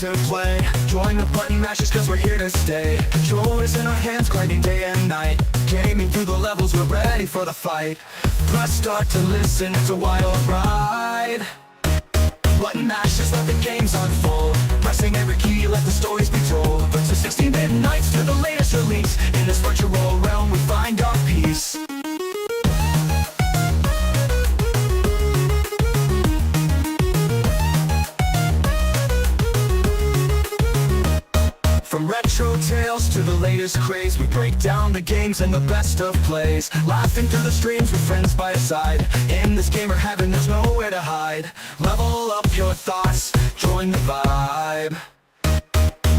to play. Join the button mashers cause we're here to stay. Controllers in our hands, grinding day and night. Gaming through the levels, we're ready for the fight. Press start to listen, it's a wild ride. Button mashers, let the games unfold. Pressing every key, let the stories be told. But to 16-bit nights, to the latest release. In this virtual realm, we find our peace. From retro tales to the latest craze, we break down the games and the best of plays. Laughing through the streams with friends by your side. In this gamer heaven, there's nowhere to hide. Level up your thoughts, join the vibe.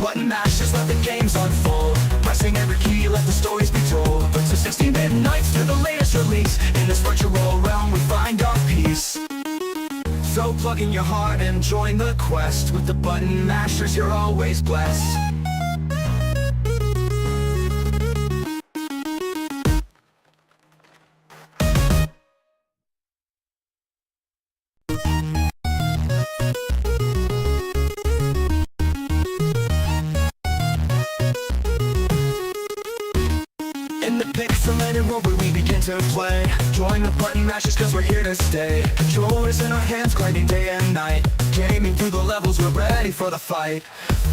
Button mashers, let the games unfold. Pressing every key, let the stories be told. But to 16-bit nights, to the latest release. In this virtual realm, we find our peace. So plug in your heart and join the quest. With the button mashers, you're always blessed. In the pixelated world where we begin to play. Join the button mashers cause we're here to stay. Controllers in our hands, grinding day and night. Gaming through the levels, we're ready for the fight.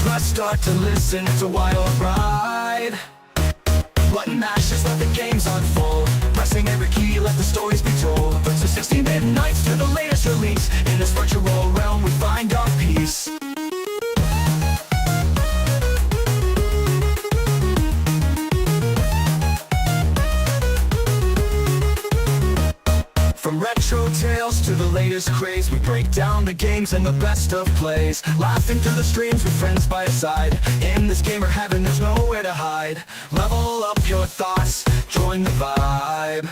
Press start to listen, it's a wild ride. Button mashers, let the games unfold. Pressing every key, let the stories be told. But to 16-bit nights, to the latest release. In this virtual realm, we find our peace. From retro tales to the latest craze, we break down the games and the best of plays. Laughing through the streams with friends by your side. In this gamer heaven, there's nowhere to hide. Level up your thoughts, join the vibe.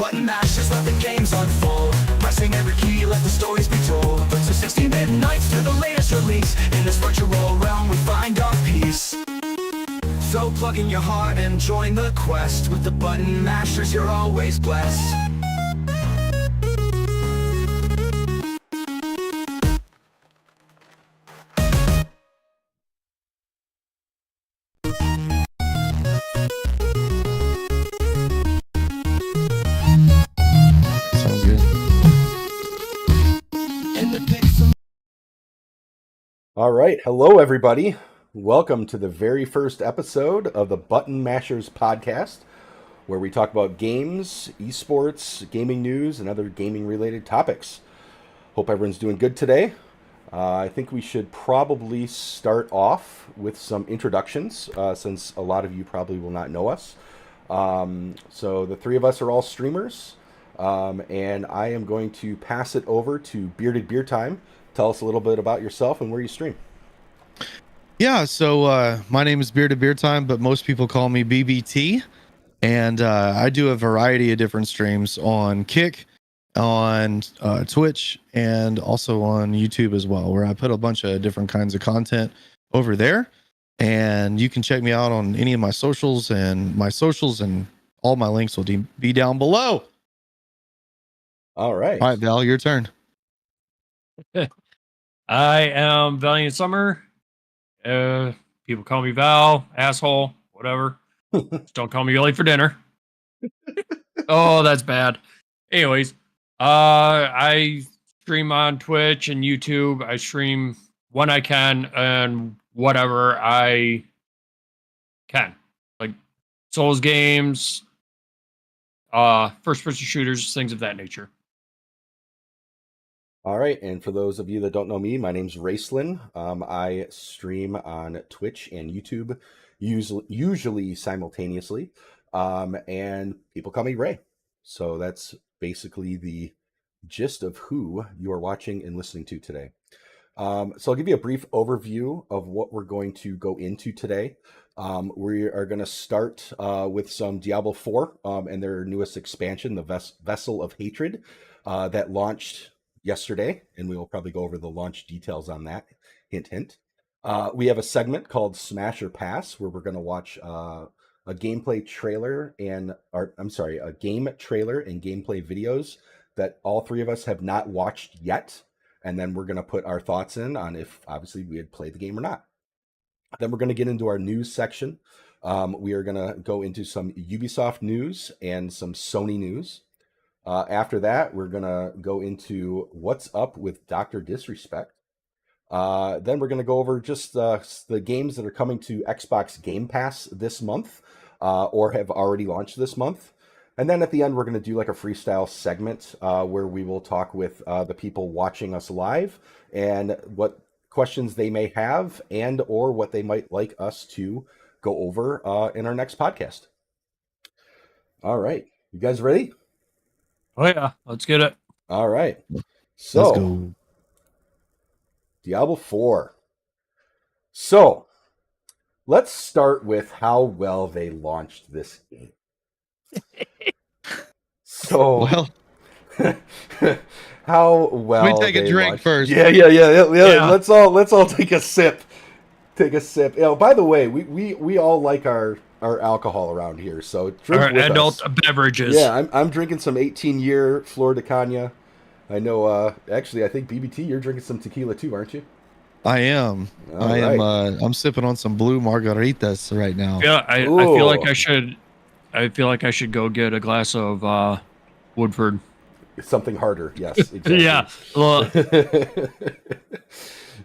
Button mashers, let the games unfold. Pressing every key, let the stories be told. But to 16-bit nights, to the latest release. In this virtual realm, we find our peace. So plug in your heart and join the quest. With the button mashers, you're always blessed. Sounds good. In the pixel. All right. Hello, everybody. Welcome to the very first episode of the Button Mashers podcast, where we talk about games, esports, gaming news, and other gaming-related topics. Hope everyone's doing good today. I think we should probably start off with some introductions, since a lot of you probably will not know us. So the three of us are all streamers, and I am going to pass it over to Bearded Beer Time. Tell us a little bit about yourself and where you stream. Yeah, so my name is Bearded Beer Time, but most people call me BBT. And I do a variety of different streams on Kick, on Twitch, and also on YouTube as well, where I put a bunch of different kinds of content over there. And you can check me out on any of my socials, and all my links will be down below. All right. All right, Val, your turn. I am Valiant Summer. People call me Val, asshole, whatever. Just don't call me late for dinner. Oh, that's bad. Anyways, I stream on Twitch and YouTube. I stream when I can and whatever I can. Like Souls games, first-person shooters, things of that nature. All right, and for those of you that don't know me, my name's Racelin. I stream on Twitch and YouTube, usually simultaneously, and people call me Ray. So that's basically the gist of who you are watching and listening to today. So I'll give you a brief overview of what we're going to go into today. We are going to start with some Diablo 4 and their newest expansion, the Vessel of Hatred, that launched yesterday, and we will probably go over the launch details on that. Hint, hint. We have a segment called Smash or Pass, where we're going to watch a game trailer and gameplay videos that all three of us have not watched yet. and then we're going to put our thoughts in on if obviously we had played the game or not. Then we're going to get into our news section. We are going to go into some Ubisoft news and some Sony news. After that, we're going to go into what's up with Dr. Disrespect. Then we're going to go over just the games that are coming to Xbox Game Pass this month or have already launched this month. And then at the end, we're going to do like a freestyle segment where we will talk with the people watching us live and what questions they may have and or what they might like us to go over in our next podcast. All right. You guys ready? Oh, yeah. Let's get it. All right. Let's So, go. Diablo 4. So, let's start with how well they launched this game. So, Well, how well let me take a they drink launched- first. Yeah. Yeah. Let's all take a sip. Take a sip. You know, by the way, we all like our alcohol around here, so drink Our with adult us. beverages. Yeah, I'm drinking some 18-year Flor de Caña. I know. Actually, I think BBT, you're drinking some tequila too, aren't you? I am. All I am. right. I'm sipping on some blue margaritas right now. Yeah, I feel like Ooh. I should. I feel like I should go get a glass of Woodford. Something harder. Yes. Exactly. Yeah. Well,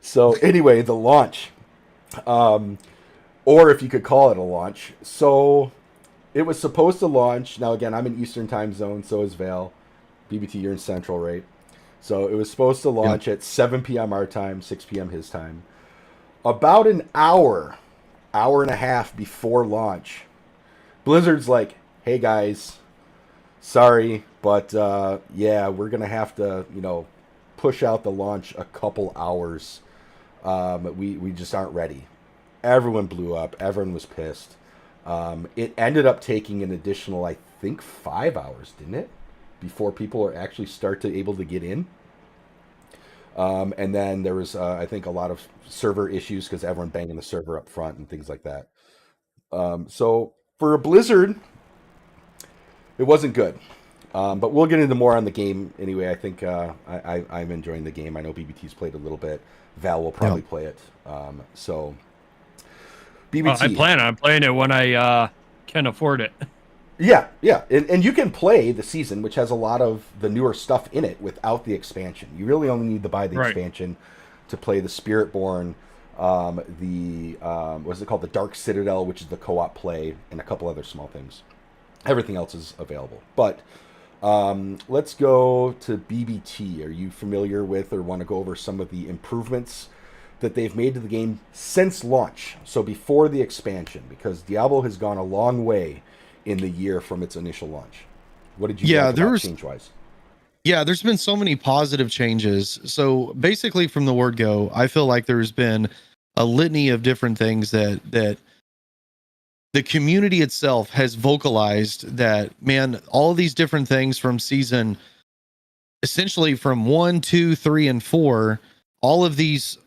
So anyway, the launch, or if you could call it a launch. So it was supposed to launch. Now again, I'm in Eastern time zone, so is Val. BBT, you're in Central, right? So it was supposed to launch at 7 p.m. our time, 6 p.m. his time. About an hour and a half before launch, Blizzard's like, "Hey guys, sorry, but yeah, we're gonna have to, push out the launch a couple hours. We just aren't ready." Everyone blew up. Everyone was pissed. It ended up taking an additional, I think, 5 hours, didn't it, before people are actually able to get in. And then there was, I think, a lot of server issues because everyone banging the server up front and things like that. So for a Blizzard, it wasn't good. But we'll get into more on the game anyway. I think I'm enjoying the game. I know BBT's played a little bit. Val will probably play it. So BBT. I plan on playing it when I can afford it. Yeah. And you can play the season, which has a lot of the newer stuff in it without the expansion. You really only need to buy the Right. expansion to play the Spiritborn, what's it called? The Dark Citadel, which is the co-op play, and a couple other small things. Everything else is available. But let's go to BBT. Are you familiar with or want to go over some of the improvements that they've made to the game since launch? So before the expansion, because Diablo has gone a long way in the year from its initial launch. What did you like about change-wise? Yeah, there's been so many positive changes. So basically, from the word go, I feel like there's been a litany of different things that the community itself has vocalized that, man, all these different things from season, essentially from 1, 2, 3, and 4, all of these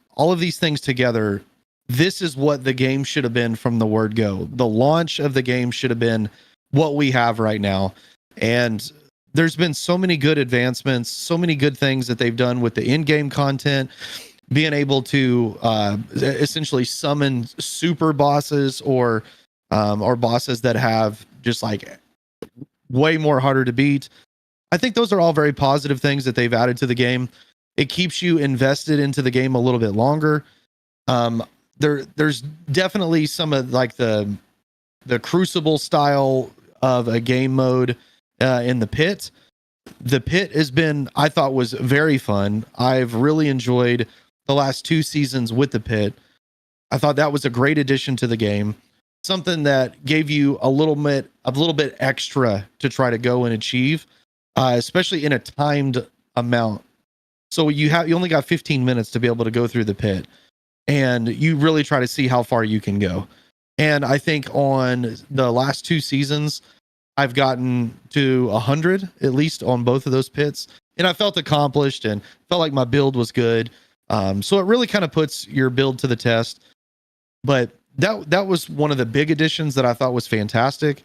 things together, this is what the game should have been from the word go. The launch of the game should have been what we have right now. And there's been so many good advancements, so many good things that they've done with the in-game content, being able to essentially summon super bosses or bosses that have just like way more harder to beat. I think those are all very positive things that they've added to the game. It keeps you invested into the game a little bit longer. There's definitely some of like the Crucible style of a game mode in the pit. The pit has been, I thought, was very fun. I've really enjoyed the last 2 seasons with the pit. I thought that was a great addition to the game. Something that gave you a little bit extra to try to go and achieve, especially in a timed amount. So you only got 15 minutes to be able to go through the pit, and you really try to see how far you can go. And I think on the last 2 seasons, I've gotten to 100 at least on both of those pits, and I felt accomplished and felt like my build was good. So it really kind of puts your build to the test. But that was one of the big additions that I thought was fantastic.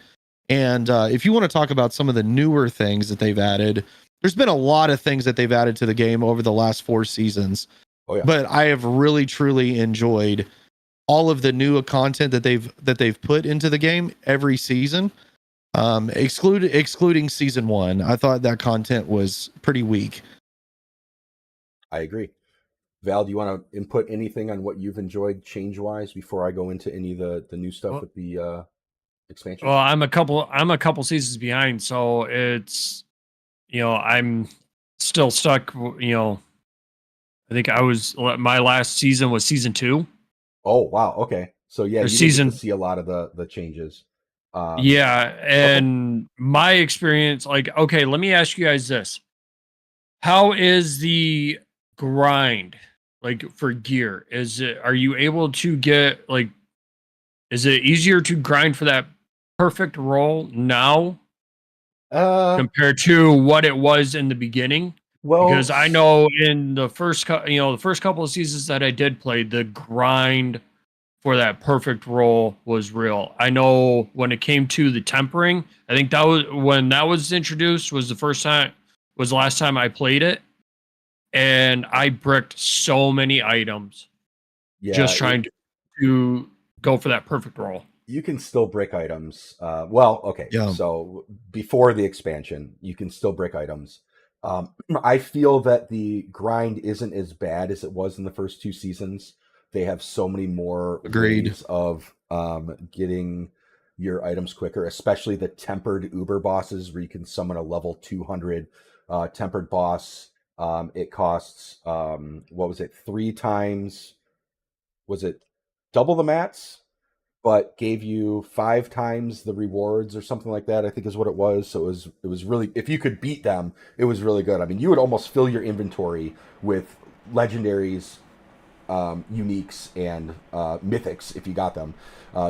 And if you want to talk about some of the newer things that they've added, there's been a lot of things that they've added to the game over the last 4 seasons. Oh yeah. But I have really truly enjoyed all of the new content that they've put into the game every season. Excluding season 1. I thought that content was pretty weak. I agree. Val, do you want to input anything on what you've enjoyed change wise before I go into any of the new stuff Well- with the expansion? Well, I'm a couple seasons behind, so it's I'm still stuck. I think my last season was season 2. Oh wow, okay. So yeah, Or you didn't get season- to see a lot of the changes. Yeah, and my experience, okay, let me ask you guys this: how is the grind for gear? Are you able to get is it easier to grind for that perfect roll now compared to what it was in the beginning? Well, Because I know in the first couple of seasons that I did play, the grind for that perfect roll was real. I know when it came to the tempering, I think that was when that was introduced, was the last time I played it, and I bricked so many items yeah, just trying to go for that perfect roll. you can still brick items. Okay. Yeah. So before the expansion, you can still brick items. I feel that the grind isn't as bad as it was in the first 2 seasons. They have so many more Agreed. ways of getting your items quicker, especially the tempered Uber bosses where you can summon a level 200 tempered boss. It costs, 3 times, was it double the mats? But gave you 5 times the rewards or something like that, I think is what it was. So it was really, if you could beat them, it was really good. I mean, you would almost fill your inventory with legendaries, uniques, and mythics if you got them.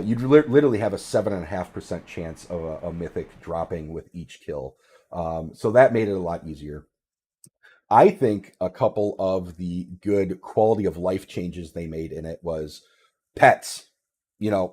You'd literally have a 7.5% chance of a mythic dropping with each kill. So that made it a lot easier. I think a couple of the good quality of life changes they made in it was pets.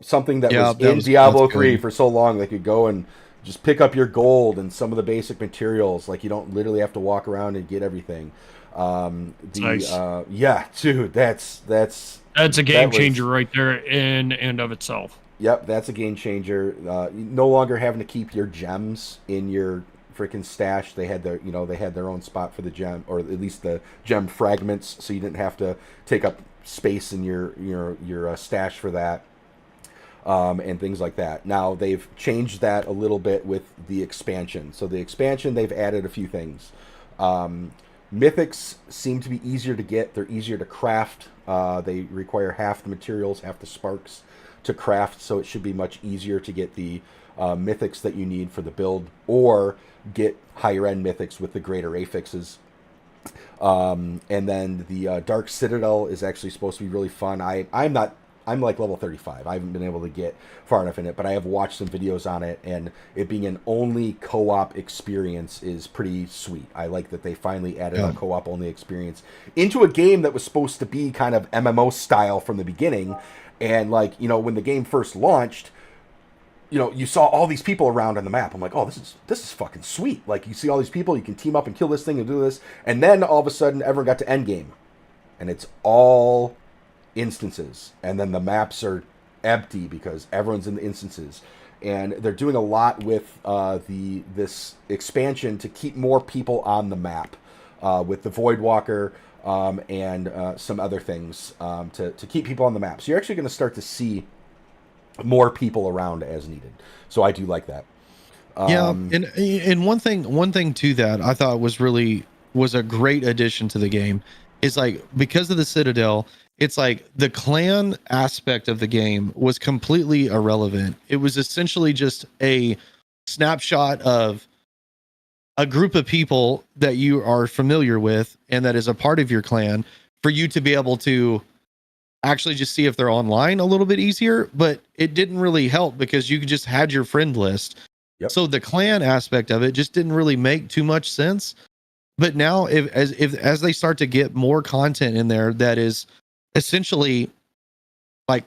Something that was in Diablo 3 for so long, they could go and just pick up your gold and some of the basic materials. Like, you don't literally have to walk around and get everything. Nice. Yeah, dude, that's a game changer right there in and of itself. Yep, that's a game changer. No longer having to keep your gems in your freaking stash. They had their own spot for the gem, or at least the gem fragments, so you didn't have to take up space in your stash for that. And things like that. Now they've changed that a little bit with the expansion. So the expansion, they've added a few things. Mythics seem to be easier to get. They're easier to craft. They require half the materials, half the sparks to craft. So it should be much easier to get the mythics that you need for the build, or get higher end mythics with the greater affixes. And then the Dark Citadel is actually supposed to be really fun. I'm like level 35. I haven't been able to get far enough in it, but I have watched some videos on it, and it being an only co-op experience is pretty sweet. I like that they finally added a co-op only experience into a game that was supposed to be kind of MMO style from the beginning. And when the game first launched, you saw all these people around on the map. I'm like, oh, this is fucking sweet. Like, you see all these people, you can team up and kill this thing and do this. And then all of a sudden, everyone got to endgame, and it's all instances, and then the maps are empty because everyone's in the instances. And they're doing a lot with this expansion to keep more people on the map, with the Voidwalker, and some other things, to keep people on the map. So you're actually going to start to see more people around as needed. So I do like that. And one thing to that I thought was a great addition to the game is, because of the Citadel, it's the clan aspect of the game was completely irrelevant. It was essentially just a snapshot of a group of people that you are familiar with and that is a part of your clan, for you to be able to actually just see if they're online a little bit easier. But it didn't really help because you just had your friend list. Yep. So the clan aspect of it just didn't really make too much sense. But now as they start to get more content in there that is essentially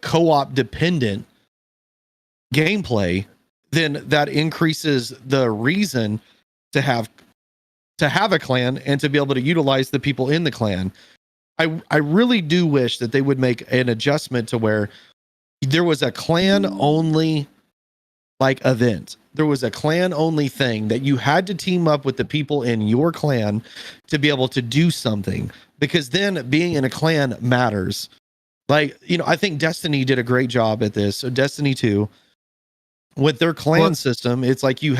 co-op dependent gameplay, then that increases the reason to have to have a clan and to be able to utilize the people in the clan. I really do wish that they would make an adjustment to where there was a clan only like event. There was a clan only thing that you had to team up with the people in your clan to be able to do something, because then being in a clan matters. Like, you know, I think Destiny did a great job at this. So Destiny 2 with their clan system, it's like you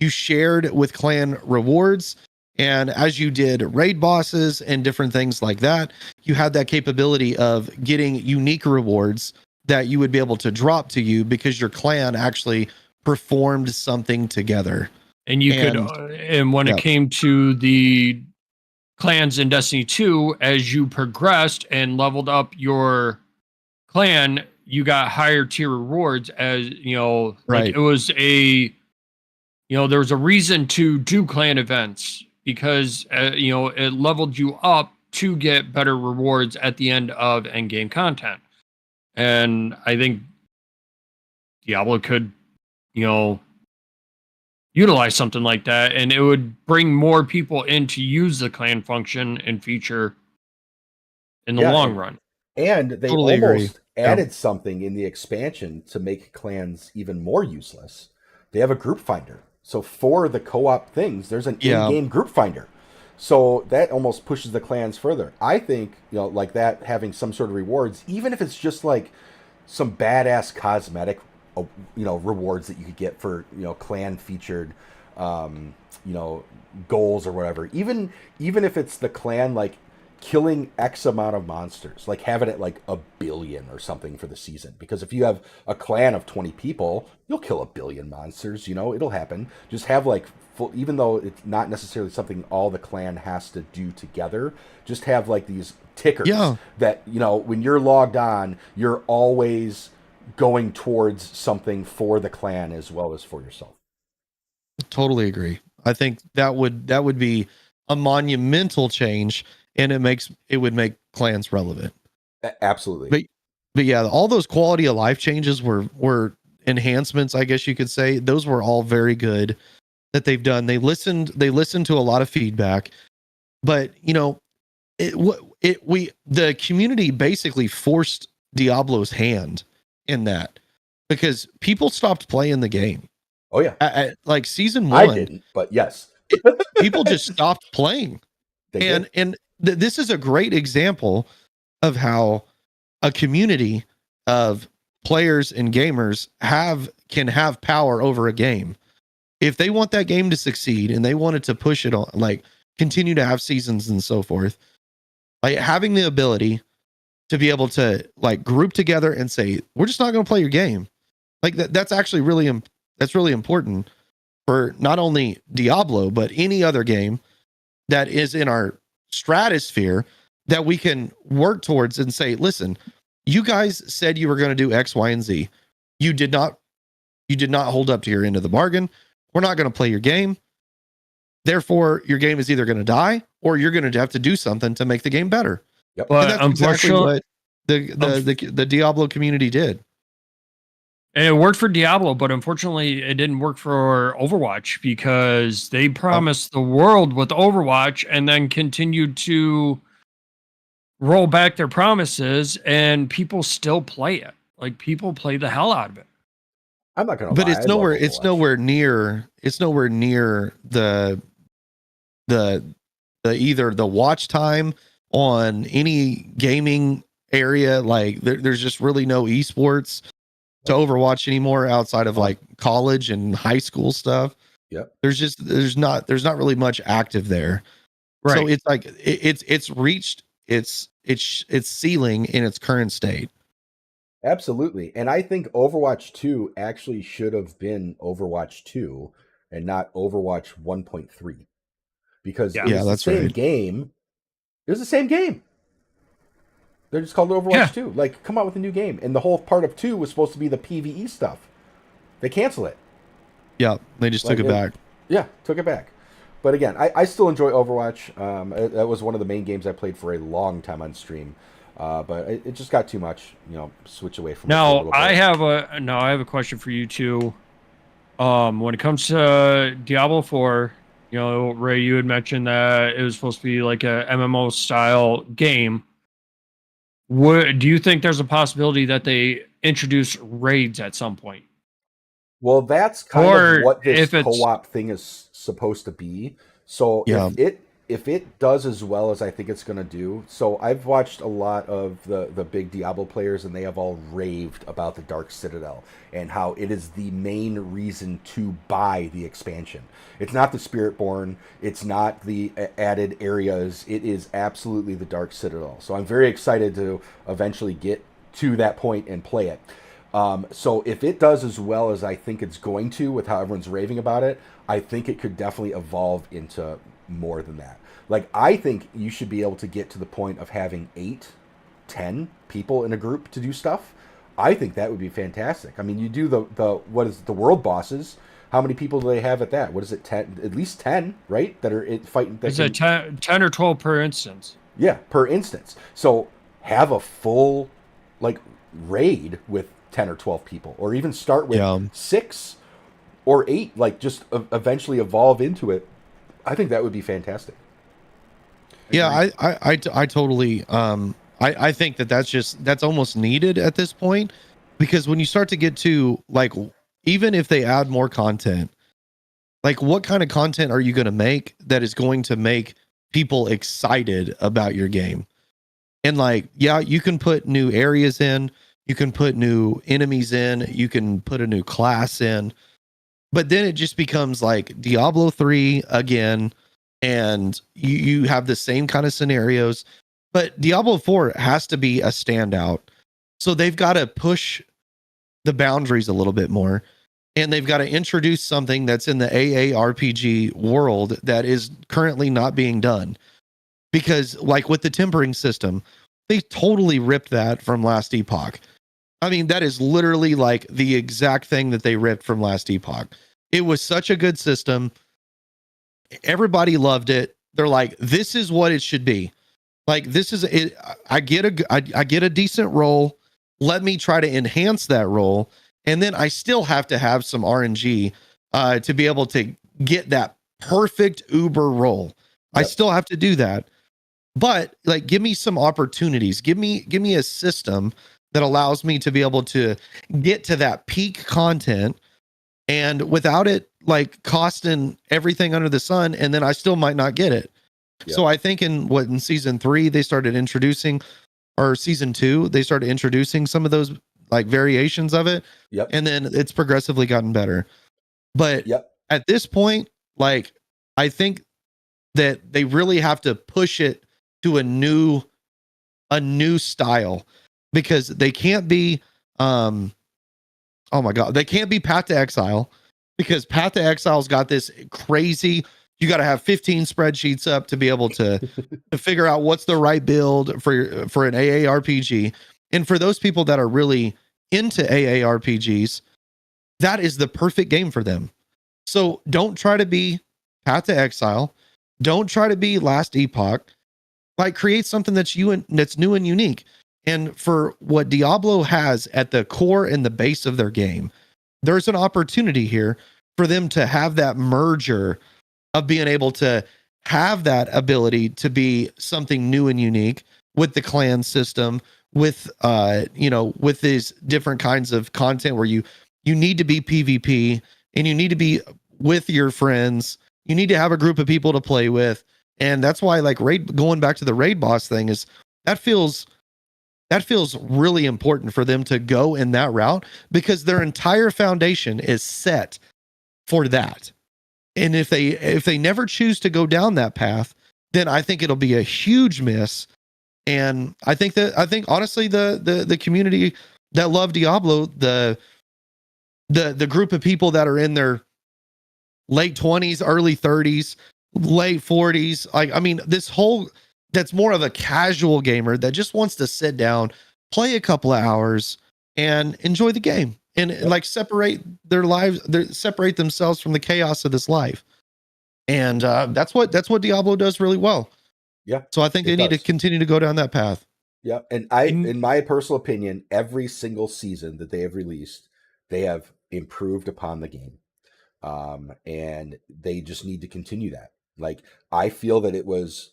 shared with clan rewards. And as you did raid bosses and different things like that, you had that capability of getting unique rewards that you would be able to drop to you because your clan actually performed something together. And you could, and when it came to the clans in Destiny 2, as you progressed and leveled up your clan, you got higher tier rewards. As you know, right? Like it was there was a reason to do clan events, because it leveled you up to get better rewards at the end of end game content. And I think Diablo could, utilize something like that, and it would bring more people in to use the clan function and feature in the long run. And they Totally almost added something in the expansion to make clans even more useless. They have a group finder. So for the co-op things, there's an in-game group finder. So that almost pushes the clans further. I think, like that, having some sort of rewards, even if it's just like some badass cosmetic, rewards that you could get for, clan featured, goals or whatever. Even if it's the clan, like killing X amount of monsters, like have it at like 1 billion or something for the season. Because if you have a clan of 20 people, you'll kill 1 billion monsters, it'll happen. Just have like full, even though it's not necessarily something all the clan has to do together, just have like these tickers that, when you're logged on, you're always going towards something for the clan as well as for yourself. Totally agree. I think that would be a monumental change, and it would make clans relevant. Absolutely. But yeah, all those quality of life changes were enhancements, I guess you could say. Those were all very good that they've done. They listened to a lot of feedback, but the community basically forced Diablo's hand in that, because people stopped playing the game. Oh yeah. Like season 1. I didn't, but yes. People just stopped playing. This is a great example of how a community of players and gamers can have power over a game. If they want that game to succeed and they wanted to push it on, like continue to have seasons and so forth, like having the ability to be able to like group together and say, we're just not going to play your game. Like that's actually really important for not only Diablo, but any other game that is in our stratosphere that we can work towards and say, listen, you guys said you were going to do X, Y, and Z. You did not hold up to your end of the bargain. We're not going to play your game. Therefore, your game is either going to die or you're going to have to do something to make the game better. Yep. But that's exactly what the Diablo community did. And it worked for Diablo, but unfortunately it didn't work for Overwatch, because they promised the world with Overwatch and then continued to roll back their promises, and people still play it. Like, people play the hell out of it. I'm not gonna but lie, it's nowhere near the either the watch time on any gaming area. Like there's just really no esports to Overwatch anymore outside of like college and high school stuff. Yep. There's not really much active there. Right. So it's like it's reached its ceiling in its current state. Absolutely. And I think Overwatch 2 actually should have been Overwatch 2 and not Overwatch 1.3. Because it was the same game. It was the same game. They're just called Overwatch 2. Like, come out with a new game. And the whole part of 2 was supposed to be the PvE stuff. They cancel it. Yeah, they just took it back. Yeah, took it back. But again, I still enjoy Overwatch. That was one of the main games I played for a long time on stream. But it just got too much, switch away from now. I have a question for you too. When it comes to Diablo 4, You know, Ray, you had mentioned that it was supposed to be like a MMO style game. Do you think there's a possibility that they introduce raids at some point? Well, that's kind of Or what this if it's co-op thing is supposed to be. So Yeah. if it does as well as I think it's going to do, so I've watched a lot of the big Diablo players, and they have all raved about the Dark Citadel and how it is the main reason to buy the expansion. It's not the Spiritborn, it's not the added areas. It is absolutely the Dark Citadel. So I'm very excited to eventually get to that point and play it. So if it does as well as I think it's going to, with how everyone's raving about it, I think it could definitely evolve into more than that. Like, I think you should be able to get to the point of having 8, 10 people in a group to do stuff. I think that would be fantastic. I mean, you do the what is it, the world bosses. How many people do they have at that? What is it? 10, at least 10, right? That are fighting. is it 10 or 12 per instance? Yeah, per instance. So have a full like raid with 10 or 12 people, or even start with Yeah. 6 or 8, like just eventually evolve into it. I think that would be fantastic. Yeah, I totally I think that's almost needed at this point, because when you start to get to like, even if they add more content, like what kind of content are you going to make that is going to make people excited about your game? And like, yeah, you can put new areas in, you can put new enemies in, you can put a new class in, but then it just becomes like Diablo 3 again, and you have the same kind of scenarios. But Diablo 4 has to be a standout. So they've got to push the boundaries a little bit more, and they've got to introduce something that's in the AARPG world that is currently not being done. Because like with the tempering system, they totally ripped that from Last Epoch. I mean, that is literally like the exact thing that they ripped from Last Epoch. It was such a good system. Everybody loved it. They're like, this is what it should be. Like, this is it. I get a decent roll. Let me try to enhance that roll. And then I still have to have some RNG to be able to get that perfect Uber roll. I Yep. still have to do that. But like, give me some opportunities. Give me a system that allows me to be able to get to that peak content, and without it like costing everything under the sun, and then I still might not get it. Yep. So I think in season 3 they started introducing, or season 2 they started introducing some of those like variations of it, Yep. and then it's progressively gotten better. But Yep. at this point, like, I think that they really have to push it to a new style, because they can't be oh my god, they can't be Path to Exile, because Path to Exile's got this crazy, you got to have 15 spreadsheets up to be able to figure out what's the right build for an AARPG. And for those people that are really into AARPGs, that is the perfect game for them. So don't try to be Path to Exile. Don't try to be Last Epoch. Like, create something that's that's new and unique. And for what Diablo has at the core and the base of their game, there's an opportunity here for them to have that merger of being able to have that ability to be something new and unique with the clan system, with with these different kinds of content where you need to be PvP, and you need to be with your friends. You need to have a group of people to play with. And that's why, like, raid, going back to the raid boss thing, is that feels really important for them to go in that route, because their entire foundation is set for that. And if they never choose to go down that path, then I think it'll be a huge miss. And I think honestly, the community that love Diablo, the group of people that are in their late 20s, early 30s, late 40s, like, I mean, this whole, that's more of a casual gamer that just wants to sit down, play a couple of hours, and enjoy the game, and like separate their lives, separate themselves from the chaos of this life. And that's what Diablo does really well. Yeah. So I think they need to continue to go down that path. Yeah. And in my personal opinion, every single season that they have released, they have improved upon the game. and they just need to continue that. Like, I feel that it was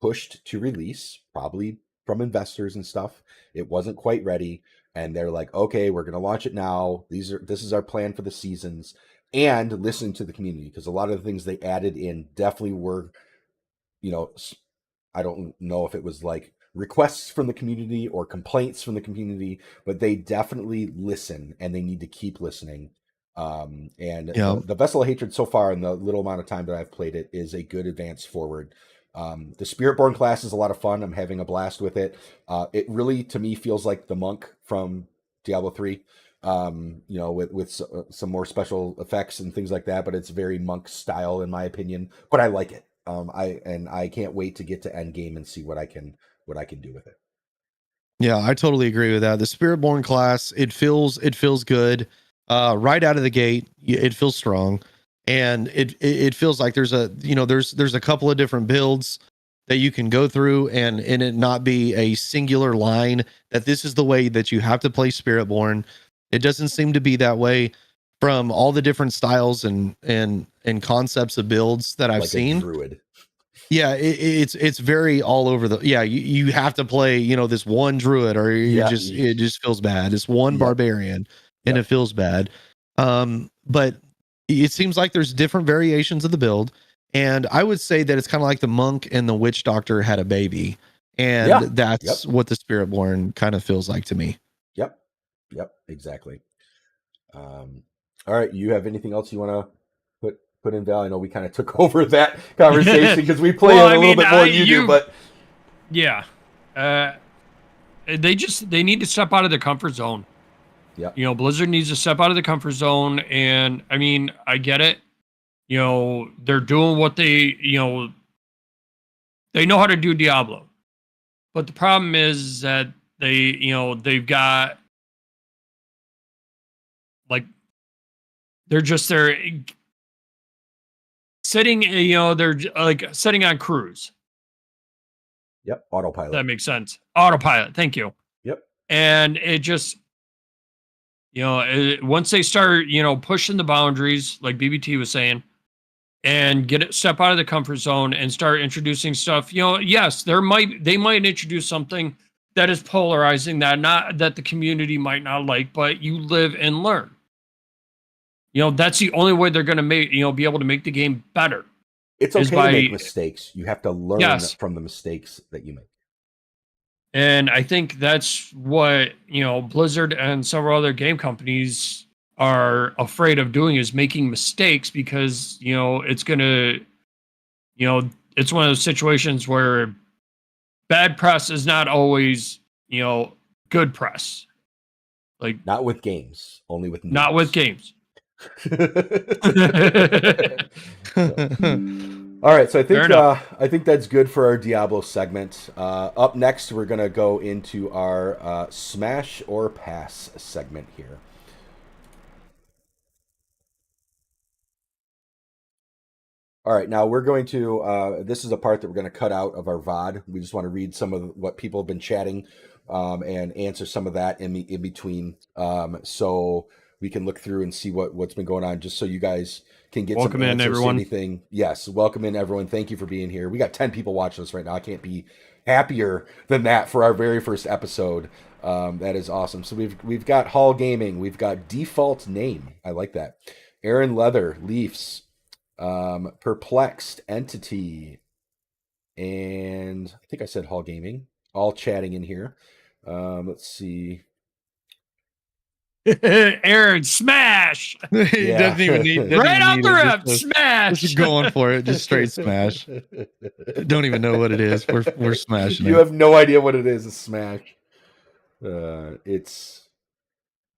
pushed to release, probably from investors and stuff. It wasn't quite ready, and they're like, okay, we're going to launch it now. This is our plan for the seasons, and listening to the community, because a lot of the things they added in definitely were, I don't know if it was like requests from the community or complaints from the community, but they definitely listen, and they need to keep listening. And the Vessel of Hatred so far, in the little amount of time that I've played it, is a good advance forward. The Spiritborn class is a lot of fun. I'm having a blast with it. It really, to me, feels like the monk from Diablo 3, with some more special effects and things like that, but it's very monk style in my opinion, but I like it. I can't wait to get to end game and see what I can do with it. Yeah, I totally agree with that. The Spiritborn class, it feels good. Right out of the gate, it feels strong, and it feels like there's a couple of different builds that you can go through, and it not be a singular line that this is the way that you have to play Spiritborn. It doesn't seem to be that way from all the different styles and concepts of builds that I've seen. Druid. Yeah, it's very all over the. Yeah, you have to play this one druid, or it just feels bad. It's one barbarian, and it feels bad. But it seems like there's different variations of the build, and I would say that it's kind of like the monk and the witch doctor had a baby, and that's what the Spiritborn kind of feels like to me. Yep, exactly. All right, you have anything else you want to put in, Val? I know we kind of took over that conversation because we play it a little bit more than you do, but yeah, they need to step out of their comfort zone. Yeah, Blizzard needs to step out of the comfort zone, and I mean, I get it. They're doing what they know how to do Diablo, but the problem is that they've got they're sitting, they're like sitting on cruise. Yep, autopilot. That makes sense. Autopilot. Thank you. Yep. And it just, once they start, pushing the boundaries, like BBT was saying, and step out of the comfort zone and start introducing stuff, yes, they might introduce something that is polarizing, that the community might not like, but you live and learn. That's the only way they're going to be able to make the game better. It's okay to make mistakes. You have to learn from the mistakes that you make. And I think that's what, Blizzard and several other game companies are afraid of doing, is making mistakes, because, it's going to, it's one of those situations where bad press is not always, good press. Like, not with games, only with news. Not with games. All right, so I think that's good for our Diablo segment. Up next, we're gonna go into our Smash or Pass segment here. All right, now we're going to. This is a part that we're going to cut out of our VOD. We just want to read some of what people have been chatting and answer some of that in between. So we can look through and see what's been going on, just so you guys can get welcome some in, everyone. Anything. Yes, welcome in, everyone. Thank you for being here. We got 10 people watching us right now. I can't be happier than that for our very first episode. That is awesome. So we've got Hall Gaming. We've got Default Name. I like that. Aaron Leather, Leafs, Perplexed Entity, and I think I said Hall Gaming. All chatting in here. Let's see. Aaron, smash! He doesn't even need right off the rip, smash! Just going for it, just straight smash. Don't even know what it is. We're smashing it. You have no idea what it is. A smash. It's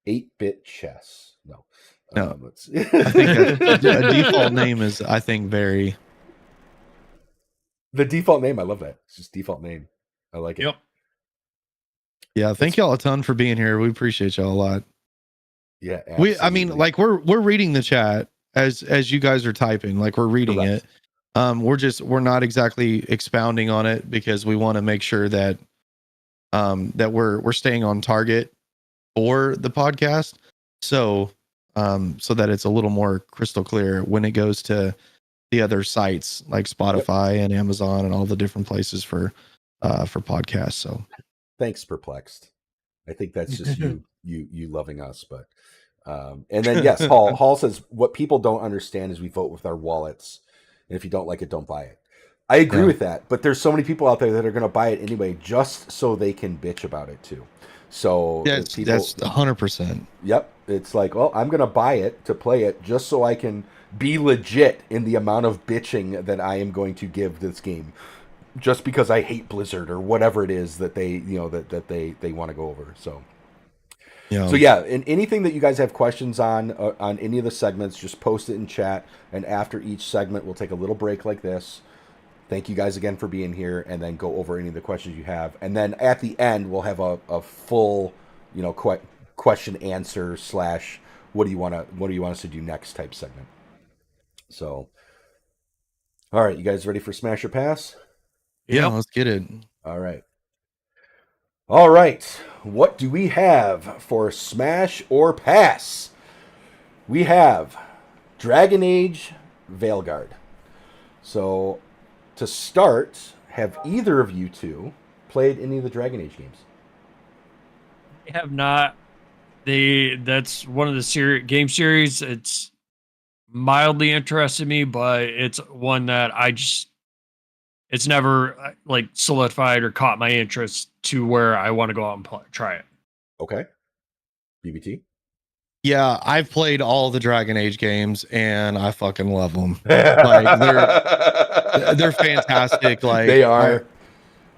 8-bit chess. No. Let's see. I think a default name is, I think, very. The default name, I love that. It's just default name. I like it. Yep. Yeah, thank y'all a ton for being here. We appreciate y'all a lot. Yeah, absolutely. We're reading the chat as you guys are typing, like we're reading Correct. it. We're not exactly expounding on it because we want to make sure that that we're staying on target for the podcast. So so that it's a little more crystal clear when it goes to the other sites like Spotify and Amazon and all the different places for podcasts. So Thanks, Perplexed. I think that's just you loving us, but and then yes, Hall says what people don't understand is we vote with our wallets, and if you don't like it, don't buy it. I agree with that, but there's so many people out there that are going to buy it anyway, just so they can bitch about it too. So that's 100%. Yep, it's like, well, I'm going to buy it to play it just so I can be legit in the amount of bitching that I am going to give this game, just because I hate Blizzard or whatever it is that they that they want to go over. So. Yeah. So yeah, and anything that you guys have questions on any of the segments, just post it in chat. And after each segment, we'll take a little break like this. Thank you guys again for being here, and then go over any of the questions you have. And then at the end, we'll have a full, question answer / what do you want us to do next type segment. So, all right, you guys ready for Smash or Pass? Yeah, let's get it. All right. All right, what do we have for Smash or Pass? We have Dragon Age Veilguard. So, to start, have either of you two played any of the Dragon Age games? I have not. That's one of the game series. It's mildly interested me, but it's one that it's never like solidified or caught my interest to where I want to go out and try it. Okay. BBT? Yeah, I've played all the Dragon Age games and I fucking love them. Like they're fantastic. Like they are.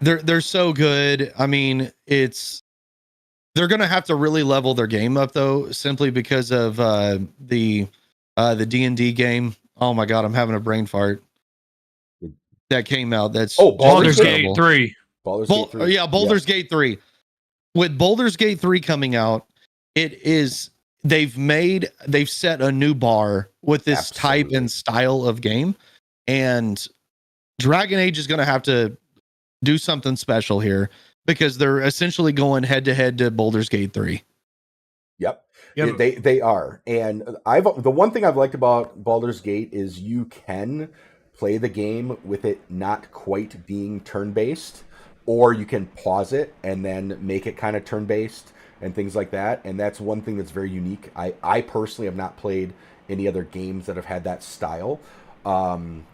They're so good. I mean, they're gonna have to really level their game up though, simply because of the D&D game. Oh my god, I'm having a brain fart. That came out. That's Baldur's Gate 3. Baldur's Gate 3. Yeah, Baldur's Gate 3. With Baldur's Gate 3 coming out, they've set a new bar with this type and style of game, and Dragon Age is going to have to do something special here because they're essentially going head to head to Baldur's Gate 3. Yep. They are. And the one thing I've liked about Baldur's Gate is you can play the game with it not quite being turn-based, or you can pause it and then make it kind of turn-based and things like that. And that's one thing that's very unique. I personally have not played any other games that have had that style. And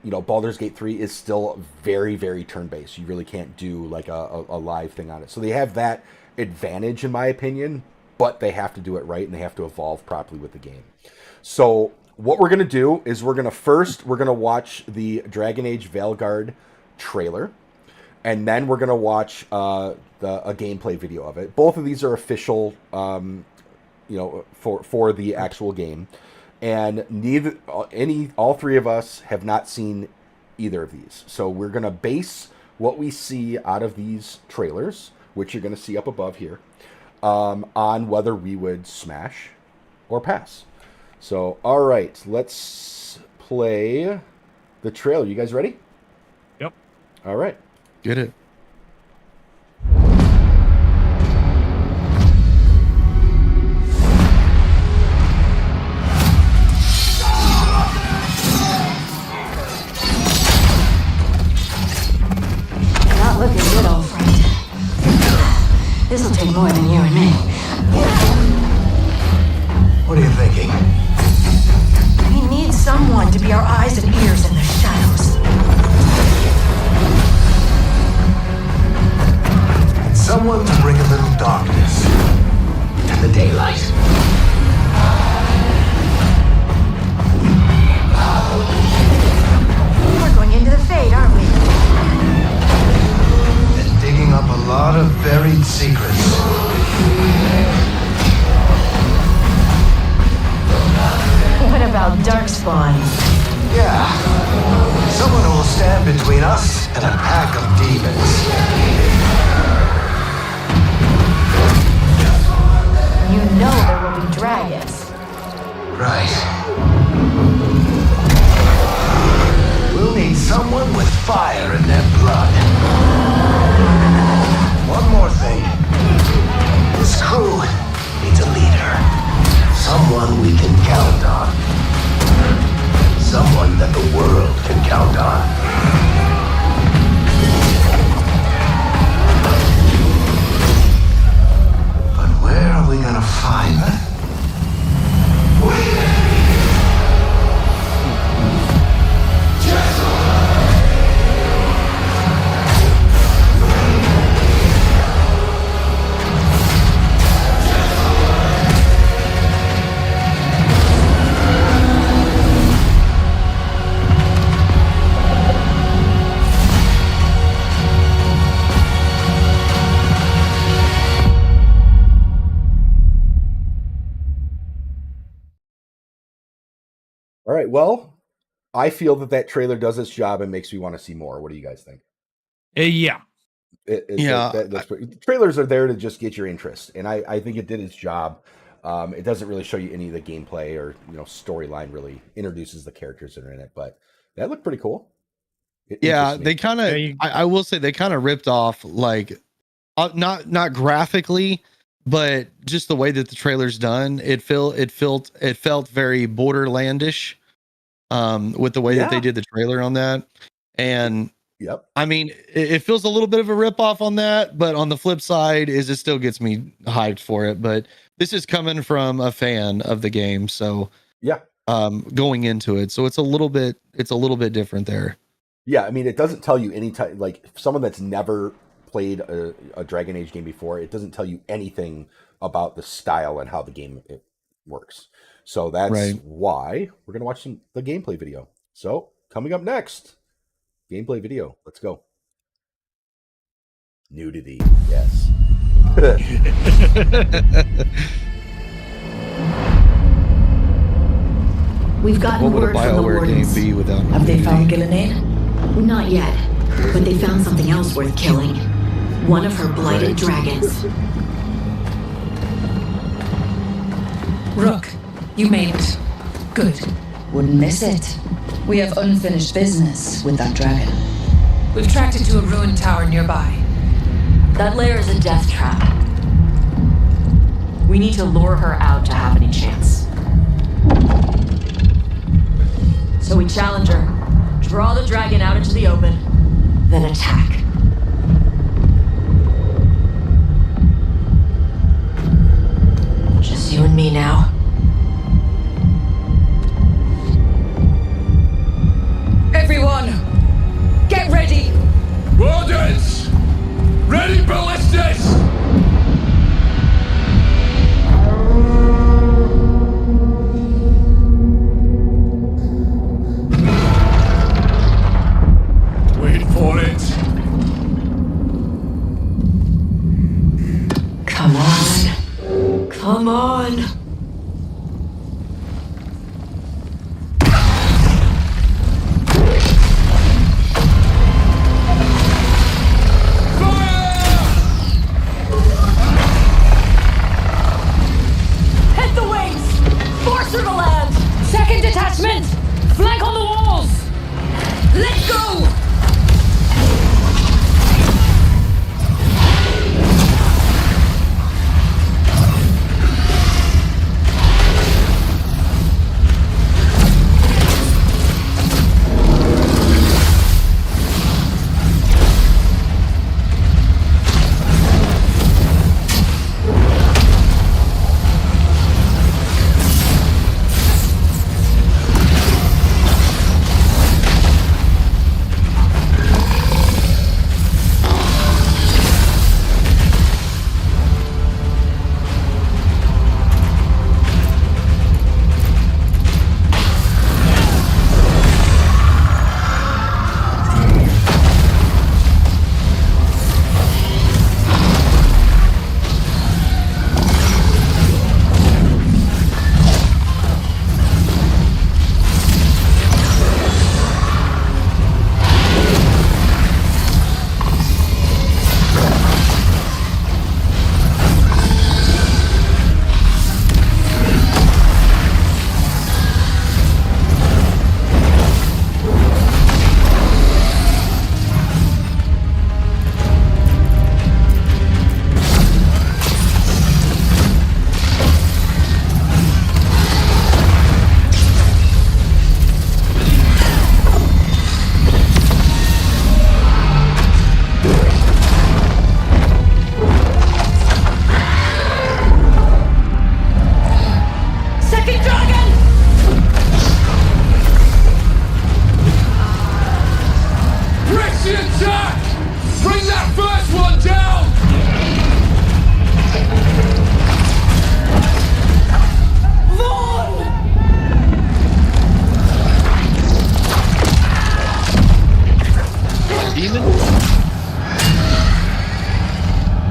Baldur's Gate 3 is still very, very turn-based. You really can't do like a live thing on it. So they have that advantage in my opinion, but they have to do it right and they have to evolve properly with the game. So what we're going to do is we're going to watch the Dragon Age Veilguard trailer, and then we're going to watch a gameplay video of it. Both of these are official, for the actual game, and all three of us have not seen either of these. So we're going to base what we see out of these trailers, which you're going to see up above here, on whether we would smash or pass. So, all right, let's play the trailer. You guys ready? Yep. All right. Get it. Not looking good, old friend. This'll take more than you and me. What are you thinking? We need someone to be our eyes and ears in the shadows. Someone to bring a little darkness to the daylight. We're going into the Fade, aren't we? And digging up a lot of buried secrets. What about Darkspawn? Yeah. Someone who will stand between us and a pack of demons. You know there will be dragons. Right. We'll need someone with fire in their blood. One more thing. This crew needs a leader. Someone someone we can count on. Someone that the world can count on. But where are we gonna find them? All right. Well, I feel that trailer does its job and makes me want to see more. What do you guys think? Yeah. Trailers are there to just get your interest, and I think it did its job. It doesn't really show you any of the gameplay or storyline. Really introduces the characters that are in it, but that looked pretty cool. Yeah, they kind of. Yeah, I will say they kind of ripped off, like, not graphically, but just the way that the trailer's done. It felt very Borderlandish, with the way that they did the trailer on that, and. Yep. I mean, it feels a little bit of a ripoff on that, but on the flip side, is it still gets me hyped for it. But this is coming from a fan of the game, so yeah, going into it, so it's a little bit different there. Yeah, I mean, it doesn't tell you any time, like someone that's never played a Dragon Age game before, it doesn't tell you anything about the style and how the game works. So that's why we're gonna watch the gameplay video. So coming up next. Gameplay video. Let's go. Nudity. Yes. We've gotten What would a word from the BioWare game wardens. be without? Have they found Gillenade? Not yet, but they found something else worth killing. One of her blighted dragons. Rook, you made it. Good. Wouldn't miss it. We have unfinished business with that dragon. We've tracked it to a ruined tower nearby. That lair is a death trap. We need to lure her out to have any chance. So we challenge her, draw the dragon out into the open, then attack. Just you and me now. Everyone, get ready! Wardens! Ready ballistas! Wait for it. Come on. Come on. Hit the wings! Force her to land! Second detachment! Flank on the walls! Let's go!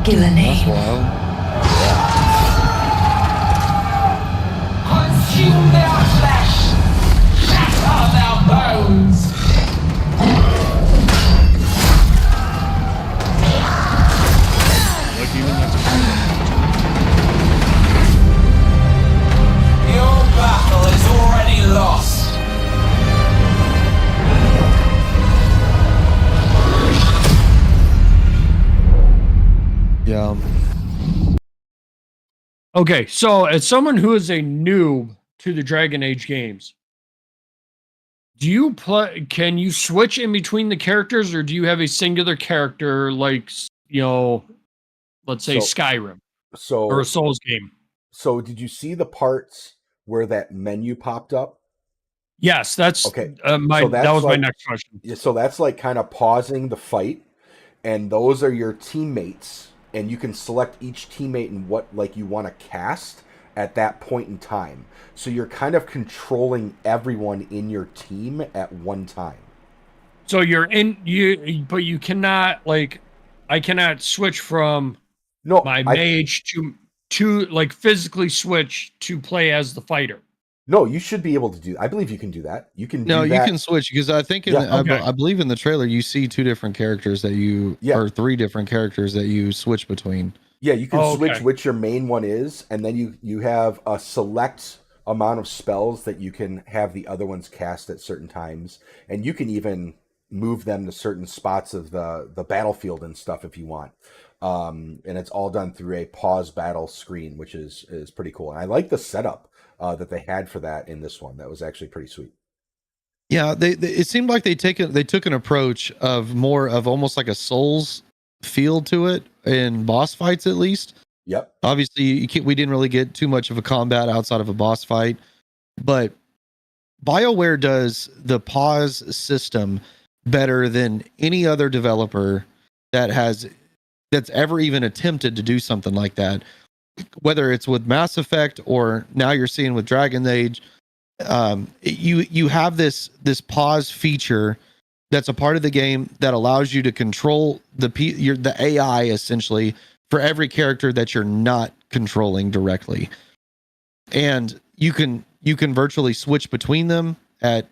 Give a name. Wow. Consume their flesh! Shatter their bones! Like even that's Your battle is already lost! Yeah. okay. So, as someone who is a noob to the Dragon Age games, do you play? Can you switch in between the characters, or do you have a singular character like let's say So- Skyrim So or a Souls game? So did you see the parts where that menu popped up? Yes, that's Okay, my so that that's was my like- next question. Yeah, so that's like kind of pausing the fight, and those are your teammates, and you can select each teammate and what like you want to cast at that point in time. So you're kind of controlling everyone in your team at one time. So you're in you, but you cannot like I cannot switch from No, my mage to like physically switch to play as the fighter. no, you should be able to do. I believe you can do that. You can. No, do you that. can switch because I think in Yeah. the, Okay. I believe in the trailer you see two different characters that you Yeah. or three different characters that you switch between. Yeah, you can Oh, switch okay. which your main one is, and then you have a select amount of spells that you can have the other ones cast at certain times, and you can even move them to certain spots of the battlefield and stuff if you want. And it's all done through a pause battle screen, which is pretty cool. And I like the setup that they had for that in this one. That was actually pretty sweet. Yeah, they it seemed like they took an approach of more of almost like a Souls feel to it in boss fights at least. Yep. Obviously, we didn't really get too much of a combat outside of a boss fight, but BioWare does the pause system better than any other developer that's ever even attempted to do something like that. Whether it's with Mass Effect or now you're seeing with Dragon Age, you have this pause feature that's a part of the game that allows you to control the AI essentially for every character that you're not controlling directly, and you can virtually switch between them at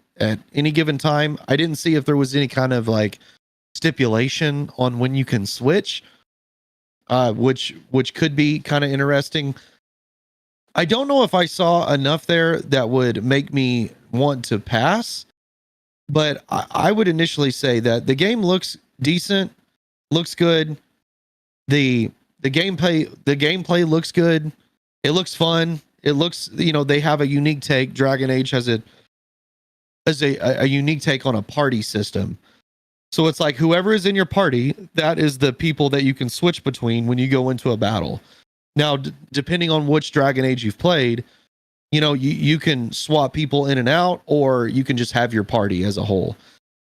any given time. I didn't see if there was any kind of like stipulation on when you can switch, which could be kind of interesting. I don't know if I saw enough there that would make me want to pass, but I would initially say that the game looks decent, looks good. The gameplay looks good. It looks fun. It looks, they have a unique take. Dragon Age has a unique take on a party system. So it's like whoever is in your party, that is the people that you can switch between when you go into a battle. Now, depending on which Dragon Age you've played, you can swap people in and out, or you can just have your party as a whole.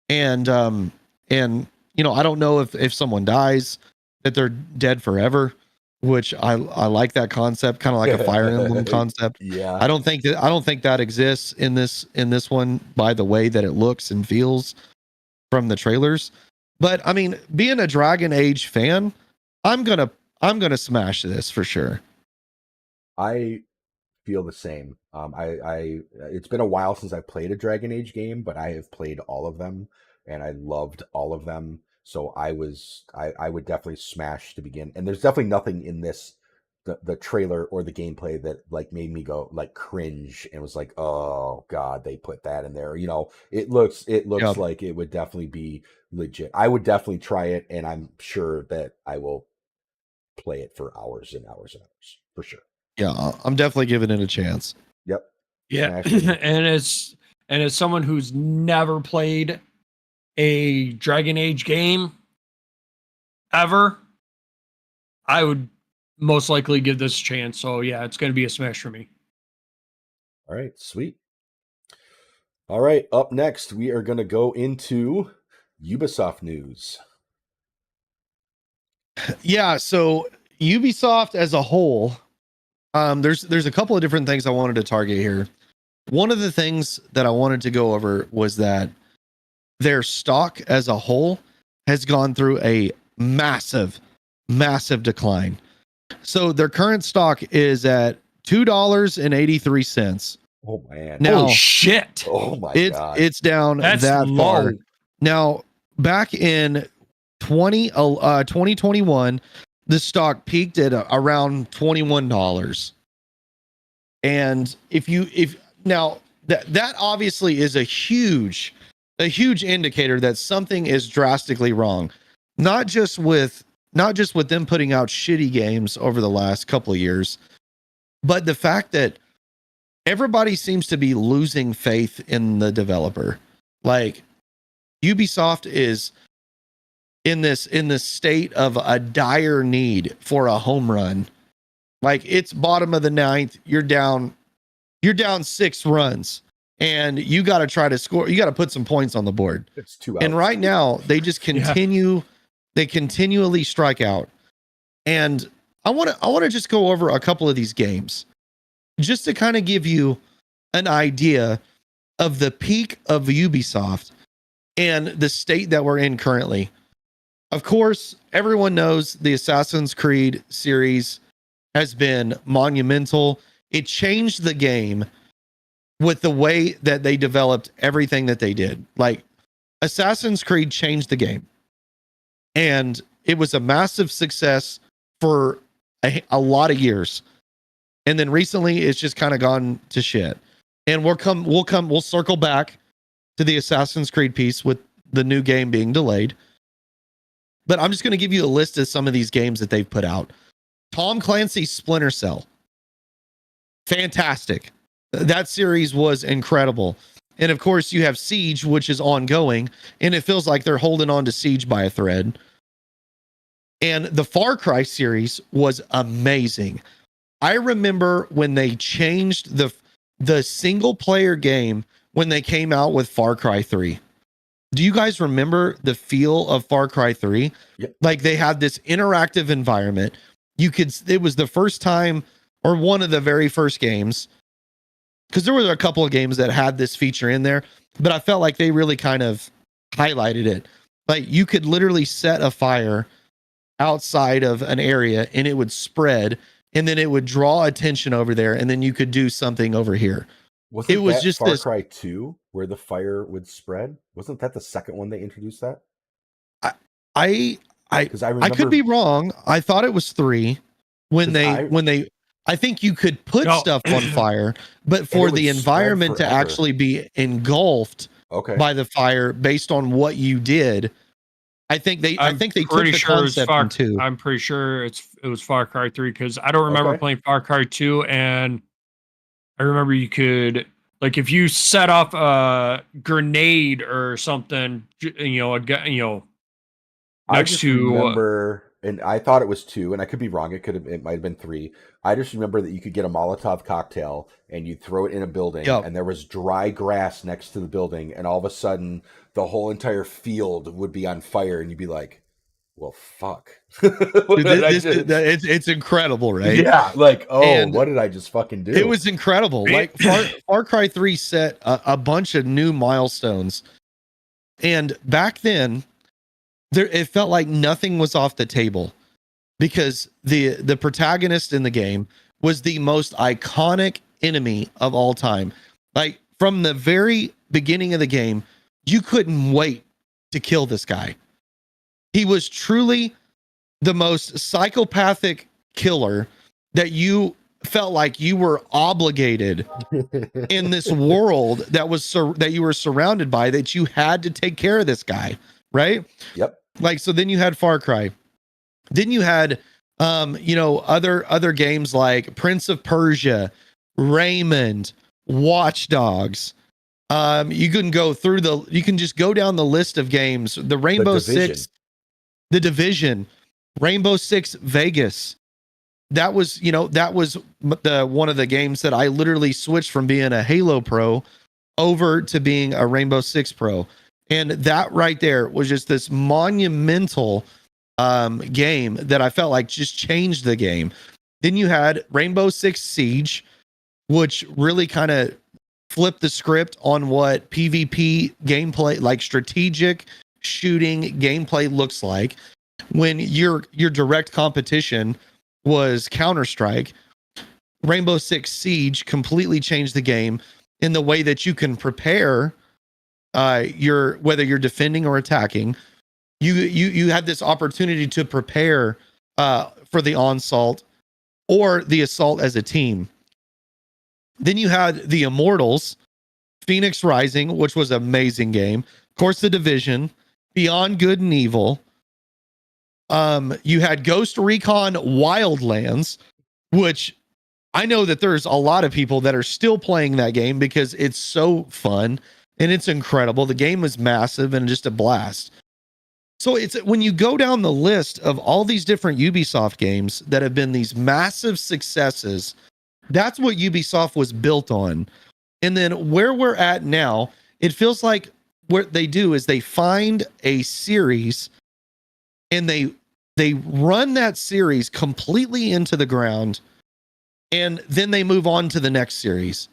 And I don't know if someone dies that they're dead forever, which I like that concept, kind of like a Fire Emblem concept. Yeah. I don't think that exists in this one by the way that it looks and feels from the trailers. But I mean, being a Dragon Age fan, I'm gonna smash this for sure. I feel the same. I it's been a while since I played a Dragon Age game, but I have played all of them and I loved all of them. So I would definitely smash to begin. And there's definitely nothing in this the trailer or the gameplay that like made me go like cringe and was like, oh god, they put that in there. It looks Yep. like it would definitely be legit. I would definitely try it, and I'm sure that I will play it for hours and hours and hours for sure. Yeah, I'm definitely giving it a chance. Yep. Yeah, Smash it. and as someone who's never played a Dragon Age game ever, I would most likely give this a chance. So yeah, it's going to be a smash for me. All right, sweet. All right, up next we are going to go into Ubisoft news. Yeah, so Ubisoft as a whole, there's a couple of different things I wanted to target here. One of the things that I wanted to go over was that their stock as a whole has gone through a massive massive decline. So their current stock is at $2.83. Oh man. Now, Holy shit. Oh my god. it's down That's that low. far. Now, back in 2021, the stock peaked at around $21. And if now that obviously is a huge indicator that something is drastically wrong. Not just with them putting out shitty games over the last couple of years, but the fact that everybody seems to be losing faith in the developer. Like Ubisoft is in this state of a dire need for a home run. Like it's bottom of the ninth, you're down 6 runs and you got to try to score. You got to put some points on the board. It's 2 outs. And right now they just continue they continually strike out. And I want to just go over a couple of these games just to kind of give you an idea of the peak of Ubisoft and the state that we're in currently. Of course, everyone knows the Assassin's Creed series has been monumental. It changed the game with the way that they developed everything that they did. Like Assassin's Creed changed the game. And it was a massive success for a lot of years. And then recently it's just kind of gone to shit. And we'll circle back to the Assassin's Creed piece with the new game being delayed. But I'm just going to give you a list of some of these games that they've put out. Tom Clancy's Splinter Cell. Fantastic. That series was incredible. And of course you have Siege, which is ongoing, and it feels like they're holding on to Siege by a thread. And the Far Cry series was amazing. I remember when they changed the single player game when they came out with Far Cry 3. Do you guys remember the feel of Far Cry 3? Yep. Like they had this interactive environment. It was the first time, or one of the very first games, because there were a couple of games that had this feature in there, but I felt like they really kind of highlighted it. Like you could literally set a fire outside of an area and it would spread, and then it would draw attention over there, and then you could do something over here. Wasn't it was that just Far this Cry 2 where the fire would spread? Wasn't that the second one they introduced that? I Because I remember could be wrong. I thought it was 3 when I think you could put No. stuff on fire, but for it the would environment to spread forever. actually be engulfed Okay. by the fire based on what you did. I think they took pretty the sure it was concept from 2. I'm pretty sure it was Far Cry 3 because I don't remember Okay. playing Far Cry 2, and I remember you could, like, if you set off a grenade or something, I next just to remember, and I thought it was 2, and I could be wrong. It might have been 3. I just remember that you could get a Molotov cocktail and you'd throw it in a building, Yep. and there was dry grass next to the building, and all of a sudden the whole entire field would be on fire, and you'd be like, "Well, fuck." What did I just- It's incredible, right? Yeah, like, oh, And what did I just fucking do? It was incredible. Like Far Cry 3 set a bunch of new milestones. And back then, it felt like nothing was off the table because the protagonist in the game was the most iconic enemy of all time. Like from the very beginning of the game, you couldn't wait to kill this guy. He was truly the most psychopathic killer that you felt like you were obligated in this world that you were surrounded by, that you had to take care of this guy, right? Yep. Like, so then you had Far Cry. Then you had other games like Prince of Persia, Raymond, Watch Dogs. You can just go down the list of games. The Rainbow Six, The Division, Rainbow Six Vegas. That was one of the games that I literally switched from being a Halo pro over to being a Rainbow Six pro. And that right there was just this monumental game that I felt like just changed the game. Then you had Rainbow Six Siege, which really kind of flipped the script on what PvP gameplay, like strategic shooting gameplay, looks like. when your direct competition was Counter-Strike, Rainbow Six Siege completely changed the game in the way that you can prepare your, whether you're defending or attacking. You had this opportunity to prepare for the onslaught or the assault as a team. Then you had the Immortals, Phoenix Rising, which was an amazing game. Of course, The Division, Beyond Good and Evil. You had Ghost Recon Wildlands, which I know that there's a lot of people that are still playing that game because it's so fun and it's incredible. The game is massive and just a blast. So it's when you go down the list of all these different Ubisoft games that have been these massive successes, that's what Ubisoft was built on. And then where we're at now, it feels like what they do is they find a series and they run that series completely into the ground, and then they move on to the next series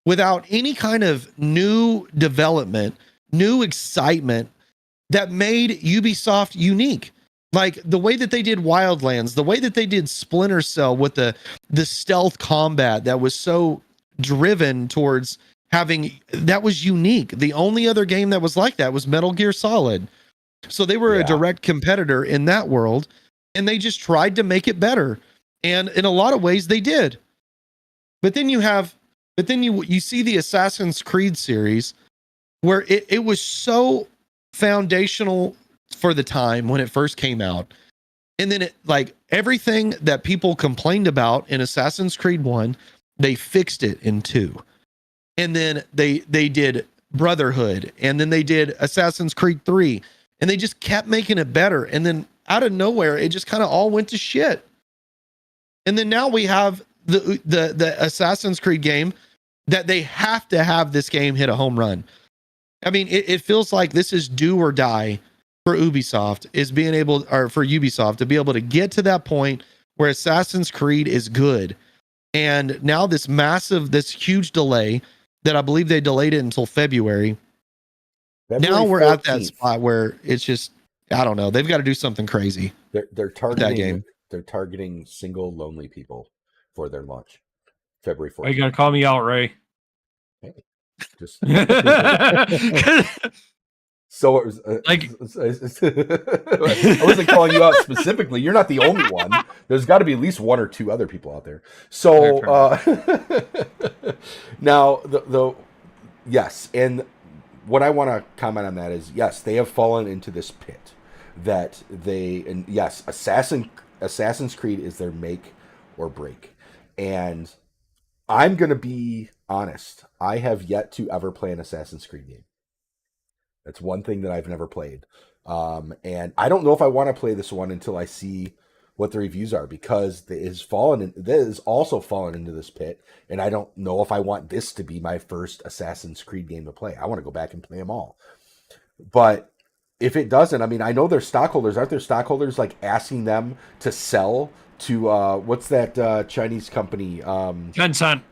without any kind of new development, new excitement that made Ubisoft unique. Like the way that they did Wildlands, the way that they did Splinter Cell with the stealth combat that was so driven towards having, that was unique. The only other game that was like that was Metal Gear Solid. So they were a direct competitor in that world, and they just tried to make it better. And in a lot of ways they did. But then you see the Assassin's Creed series where it was so foundational for the time when it first came out. And then it, like everything that people complained about in Assassin's Creed 1, they fixed it in 2. And then they did Brotherhood, and then they did Assassin's Creed 3, and they just kept making it better. And then out of nowhere, it just kind of all went to shit. And then now we have the Assassin's Creed game that they have to have this game hit a home run. I mean, it feels like this is do or die for Ubisoft, is being able, or for Ubisoft to be able to get to that point where Assassin's Creed is good. And now this huge delay that I believe they delayed it until February. Now we're 14th. At that spot where it's just, I don't know. They've got to do something crazy. They're targeting that game. They're targeting single lonely people for their launch. February 14th. Are you gonna call me out, Ray? Hey, just so it was like I wasn't calling you out specifically. You're not the only one. There's got to be at least one or two other people out there. So now the yes, and what I want to comment on that is yes, they have fallen into this pit that and yes, Assassin's Creed is their make or break. And I'm going to be honest. I have yet to ever play an Assassin's Creed game. That's one thing that I've never played. And I don't know if I want to play this one until I see what the reviews are, because this is also fallen into this pit. And I don't know if I want this to be my first Assassin's Creed game to play. I want to go back and play them all. But if it doesn't, I mean, I know their stockholders, aren't their stockholders like asking them to sell to what's that Chinese company? Tencent.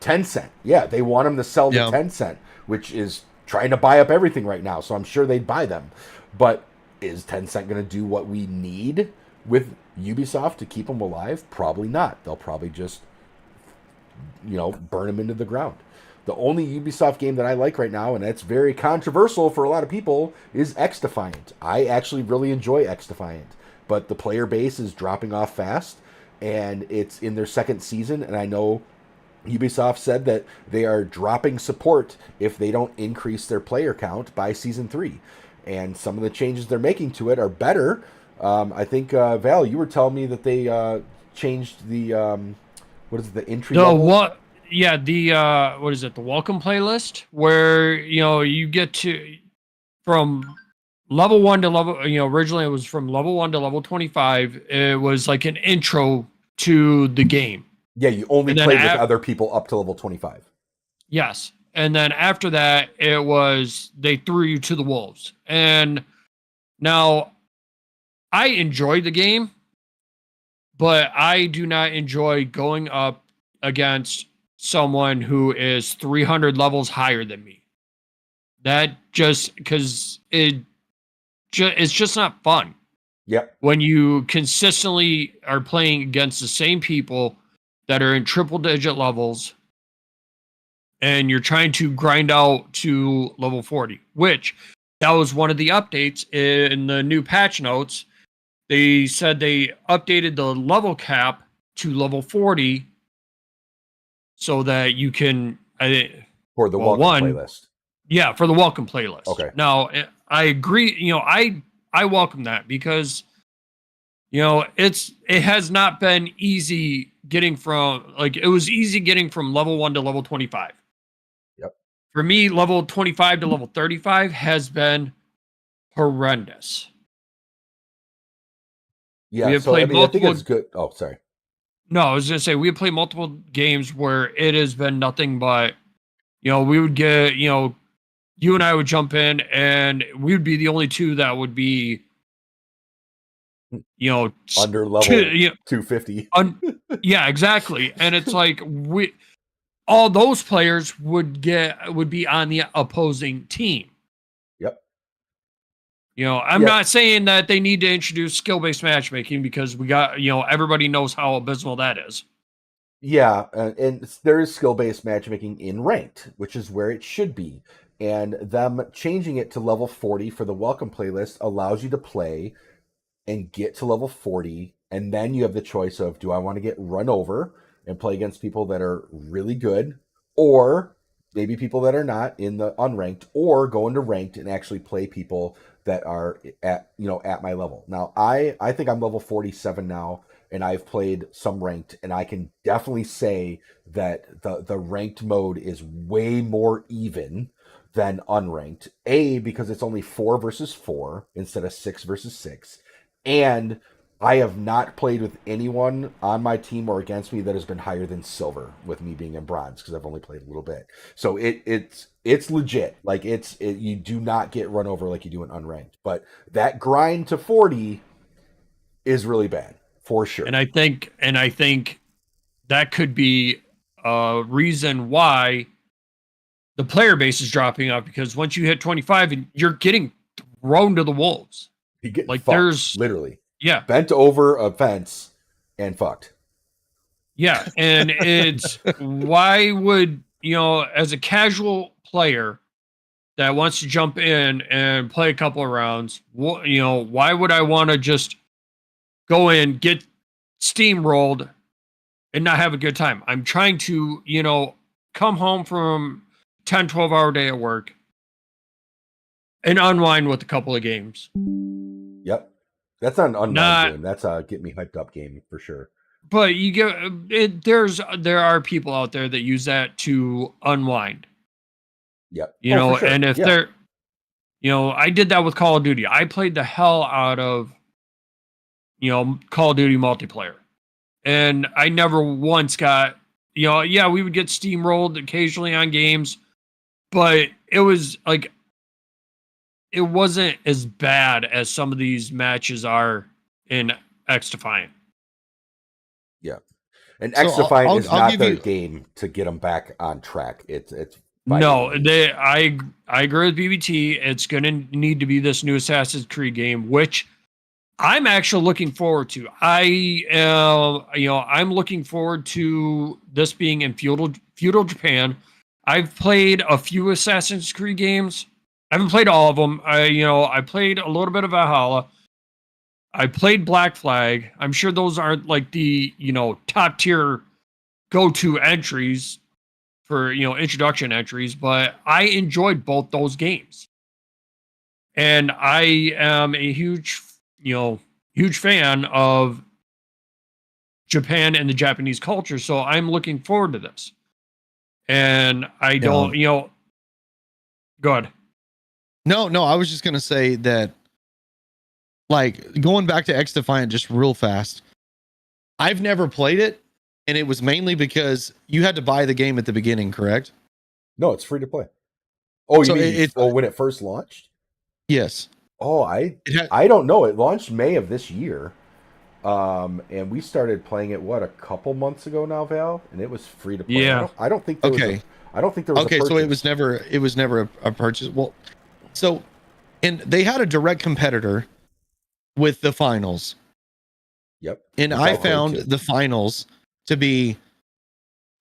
Tencent. Yeah, they want them to sell to Tencent, which is trying to buy up everything right now. So I'm sure they'd buy them. But is Tencent going to do what we need with Ubisoft to keep them alive? Probably not. They'll probably just, burn them into the ground. The only Ubisoft game that I like right now, and that's very controversial for a lot of people, is XDefiant. I actually really enjoy XDefiant, but the player base is dropping off fast, and it's in their second season, and I know Ubisoft said that they are dropping support if they don't increase their player count by season 3. And some of the changes they're making to it are better. I think, Val, you were telling me that they changed the, the entry level? What? Yeah, what is it? The welcome playlist, where, you get to, from level 1 to level, originally it was from level 1 to level 25. It was like an intro to the game. Yeah, you only played with other people up to level 25. Yes. And then after that, they threw you to the wolves. And now, I enjoyed the game, but I do not enjoy going up against someone who is 300 levels higher than me. That just, because it's just not fun. Yep. When you consistently are playing against the same people that are in triple digit levels and you're trying to grind out to level 40, which that was one of the updates in the new patch notes. They said they updated the level cap to level 40 so that you can For the Well, welcome one- playlist. yeah, for the welcome playlist. Okay. Now, I agree, I welcome that because it has not been easy getting from it was easy getting from level 1 to level 25. Yep. For me, level 25 to level 35 has been horrendous. We Yeah, have so I played mean, I think multiple- it's good. Oh, sorry. No, I was gonna say we have played multiple games where it has been nothing but, we would get, you and I would jump in and we would be the only two that would be, Under level two, 250. yeah, exactly. And it's like all those players would be on the opposing team. Yep. I'm Yeah. not saying that they need to introduce skill-based matchmaking because we got, everybody knows how abysmal that is. Yeah, and there is skill-based matchmaking in ranked, which is where it should be. And them changing it to level 40 for the welcome playlist allows you to play and get to level 40, and then you have the choice of, do I want to get run over and play against people that are really good, or maybe people that are not in the unranked, or go into ranked and actually play people that are at my level. Now, I think I'm level 47 now, and I've played some ranked, and I can definitely say that the ranked mode is way more even than unranked. Because it's only 4 versus 4 instead of 6 versus 6. And I have not played with anyone on my team or against me that has been higher than silver, with me being in bronze, because I've only played a little bit. So it's legit. You do not get run over like you do in unranked. But that grind to 40 is really bad, for sure. And I think that could be a reason why the player base is dropping off, because once you hit 25 and you're getting thrown to the wolves. You get like, fucked, there's- literally Yeah. bent over a fence and fucked. Yeah, and it's why would, as a casual player that wants to jump in and play a couple of rounds, why would I want to just go in, get steamrolled, and not have a good time? I'm trying to, come home from 10, 12-hour day at work and unwind with a couple of games. Yep. That's not an unwind Not- game. That's a get me hyped up game for sure. But you get it. There are people out there that use that to unwind. Yep. For sure. And if Yeah. they're, I did that with Call of Duty. I played the hell out of, Call of Duty multiplayer, and I never once got, yeah, we would get steamrolled occasionally on games, but it was like, it wasn't as bad as some of these matches are in X Defiant. And So X Defiant I'll- is I'll not give their you- game to get them back on track. It's by No, any means. I agree with BBT. It's going to need to be this new Assassin's Creed game, which I'm actually looking forward to. I'm looking forward to this being in feudal Japan. I've played a few Assassin's Creed games. I haven't played all of them. I played a little bit of Valhalla. I played Black Flag. I'm sure those aren't like the, top tier go-to entries for, introduction entries, but I enjoyed both those games. And I am a huge fan of Japan and the Japanese culture, so I'm looking forward to this. And I don't, go ahead. No, I was just gonna say that, like, going back to X Defiant just real fast. I've never played it, and it was mainly because you had to buy the game at the beginning, correct? No, it's free to play. Oh, you So mean when it first launched? Yes. Oh, I don't know. It launched May of this year. And we started playing it a couple months ago now, Val, and it was free to play. Yeah. I don't think there was Okay. I don't think there was Okay, a so it purchase. was never a purchase. Well, so, and they had a direct competitor with the finals. Yep. And Which I played found too. the finals to be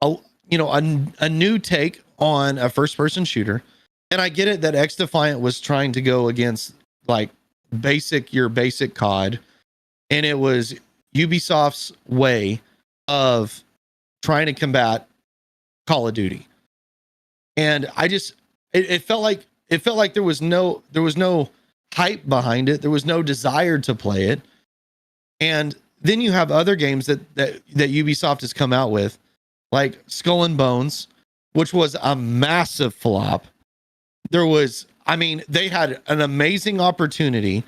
a new take on a first person shooter. And I get it that X Defiant was trying to go against like your basic COD, and it was Ubisoft's way of trying to combat Call of Duty. And it felt like there was no hype behind it. There was no desire to play it. And then you have other games that Ubisoft has come out with, like Skull and Bones, which was a massive flop. They had an amazing opportunity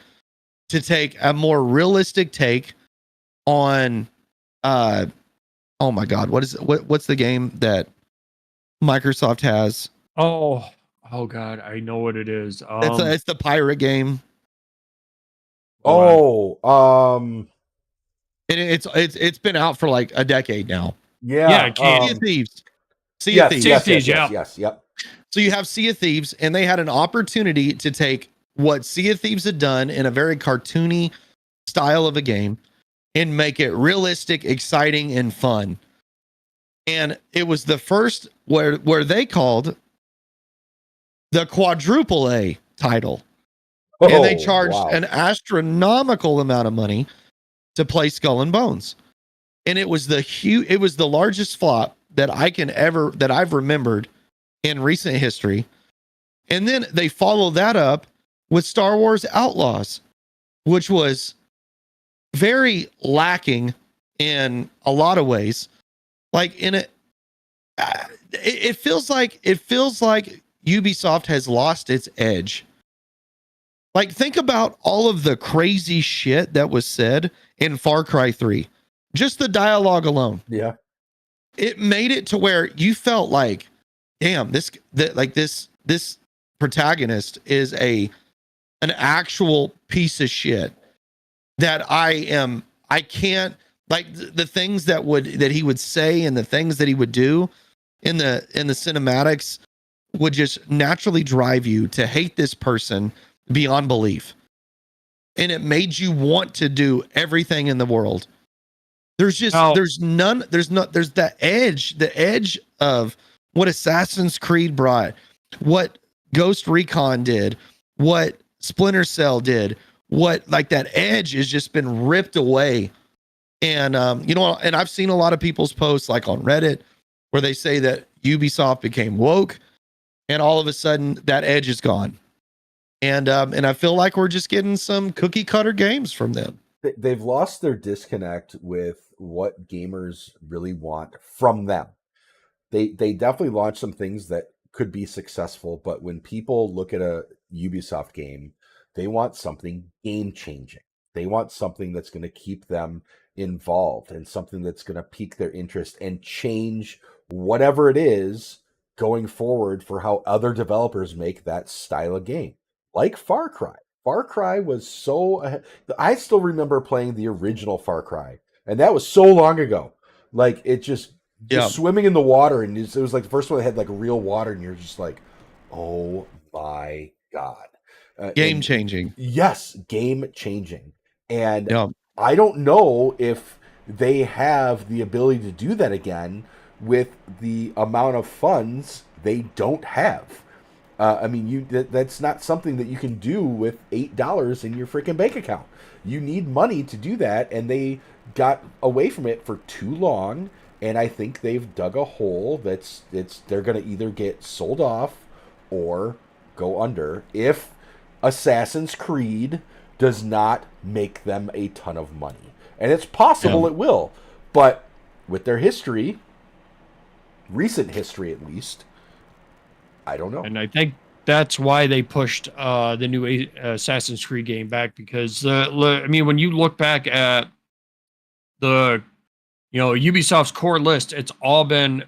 to take a more realistic take on oh my god, what's the game that Microsoft has? Oh God, I know what it is. It's the pirate game. hold Oh, And it's been out for like a decade now. yeah. Sea of Thieves. Sea of Yes, Thieves. yes, Thieves, yes, yeah. yes, yep. So you have Sea of Thieves, and they had an opportunity to take what Sea of Thieves had done in a very cartoony style of a game and make it realistic, exciting, and fun. And it was the first where they called the quadruple A title. And they Oh, charged wow. an astronomical amount of money to play Skull and Bones. And it was the largest flop that I've remembered in recent history. And then they followed that up with Star Wars Outlaws, which was very lacking in a lot of ways. Like it feels like Ubisoft has lost its edge. Like, think about all of the crazy shit that was said in Far Cry 3. Just the dialogue alone. Yeah. It made it to where you felt like, damn, this protagonist is an actual piece of shit that I can't, like, the things that he would say and the things that he would do in the cinematics would just naturally drive you to hate this person beyond belief. And it made you want to do everything in the world. There's the edge of what Assassin's Creed brought, what Ghost Recon did, what Splinter Cell did, what, like, that edge has just been ripped away. And and I've seen a lot of people's posts, like on Reddit, where they say that Ubisoft became woke and all of a sudden that edge is gone. And I feel like we're just getting some cookie cutter games from them. They've lost their disconnect with what gamers really want from them. They definitely launched some things that could be successful, but when people look at a Ubisoft game, they want something game changing. They want something that's going to keep them involved and something that's going to pique their interest and change whatever it is going forward for how other developers make that style of game. Like Far Cry. Far Cry was so... I still remember playing the original Far Cry, and that was so long ago. Like, it just swimming in the water, and it was like the first one that had like real water, and you're just like, oh my god. Game changing. Yes, game changing. And I don't know if they have the ability to do that again with the amount of funds they don't have. That's not something that you can do with $8 in your freaking bank account. You need money to do that, and they got away from it for too long. And I think they've dug a hole they're going to either get sold off or go under if Assassin's Creed does not make them a ton of money. And it's possible it will, but with their history, recent history at least, I don't know. And I think that's why they pushed the new Assassin's Creed game back, because when you look back at the Ubisoft's core list, it's all been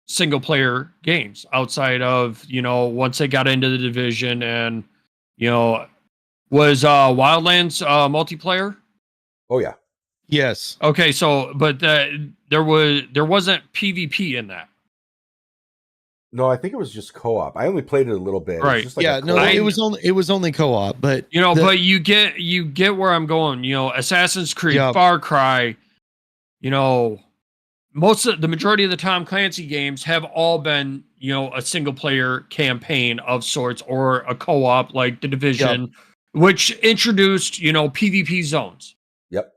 single player games outside of once they got into the Division, and was Wildlands multiplayer? Oh yeah. Yes. Okay, so but there wasn't PvP in that. No, I think it was just co-op. I only played it a little bit. It was Right. just like Yeah, a no, co-op. it was only co-op, but You know, but you get where I'm going. You know, Assassin's Creed, Yeah. Far Cry. You know, the majority of the Tom Clancy games have all been, you know, a single player campaign of sorts or a co-op like The Division, which introduced, you know, PvP zones. Yep.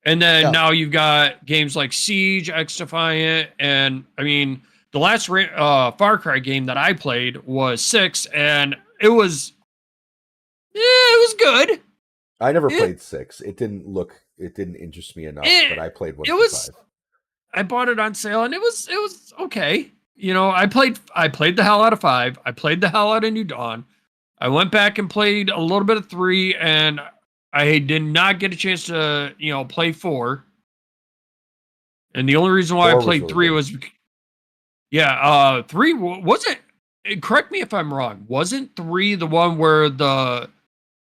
And then Yeah. now you've got games like Siege, X Defiant, and I mean, the last Far Cry game that I played was 6, and it was good. I never It- played 6. It didn't interest me enough, It- but I played 1 it through was- 5. I bought it on sale, and it was okay. You know, I played the hell out of 5. I played the hell out of New Dawn. I went back and played a little bit of 3, and I did not get a chance to, you know, play 4. And the only reason why 4 I was played really 3 good. was, 3 wasn't. Correct me if I'm wrong. Wasn't 3 the one where the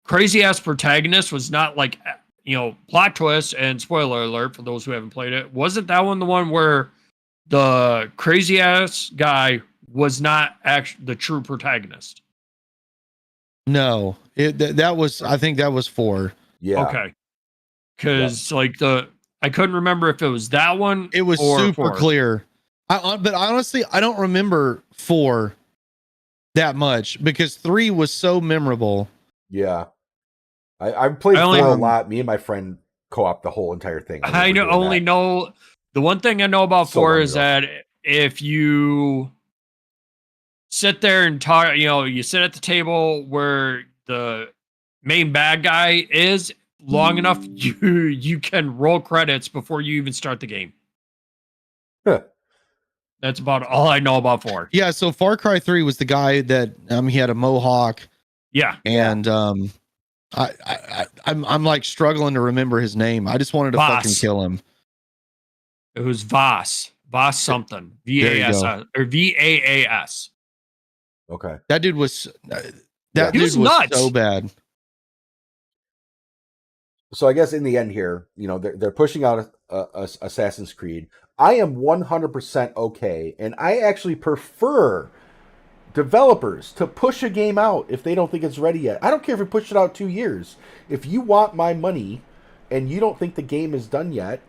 crazy ass protagonist was not like, you know, plot twist, and spoiler alert for those who haven't played it, wasn't that one the one where the crazy ass guy was not actually the true protagonist? no, that was, I think that was 4. Yeah. Okay. Because I couldn't remember if it was that one. It was or super 4. clear. But honestly, I don't remember 4 that much because 3 was so memorable. Yeah. I played I 4 only a rem- lot. Me and my friend co-op the whole entire thing. I remember know doing that. know the one thing I know about So 4 long is ago. that if you sit there and talk, you know, you sit at the table where the main bad guy is long enough, you can roll credits before you even start the game. Huh. That's about all I know about 4. Yeah, so Far Cry 3 was the guy that he had a mohawk, Yeah. and I'm like struggling to remember his name. I just wanted to Voss. fucking kill him. It was Voss something. There you VAS go. or VAAS. Okay. That dude was Yeah. that He dude was was nuts. so bad. So I guess in the end here, you know, they're pushing out a Assassin's Creed. I am 100% okay, and I actually prefer developers to push a game out if they don't think it's ready yet. I don't care if you push it out 2 years. If you want my money and you don't think the game is done yet,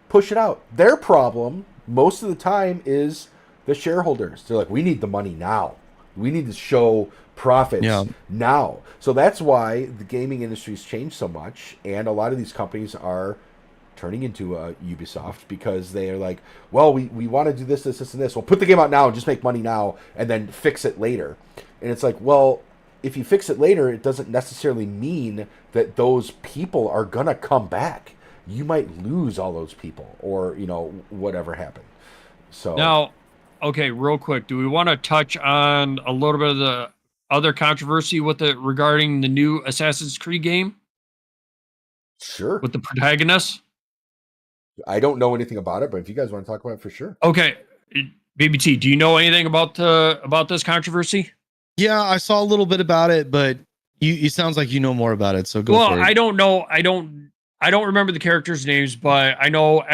push it out. Their problem most of the time is the shareholders. They're like, we need the money now. We need to show profits now. So that's why the gaming industry's changed so much, and a lot of these companies are turning into Ubisoft because they are like, well, we want to do this, and this. Well, put the game out now and just make money now and then fix it later. And it's like, well, if you fix it later, it doesn't necessarily mean that those people are going to come back. You might lose all those people or, you know, whatever happened. So Now, okay, real quick, do we want to touch on a little bit of the other controversy with it regarding the new Assassin's Creed game sure. with the protagonist? I don't know anything about it, but if you guys want to talk about it, for sure. Okay, BBT, do you know anything about this controversy? Yeah, I saw a little bit about it, but you sounds like you know more about it. So go Well, for it. I don't know. I don't remember the characters' names, but I know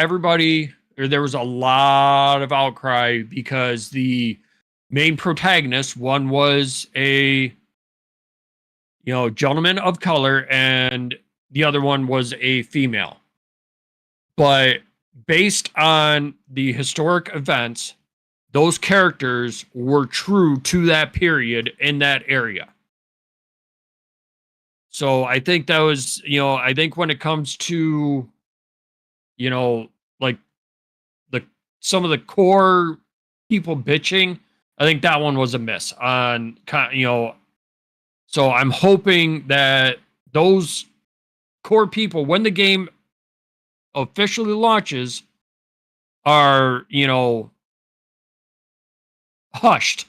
there was a lot of outcry because the main protagonist, one was a, you know, gentleman of color, and the other one was a female. But based on the historic events, those characters were true to that period in that area. So I think that was, you know, I think when it comes to, you know, like some of the core people bitching, I think that one was a miss on, you know, so I'm hoping that those core people, when the game officially launches, are, you know, hushed,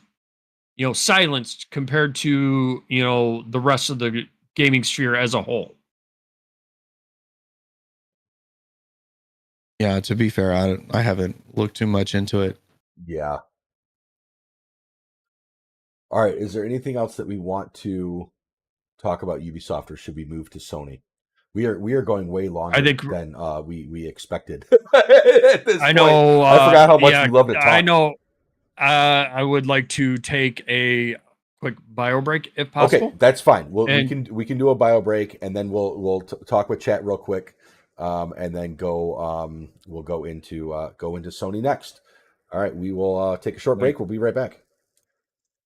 you know, silenced compared to, you know, the rest of the gaming sphere as a whole. Yeah, to be fair, I haven't looked too much into it. Yeah. All right. Is there anything else that we want to talk about Ubisoft, or should we move to Sony? We are going way longer I think- than we expected. At this I know. point. I forgot how much yeah, we love to talk. I know. I would like to take a quick bio break if possible. Okay, that's fine. And- we can do a bio break, and then we'll talk with chat real quick, and then we'll go into Sony next. All right, we will take a short break. We'll be right back.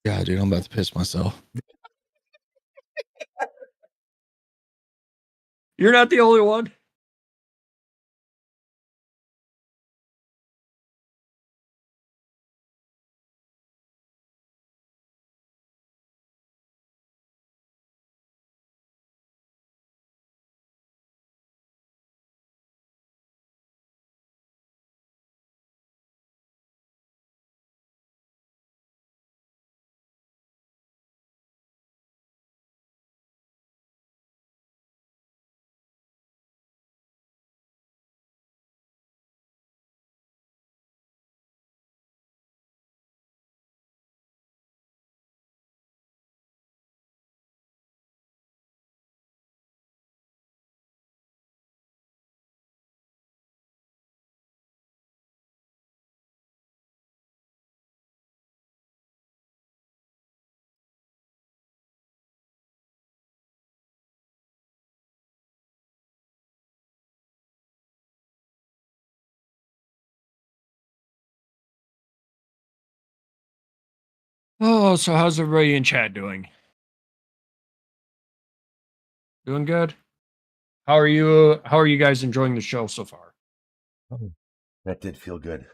Yeah, dude, I'm about to piss myself. You're not the only one. Oh, so how's everybody in chat doing? Doing good? How are you? How are you guys enjoying the show so far? That did feel good.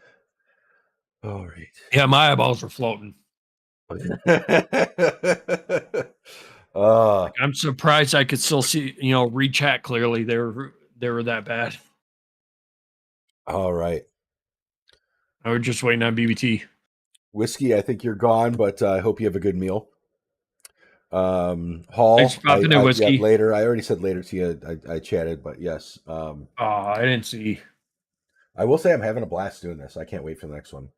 All right. Yeah, my eyeballs are floating. I'm surprised I could still see, read chat clearly. They were that bad. All right. I was just waiting on BBT. Whiskey, I think you're gone, but I hope you have a good meal. Hall, Thanks for popping in, Whiskey. Yeah, later. I already said later to you. I chatted, but yes. I didn't see. I will say I'm having a blast doing this. I can't wait for the next one.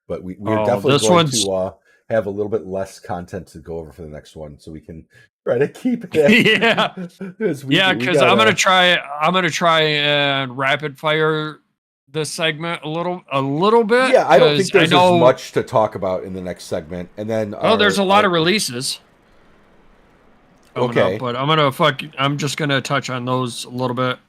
But we're Oh, definitely this going one's- to have a little bit less content to go over for the next one, so we can try to keep it. Yeah. Because I'm gonna try and rapid fire this segment a little bit. Yeah, I don't think 'cause there's as much to talk about in the next segment. And then there's a lot of releases. coming Okay. up, but I'm just gonna touch on those a little bit.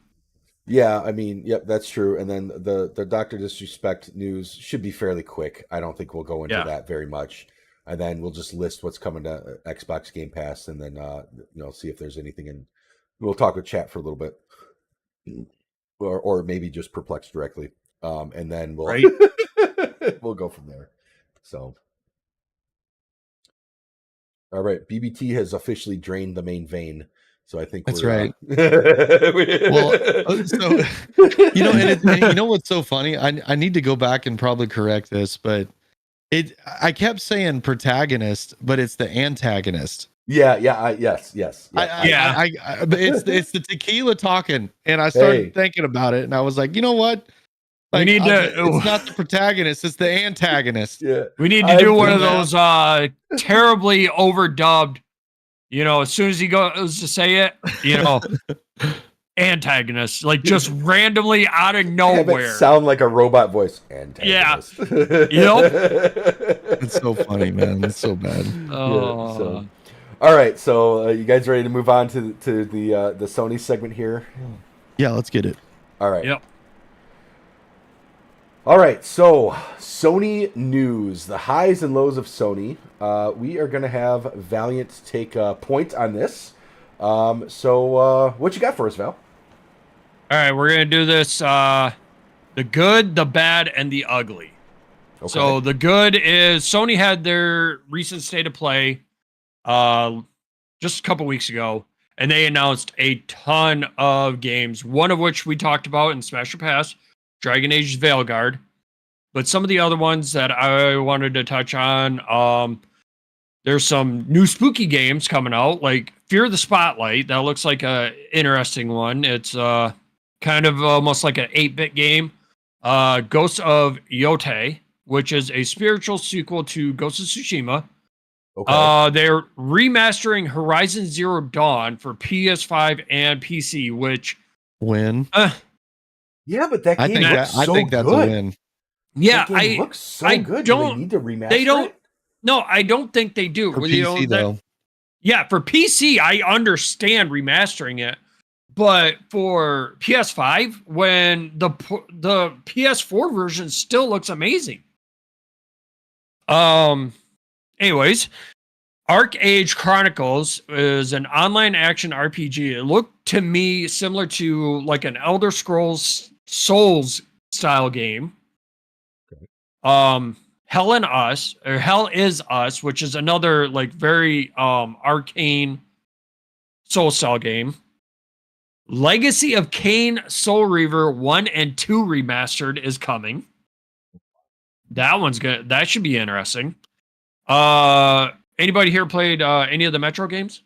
Yeah, I mean, yep, that's true. And then the Dr. Disrespect news should be fairly quick. I don't think we'll go into that very much. And then we'll just list what's coming to Xbox Game Pass, and then see if there's anything. And we'll talk with chat for a little bit, or maybe just Perplex directly. And then we'll we'll go from there. So, all right, BBT has officially drained the main vein. So I think that's we're, right. Well, so you know what's so funny? I need to go back and probably correct this, but I kept saying protagonist, but it's the antagonist. Yes. But it's the tequila talking, and I started thinking about it, and I was like, you know what? Like, it's not the protagonist; it's the antagonist. Yeah, we need to do one of those terribly overdubbed. As soon as he goes to say it, antagonist, like just randomly out of nowhere. Have it sound like a robot voice. Antagonist. Yeah. It's so funny, man. It's so bad. Oh. All right, so you guys ready to move on to the Sony segment here? Yeah, let's get it. All right. Yep. All right, so Sony news, the highs and lows of Sony. We are going to have Valiant take a point on this. So what you got for us, Val? All right, we're going to do this the good, the bad, and the ugly. Okay. So the good is Sony had their recent state of play just a couple weeks ago, and they announced a ton of games, one of which we talked about in Smash or Pass, Dragon Age Veilguard. But some of the other ones that I wanted to touch on, there's some new spooky games coming out, like Fear the Spotlight. That looks like a interesting one. It's kind of almost like an 8-bit game. Ghost of Yotei, which is a spiritual sequel to Ghost of Tsushima. Okay. They're remastering Horizon Zero Dawn for PS5 and PC, which yeah, but that game I think that's so a win. Yeah, That game looks so I good. Do they don't- need to remaster they don't- it? No, I don't think they do. For Well, you PC know, though. yeah, for PC, I understand remastering it, but for PS5, when the PS4 version still looks amazing. Anyways, Arc Age Chronicles is an online action RPG. It looked to me similar to like an Elder Scrolls Souls style game. Hell is Us, which is another like very arcane soul style game. Legacy of Kain Soul Reaver 1 and 2 remastered is coming. That one's good. That should be interesting. Anybody here played any of the Metro games?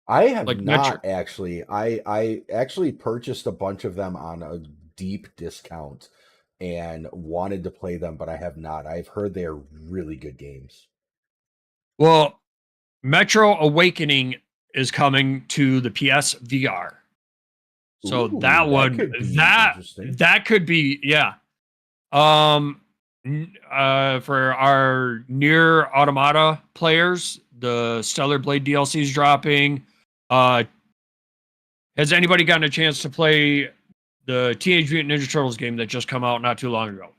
I have Like not Metro- actually. I actually purchased a bunch of them on a deep discount and wanted to play them, but I have not. I've heard they are really good games. Well, Metro Awakening is coming to the PS VR. So Ooh, that one, could be that interesting. that could be, yeah. For our Near Automata players, the Stellar Blade DLC is dropping. Has anybody gotten a chance to play the Teenage Mutant Ninja Turtles game that just come out not too long ago?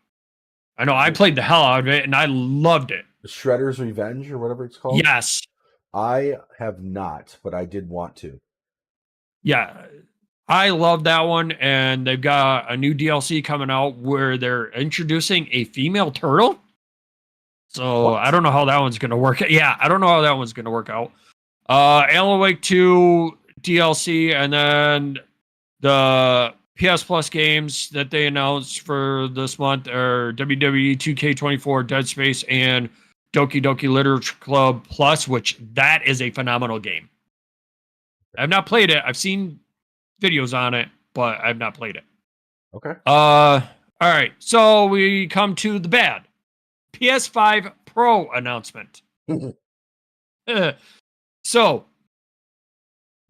I know I played the hell out of it and I loved it. Shredder's Revenge or whatever it's called. Yes. I have not, but I did want to. Yeah. I love that one. And they've got a new DLC coming out where they're introducing a female turtle. So What? I don't know how that one's going to work. Yeah, I don't know how that one's going to work out. Alan Wake 2 DLC, and then the PS Plus games that they announced for this month are WWE 2K24, Dead Space, and Doki Doki Literature Club Plus, which that is a phenomenal game. I've not played it. I've seen videos on it, but I've not played it. Okay. All right. So we come to the bad. PS5 Pro announcement. So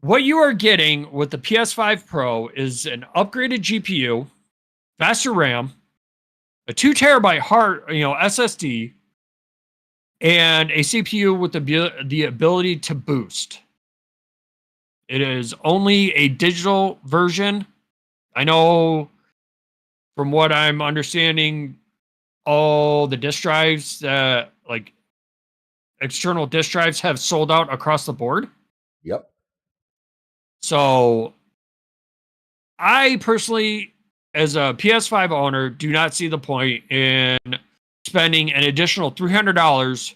what you are getting with the PS5 Pro is an upgraded GPU, faster RAM, a 2 terabyte SSD, and a CPU with the ability to boost. It is only a digital version. I know from what I'm understanding, all the disk drives, like external disk drives, have sold out across the board. Yep. So I personally, as a PS5 owner, do not see the point in spending an additional $300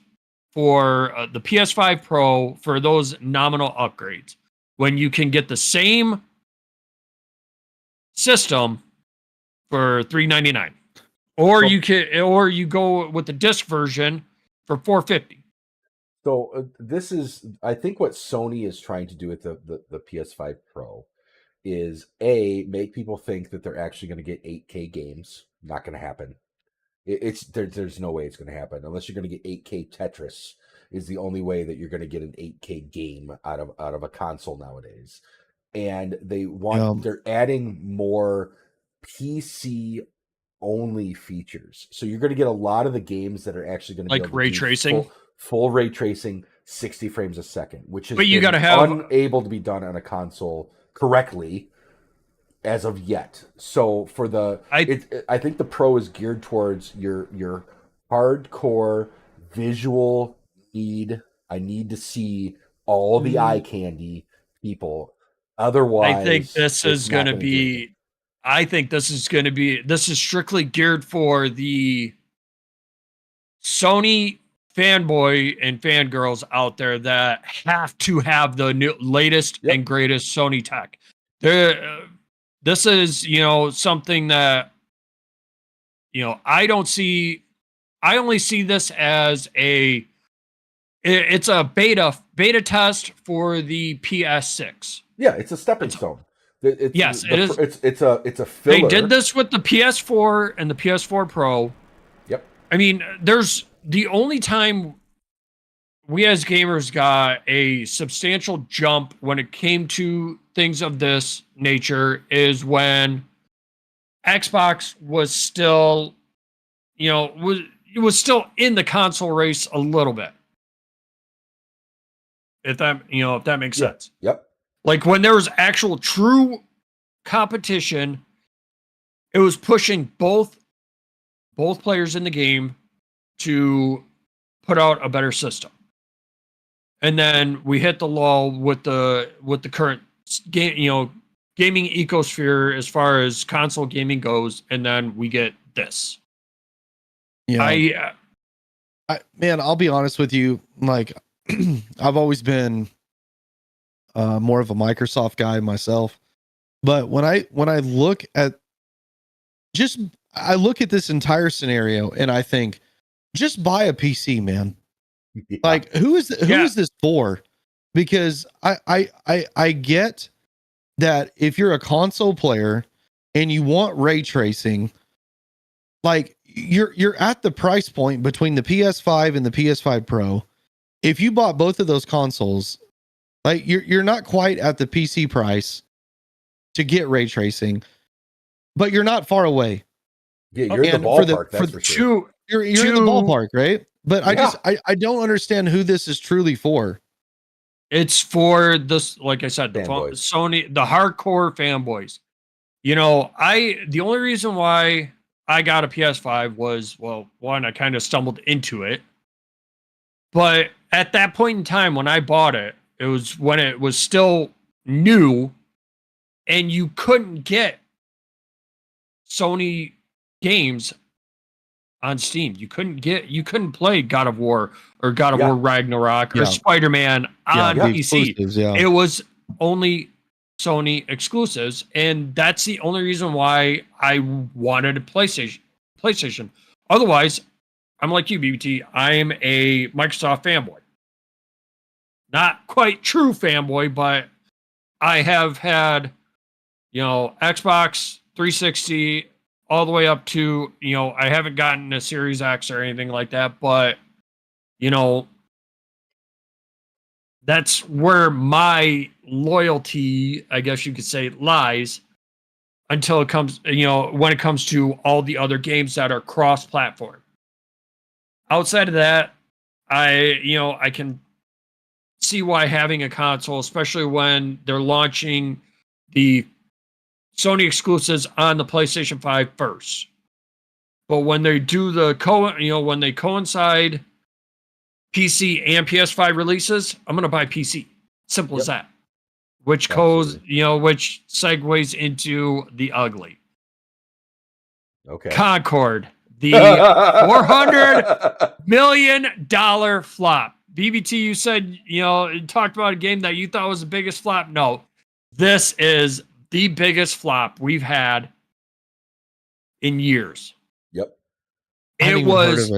for the PS5 Pro for those nominal upgrades when you can get the same system for $399, or you go with the disc version for $450. So this is, I think, what Sony is trying to do with the PS5 Pro is make people think that they're actually going to get 8K games. Not going to happen. There's no way it's going to happen unless you're going to get 8K Tetris. Is the only way that you're going to get an 8K game out of a console nowadays. And they're adding more PC only features. So you're going to get a lot of the games that are actually going to Like be able ray to do tracing. full ray tracing, 60 frames a second, which is But you gotta have unable to be done on a console correctly as of yet. So for I think the Pro is geared towards your hardcore visual need. I need to see all the eye candy people. Otherwise, I think this is going to do be. I think this is going to be. This is strictly geared for the Sony fanboy and fangirls out there that have to have the latest and greatest Sony tech. This is, something that, I don't see. I only see this as it's a beta test for the PS6. Yeah, it's a stepping stone. It is. It's a filler. They did this with the PS4 and the PS4 Pro. Yep. I mean, there's the only time we as gamers got a substantial jump when it came to things of this nature is when Xbox was still was still in the console race a little bit. If that makes sense. Yep. Like when there was actual true competition, it was pushing both players in the game to put out a better system. And then we hit the lull with the current game, gaming ecosphere as far as console gaming goes, and then we get this. Yeah. Man, I'll be honest with you. Like, I've always been more of a Microsoft guy myself, but when I look at this entire scenario and I think, just buy a PC, man. Yeah. Like, who is this for? Because I get that if you're a console player and you want ray tracing, like you're at the price point between the PS5 and the PS5 Pro. If you bought both of those consoles, like you're not quite at the PC price to get ray tracing, but you're not far away. Yeah, you're in And the ballpark. That's for sure. You're in the ballpark, right? But I don't understand who this is truly for. It's for this, like I said, the Fanboys. Sony, the hardcore fanboys. The only reason why I got a PS5 was, well, one, I kind of stumbled into it. But at that point in time when I bought it, it was when it was still new and you couldn't get Sony games on Steam. You couldn't play God of War or God of War Ragnarok or Spider-Man on PC. It was only Sony exclusives, and that's the only reason why I wanted a PlayStation. Otherwise, I'm like you, BBT. I am a Microsoft fanboy. Not quite true fanboy, but I have had, Xbox 360 all the way up to, I haven't gotten a Series X or anything like that, but, that's where my loyalty, I guess you could say, lies until it comes, when it comes to all the other games that are cross-platform. Outside of that, I can see why having a console, especially when they're launching the Sony exclusives on the PlayStation 5 first. But when they do when they coincide PC and PS5 releases, I'm going to buy PC. Simple as that. Which which segues into the ugly. Okay. Concord, the $400 million flop. BBT, you said, talked about a game that you thought was the biggest flop. No, this is the biggest flop we've had in years. Yep. It was.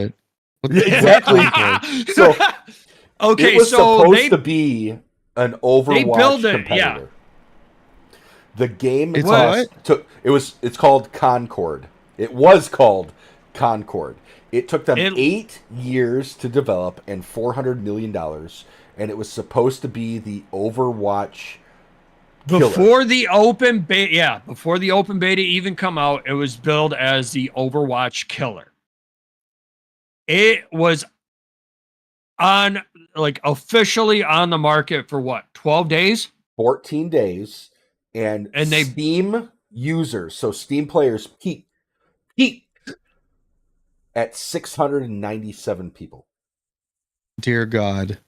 Exactly. So, okay, it was so supposed to be an Overwatch competitor. Yeah. The game It's called Concord. It was called Concord. It took them 8 years to develop and $400 million, and it was supposed to be the Overwatch killer. Before the open beta even come out, it was billed as the Overwatch killer. It was officially on the market for what, 12 days? 14 days. And Steam users, so Steam players peaked at 697 people. Dear God.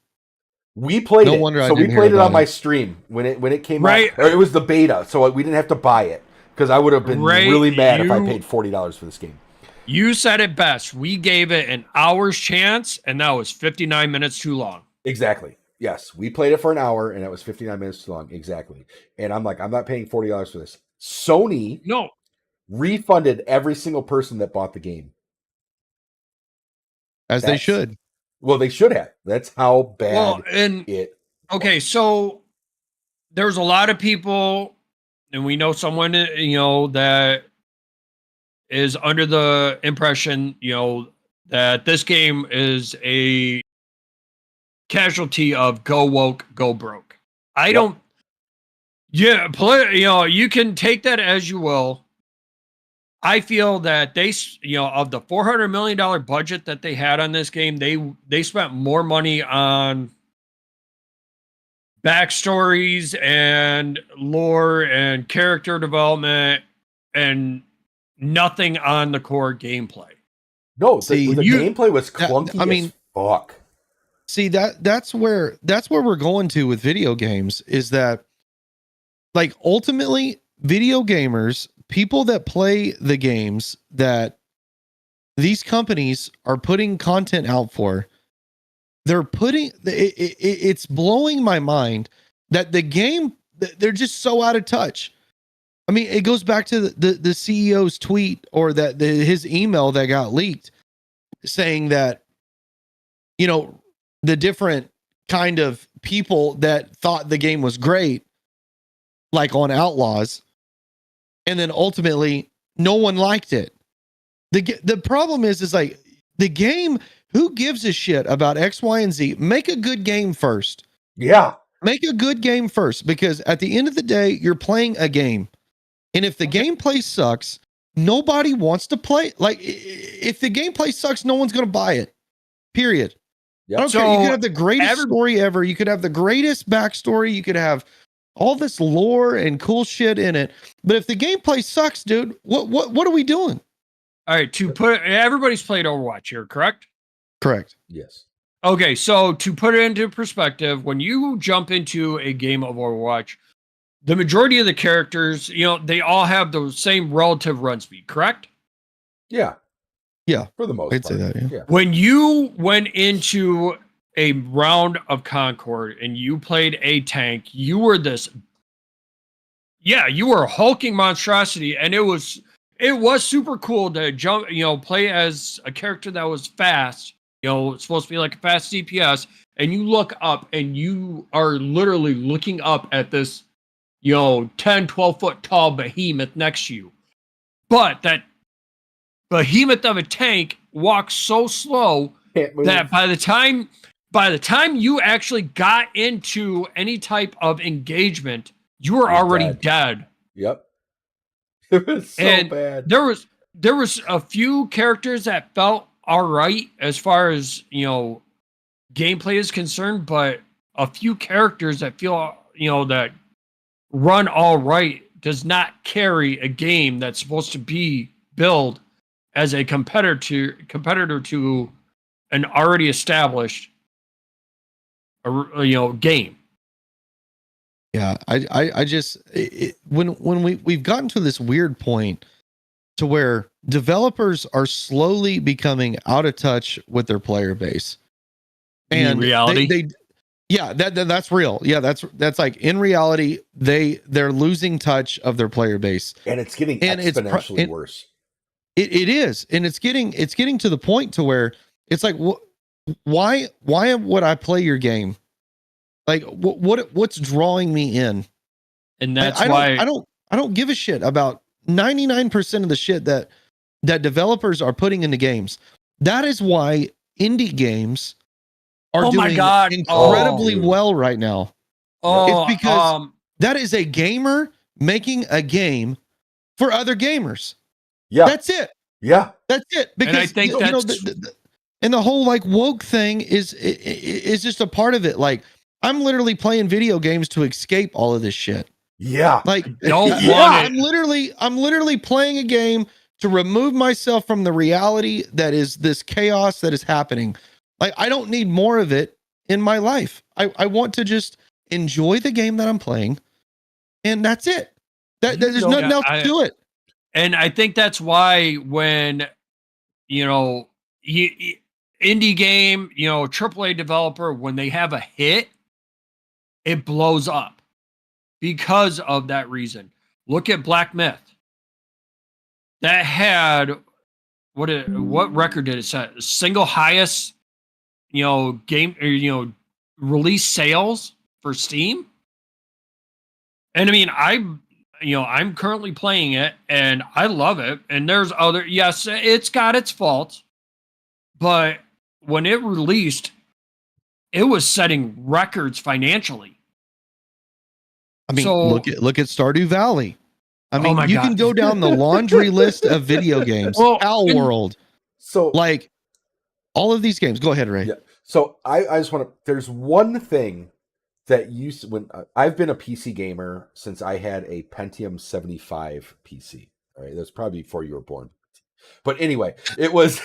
We played No it. wonder So I we didn't played hear it on about my it. stream when it came Right. out. Or it was the beta, so we didn't have to buy it because I would have been really mad if I paid $40 for this game. You said it best. We gave it an hour's chance, and that was 59 minutes too long. Exactly. Yes, we played it for an hour, and that was 59 minutes too long. Exactly. And I'm like, I'm not paying $40 for this. Sony refunded every single person that bought the game. They should. Well, they should have. That's how bad it. Okay, so there's a lot of people, and we know someone, that is under the impression, that this game is a casualty of go woke, go broke. You can take that as you will. I feel that of the $400 million budget that they had on this game, they spent more money on backstories and lore and character development and nothing on the core gameplay. No, See, the gameplay was clunky I mean, as fuck. See, that's where we're going to with video games, is that, like, ultimately video gamers, people that play the games that these companies are putting content out for, it's blowing my mind that the game, they're just so out of touch. I mean, it goes back to the CEO's tweet, or his email that got leaked, saying that, you know, the different kind of people that thought the game was great, like on Outlaws, and then ultimately no one liked it. The problem is like, the game, who gives a shit about X, Y, and Z? Make a good game first. Yeah. Make a good game first, because at the end of the day, you're playing a game. And if the gameplay sucks, nobody wants to play. Like, if the gameplay sucks, no one's going to buy it. Period. Yep. I don't care. You could have the greatest story ever. You could have the greatest backstory. You could have all this lore and cool shit in it. But if the gameplay sucks, dude, what are we doing? All right, everybody's played Overwatch here, correct? Correct. Yes. Okay, so to put it into perspective, when you jump into a game of Overwatch, the majority of the characters, they all have the same relative run speed, correct? Yeah. Yeah. For the most I'd part. say that, yeah. When you went into a round of Concord and you played a tank, you were you were a hulking monstrosity, and it was super cool to jump, play as a character that was fast. It's supposed to be like a fast DPS, and you look up and you are literally looking up at this 10, 12 foot tall behemoth next to you. But that behemoth of a tank walks so slow that by the time you actually got into any type of engagement, you were already dead. Yep. It was so bad. There was a few characters that felt all right as far as, gameplay is concerned, but a few characters that feel, that run all right does not carry a game that's supposed to be billed as a competitor to an already established game. Yeah, I just when we've gotten to this weird point to where developers are slowly becoming out of touch with their player base. And reality, that's real. Yeah, that's like, in reality, they're losing touch of their player base, and it's getting exponentially worse. It is, and it's getting to the point to where it's like, why would I play your game? Like, what's drawing me in? And that's why I don't give a shit about 99% of the shit that developers are putting into games. That is why indie games are doing incredibly well right now. It's because that is a gamer making a game for other gamers. Yeah, that's it. Yeah, that's it. Because, and I think and the whole like woke thing is just a part of it. Like, I'm literally playing video games to escape all of this shit. Yeah. Like, I'm literally playing a game to remove myself from the reality that is this chaos that is happening. Like, I don't need more of it in my life. I want to just enjoy the game that I'm playing, and that's it. There's nothing else to do it. And I think that's why when, indie game, AAA developer, when they have a hit, it blows up because of that reason. Look at Black Myth. That had what record did it set? Single highest, game or release sales for Steam. And I mean, I'm currently playing it and I love it. And there's yes, it's got its faults, but when it released, it was setting records financially. I mean, look at Stardew Valley. I Oh mean, my you God. can go down the laundry list of video games. Well, Owl and- World, So like all of these games. Go ahead, Ray. yeah. So I just want to. There's one thing that used when I've been a PC gamer since I had a Pentium 75 PC. All right, that's probably before you were born. But anyway, it was.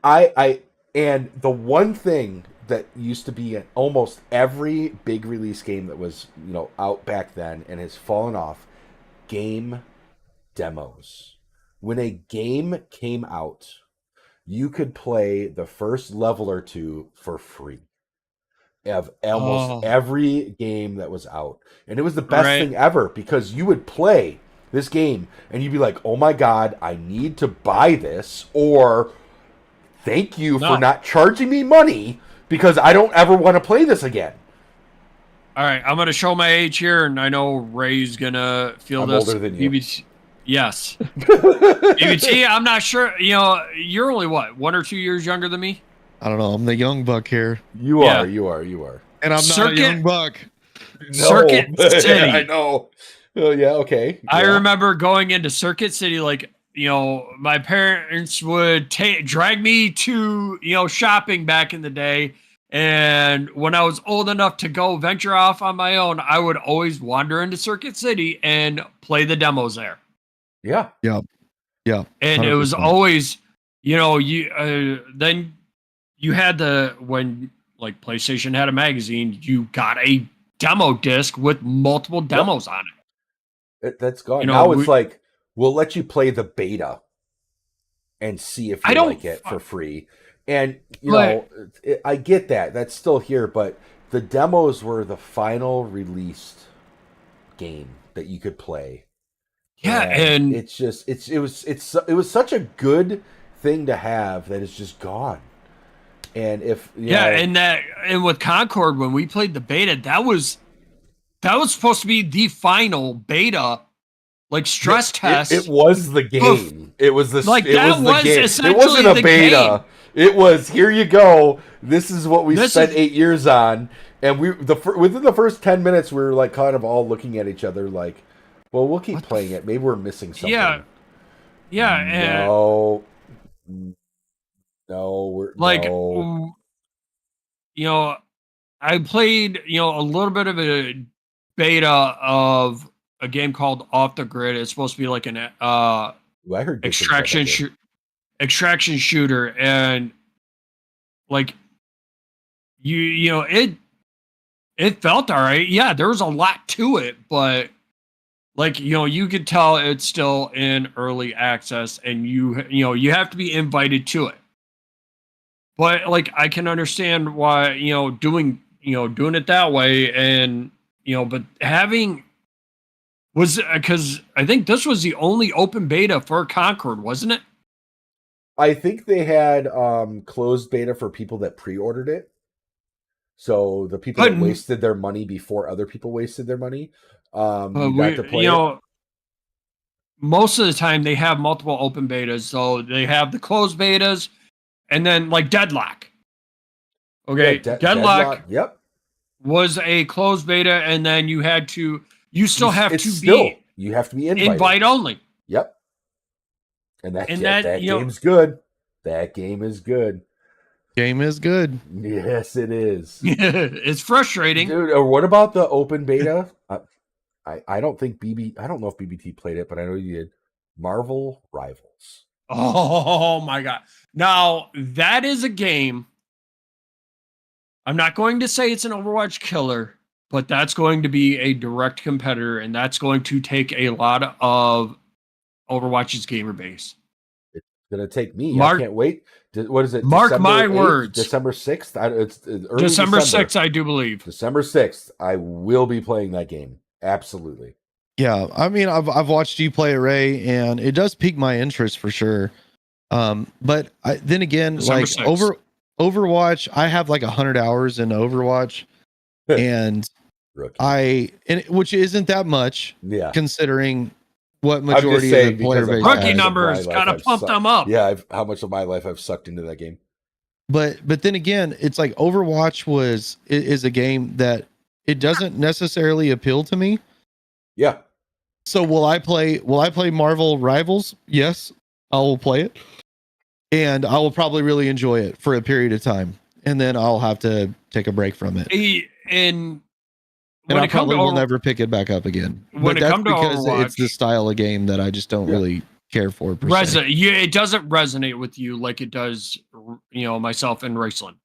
I and the one thing that used to be in almost every big release game that was out back then and has fallen off, game demos. When a game came out, you could play the first level or two for free of almost every game that was out. And it was the best Right. thing ever because you would play this game and you'd be like, oh my God, I need to buy this, or thank you No. for not charging me money because I don't ever want to play this again. All right, I'm gonna show my age here, and I know Ray's gonna feel I'm this. older than you. BBT, yes. BBT, I'm not sure. You're only what, 1 or 2 years younger than me? I don't know. I'm the young buck here, You Yeah. are. and I'm not Circuit- a young buck. Circuit City. I know. Oh, yeah, okay. I Yeah. remember going into Circuit City, like, my parents would drag me to, shopping back in the day. And when I was old enough to go venture off on my own, I would always wander into Circuit City and play the demos there. Yeah. Yeah, And it was 100%. always, then you had when like PlayStation had a magazine, you got a demo disc with multiple demos on it. That's gone. You know, Now it's we- like, we'll let you play the beta and see if I you don't- like it for free. And, Right. I get that. That's still here, but the demos were the final released game that you could play. Yeah, and it's just it was such a good thing to have that it's just gone. And if and with Concord, when we played the beta, that was supposed to be the final beta, like stress test. It was the game. It was the Like, it that was the was game. It essentially wasn't a the beta. It was, here you go. This is what we This spent is- 8 years on, and within the first 10 minutes, we were like kind of all looking at each other like, well, we'll keep playing it. Maybe we're missing something. Yeah. Yeah, and No, we're like no. I played a little bit of a beta of a game called Off the Grid. It's supposed to be like an Ooh, I heard good things about that game. extraction shooter, and like it felt all right. Yeah, there was a lot to it, but like you could tell it's still in early access, and you have to be invited to it. But like I can understand why doing it that way, and but having was because I think this was the only open beta for Concord, wasn't it? I think they had closed beta for people that pre-ordered it. So the people that But- wasted their money before other people wasted their money, you got We- to play it. most of the time they have multiple open betas. So they have the closed betas, and then like Deadlock. Okay, Yeah, Deadlock Yep. was a closed beta, and then you still have It's to still, be you have to be invited. invite only. Yep. And that that, game's good. That game is good. Game is good. Yes, it is. It's frustrating. Dude, or what about the open beta? I don't think I don't know if BBT played it, but I know you did. Marvel Rivals. Oh my god. Now, that is a game. I'm not going to say it's an Overwatch killer, but that's going to be a direct competitor, and that's going to take a lot of Overwatch's gamer base. It's gonna take me. Mark- I can't wait. What is it? Mark December my 8th? words. December 6th. It's early December 6th, I do believe. December 6th. I will be playing that game. Absolutely. Yeah, I mean, I've watched you play Ray, and it does pique my interest for sure. But then again, December like 6th. Overwatch, I have like 100 hours in Overwatch, and Rookie. which isn't that much Yeah. considering what I'm just majority saying of the player because of base how Rookie much of has. numbers, my life gotta I've pump sucked- them up. Yeah, how much of my life I've sucked into that game. But then again, it's like Overwatch is a game that it doesn't necessarily appeal to me. Yeah. So will I play Marvel Rivals? Yes, I will play it. And I will probably really enjoy it for a period of time. And then I'll have to take a break from it. And And when I it comes probably to will never pick it back up again. when But it that's come to because it's the Overwatch- style of game that I just don't really care for. Per se. Yeah, it doesn't resonate with you like it does, myself and Raceland.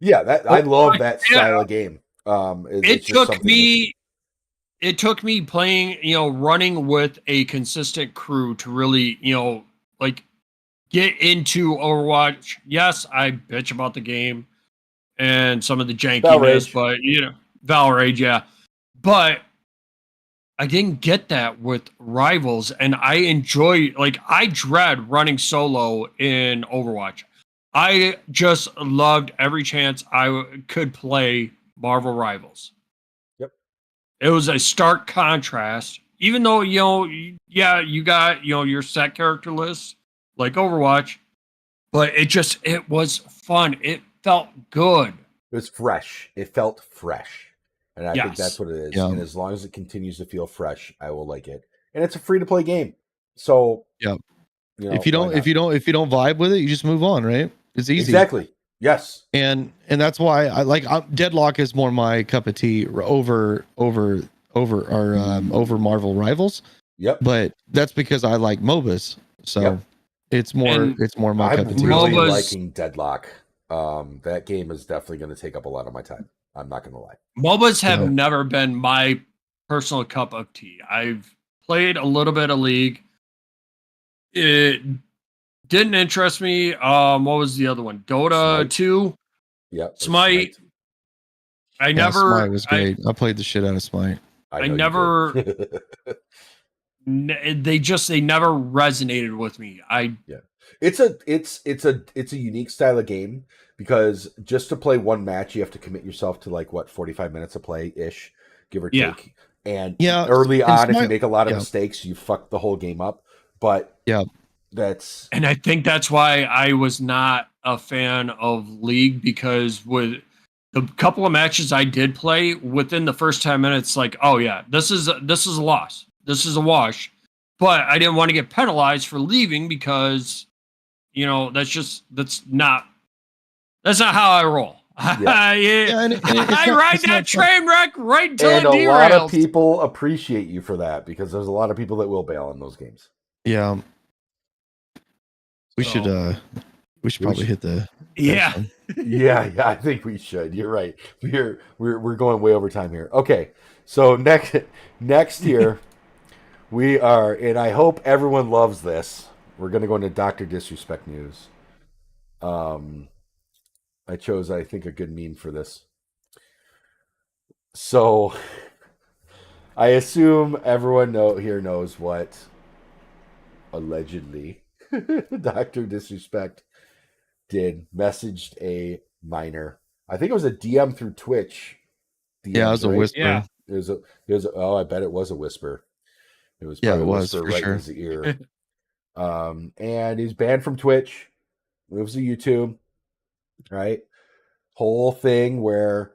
Yeah, that I love Like, that yeah. style of game. It took me playing, running with a consistent crew to really, like get into Overwatch. Yes, I bitch about the game and some of the jankiness, Valrage. but Valrage, yeah. But I didn't get that with Rivals, and I enjoy, I dread running solo in Overwatch. I just loved every chance I could play Marvel Rivals. Yep. It was a stark contrast, even though, you got, your set character list like Overwatch, but it was fun. It felt good. It was fresh. It felt fresh. And I think Yes. that's what it is. Yeah. And as long as it continues to feel fresh, I will like it. And it's a free to play game. So Yeah. if If you don't vibe with it, you just move on, right? It's easy. Exactly. Yes. And that's why Deadlock is more my cup of tea over Marvel Rivals. Yep. But that's because I like MOBAs. So Yep. it's more my cup I'm of tea. really MOBAs- liking Deadlock. That game is definitely going to take up a lot of my time. I'm not going to lie. MOBAs have Yeah. never been my personal cup of tea. I've played a little bit of League. It didn't interest me. What was the other one? Dota Smite. 2. Yep. Smite. I Yeah, never. Smite was great. I played the shit out of Smite. I I know you never- did. They never resonated with me. It's a unique style of game because just to play one match, you have to commit yourself to 45 minutes of play ish, give or Yeah. take. And Yeah, early and on, if you Smite- make a lot of yeah. mistakes, you fuck the whole game up. But Yeah. that's And I think that's why I was not a fan of League, because with the couple of matches I did play, within the first 10 minutes, oh yeah, this is a loss. This is a wash. But I didn't want to get penalized for leaving because, that's not how I roll. Yeah. Yeah, and I ride that train wreck right until and it a lot of derails. people appreciate you for that because there's a lot of people that will bail on those games. Yeah. We So- should probably hit the Yeah. yeah, I think we should. You're right. We're going way over time here. Okay, so next here we are, and I hope everyone loves this. We're going to go into Dr. Disrespect news. I chose, I think, a good meme for this. So I assume everyone here knows what allegedly Dr. Disrespect messaged a minor. I think it was a DM through Twitch. Yeah, it was a right? whisper. Yeah. It was I bet it was a whisper. It was Yeah, probably it a was, whisper for right sure. in his ear. And he's banned from Twitch, moves to YouTube, right? Whole thing where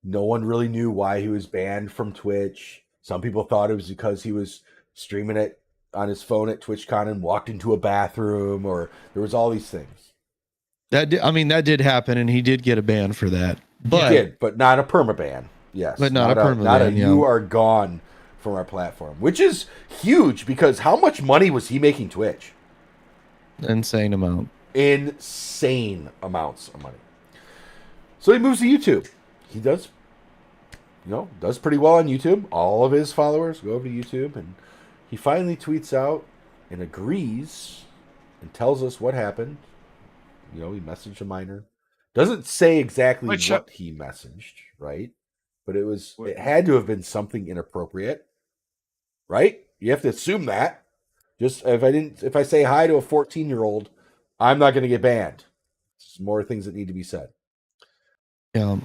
no one really knew why he was banned from Twitch. Some people thought it was because he was streaming it on his phone at TwitchCon and walked into a bathroom, or there was all these things. That did happen, and he did get a ban for that. But He did, but not a permaban. Yes, But not a Not permaban, yeah. you are gone from our platform, which is huge because how much money was he making Twitch? insane amount. Insane amounts of money. So he moves to YouTube. He does pretty well on YouTube. All of his followers go over to YouTube, and he finally tweets out and agrees and tells us what happened. He messaged a minor. Doesn't say exactly Which, what he messaged, right? But it had to have been something inappropriate, right? You have to assume that. Just if I say hi to a 14-year-old, I'm not going to get banned. There's more things that need to be said. Yeah.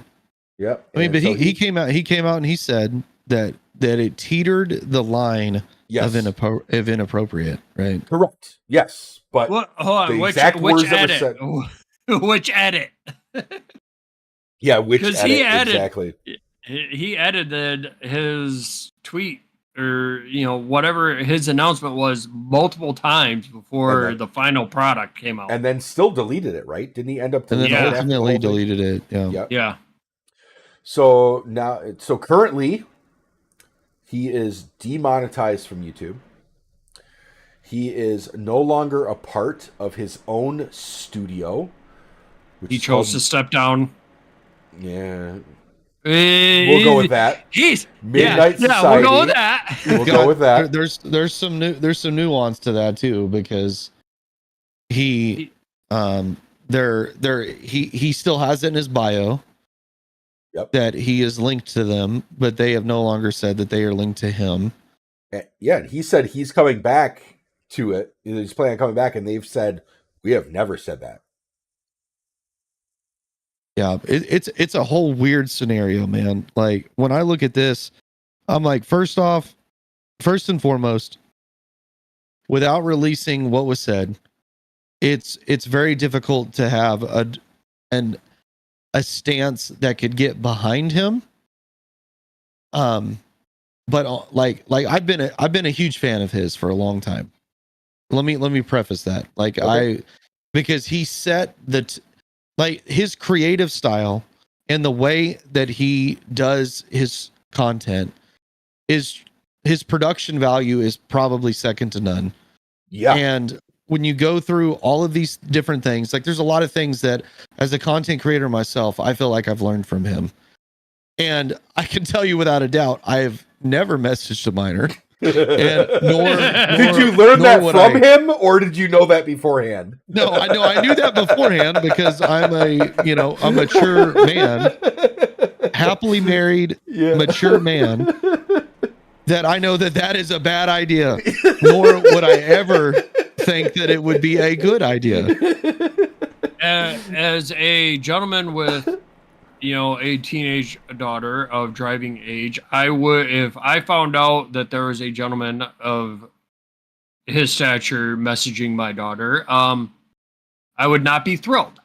Yep. I mean, And but so he came out and he said that it teetered the line yes, of inappropriate, right? correct. Yes, but What? Hold on. the Which exact words that were edit? said- Which edit? yeah, which 'Cause edit, he added- exactly? He edited his tweet or whatever his announcement was multiple times before And the final product came out. And then still deleted it, right? Didn't he end up And then deleting it after the ultimately whole thing? deleted it. Yeah. Yep. Yeah. So currently, he is demonetized from YouTube. He is no longer a part of his own studio. Which He is chose called- to step down. Yeah, we'll go with that. He's Midnight yeah, Society. we'll go with that. We'll go with that. There's some nuance to that too, because he still has it in his bio. Yep. That he is linked to them, but they have no longer said that they are linked to him. Yeah, he said he's coming back to it. He's planning on coming back, and they've said we have never said that. Yeah, it's a whole weird scenario, man. Like when I look at this, I'm like, first and foremost, without releasing what was said, it's very difficult to have a stance that could get behind him. But like I've been a huge fan of his for a long time. Let me preface that. Like Okay. because he set like his creative style and the way that he does his content is his production value is probably second to none. Yeah, And when you go through all of these different things, like there's a lot of things that as a content creator myself, I feel like I've learned from him. And I can tell you without a doubt, I've never messaged a minor. And did you learn that from him, or did you know that beforehand? No, I knew that beforehand because I'm a mature man, happily married, Yeah. mature man, that I know that is a bad idea. Nor would I ever think that it would be a good idea. As a gentleman with a teenage daughter of driving age, I would, if I found out that there was a gentleman of his stature messaging my daughter, I would not be thrilled,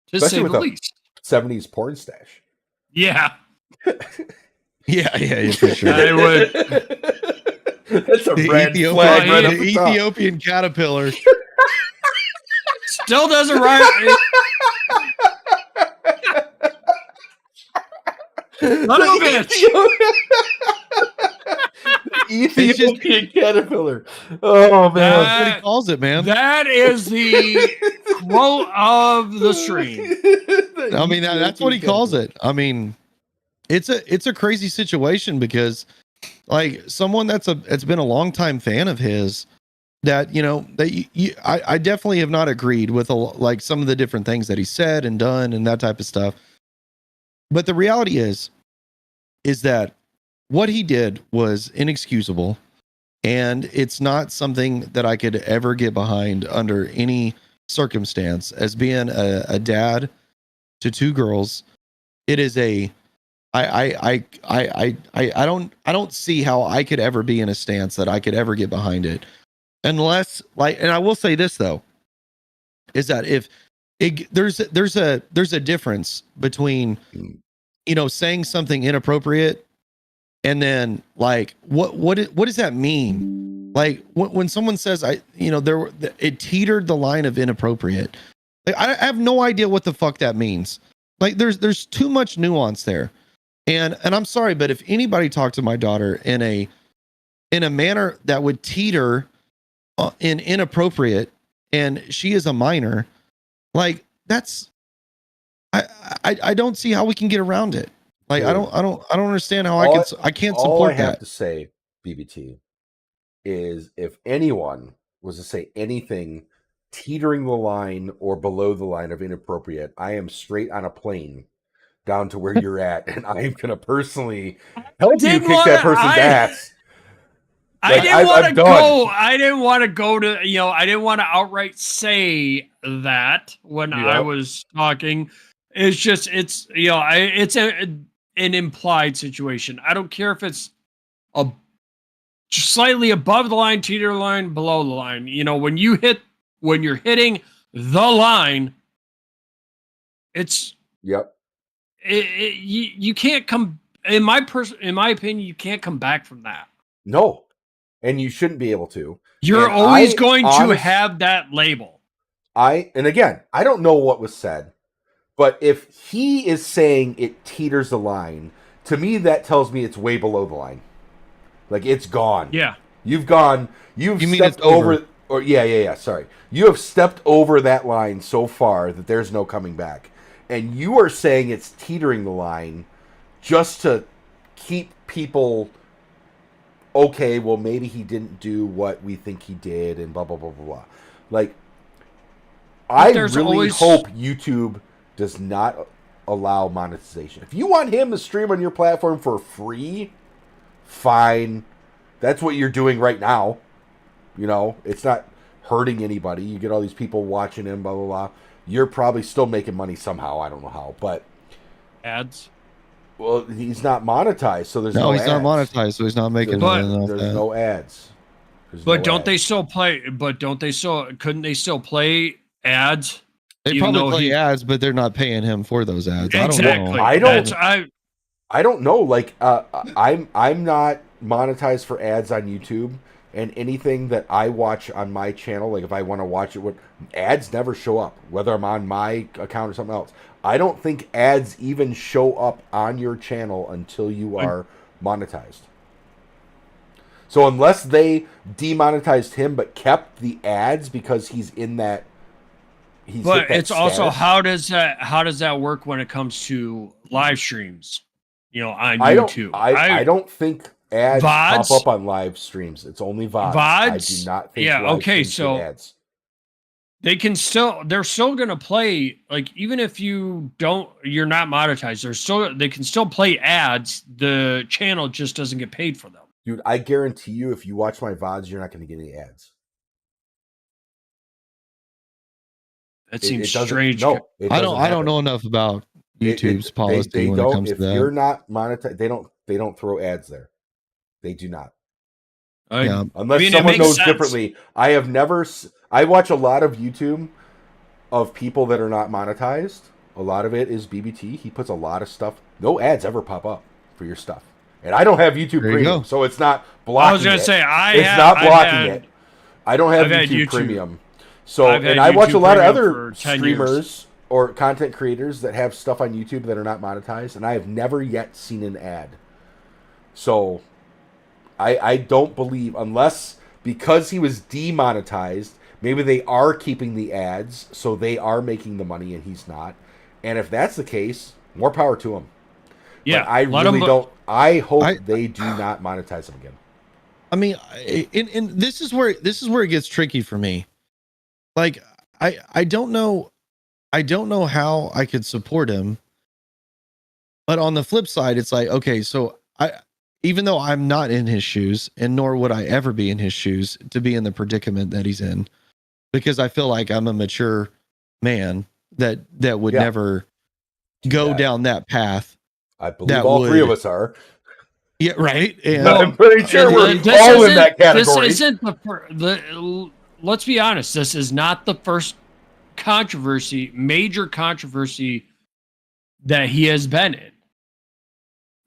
to Especially say with the a least. 70s porn stash. Yeah, Yeah, for sure. I would. That's a The red flag right up the the top. Ethiopian caterpillar. Still doesn't rhyme. Son of a bitch. Ethiopian caterpillar. Oh man. That's what he calls it, man. That is the quote of the stream. I mean, that's what he calls it. I mean, it's a crazy situation because, like, someone that's been a longtime fan of his, that I definitely have not agreed with like some of the different things that he said and done and that type of stuff. But the reality is that what he did was inexcusable, and it's not something that I could ever get behind under any circumstance. As being a dad to two girls, it is I don't see how I could ever be in a stance that I could ever get behind it, unless, like, and I will say this though, is that if there's a difference between saying something inappropriate and then, like, what does that mean? Like when someone says it teetered the line of inappropriate, like, I have no idea what the fuck that means. Like there's too much nuance there. And I'm sorry, but if anybody talked to my daughter in a manner that would teeter in inappropriate, and she is a minor, like, that's, I don't see how we can get around it. Like, I don't understand how I can't all support I have that. to say, BBT, is if anyone was to say anything teetering the line or below the line of inappropriate, I am straight on a plane down to where you're at, and I am gonna personally help you kick that person's ass. I Like, didn't want to I'm done. go. I didn't want to go to. I didn't want to outright say that when I Yep. was talking. It's just, it's an implied situation. I don't care if it's just slightly above the line, teeter line, below the line. When you're hitting the line, it's Yep. you can't come. In my opinion, you can't come back from that. No, and you shouldn't be able to. You're And always I going to honest- have that label. and again, I don't know what was said, but if he is saying it teeters the line, to me that tells me it's way below the line. Like it's gone. Yeah. You've You mean stepped it's over. or yeah, sorry. You have stepped over that line so far that there's no coming back. And you are saying it's teetering the line just to keep people okay, well maybe he didn't do what we think he did and blah blah blah blah blah. Like I there's really always- hope YouTube does not allow monetization. If you want him to stream on your platform for free, fine. That's what you're doing right now. You know, it's not hurting anybody. You get all these people watching him, blah, blah, blah. You're probably still making money somehow. I don't know how, but Ads. well, he's not monetized, so there's no No, he's not ads. monetized, so he's not making But- money off There's that. no ads. There's But no don't they ads. still play? But don't they still? Couldn't they still play ads? They even probably though play he- ads, but they're not paying him for those ads. Exactly. I don't- That's- I don't know. Like, I'm not monetized for ads on YouTube, and anything that I watch on my channel, like if I want to watch it, ads never show up, whether I'm on my account or something else. I don't think ads even show up on your channel until you are monetized. So unless they demonetized him but kept the ads because he's in that, he's But hit that it's also status. how does that work when it comes to live streams? You know, on I don't. YouTube. I don't think ads VODs? pop up on live streams. It's only VODs. I VODs? do not think. Yeah, live okay, streams so- get ads. they're still gonna play, like, even if you're not monetized, they can still play ads. The channel just doesn't get paid for them. Dude, I guarantee you, if you watch my VODs, you're not going to get any ads. That It- seems it doesn't- strange. No, it I doesn't don't happen. know enough about YouTube's They policy when it don't. comes to If that. you're not monetized, they don't throw ads there. They do not. Yeah. Unless I mean, it someone makes knows sense. differently. I have never. I watch a lot of YouTube of people that are not monetized. A lot of it is BBT. He puts a lot of stuff. No ads ever pop up for your stuff, and I don't have YouTube There you Premium, go. so it's not blocking. I was gonna it. say It's not blocking it. I don't have I've had YouTube YouTube. Premium, so I've had and I watch a YouTube lot of Premium other for 10 streamers years. or content creators that have stuff on YouTube that are not monetized, and I have never yet seen an ad. So I don't believe, unless because he was demonetized, maybe they are keeping the ads, so they are making the money and he's not. And if that's the case, more power to him. Yeah, But I let really 'em- don't. I hope I- they do not monetize him again. I mean, and this is where it gets tricky for me. Like, I don't know how I could support him. But on the flip side, it's like, okay, so even though I'm not in his shoes, and nor would I ever be in his shoes to be in the predicament that he's in, because I feel like I'm a mature man that would Yeah. never go that. down that path. I believe That all three of would- us are. Yeah, right. And I'm pretty sure And we're this all in isn't- that category. This isn't let's be honest. This is not the first major controversy that he has been in.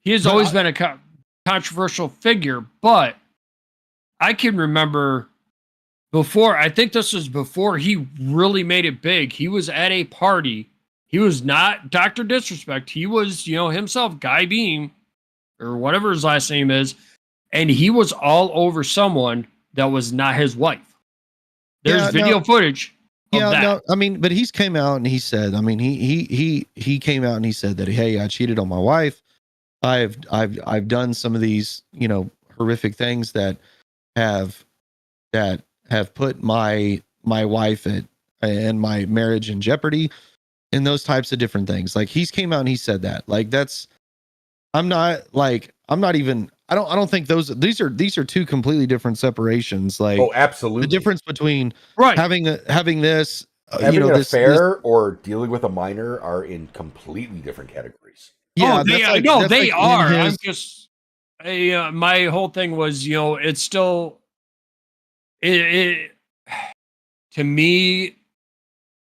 He has But always been a controversial figure, but I can remember before. I think this was before he really made it big. He was at a party. He was not Dr. Disrespect. He was, himself, Guy Beam, or whatever his last name is, and he was all over someone that was not his wife. There's Yeah, video footage of yeah, that. no, I mean, but he's came out and he said, I mean, he came out and he said that, hey, I cheated on my wife. I've done some of these, horrific things that have put my wife and my marriage in jeopardy, and those types of different things. Like, he's came out and he said that. Like, I don't think these are two completely different separations. Like, Oh, absolutely. the difference between Right. having this, Having an this affair or dealing with a minor are in completely different categories. Yeah, oh, they, that's like- no, that's they like in are. his- I'm just, my whole thing was, it's still, it to me,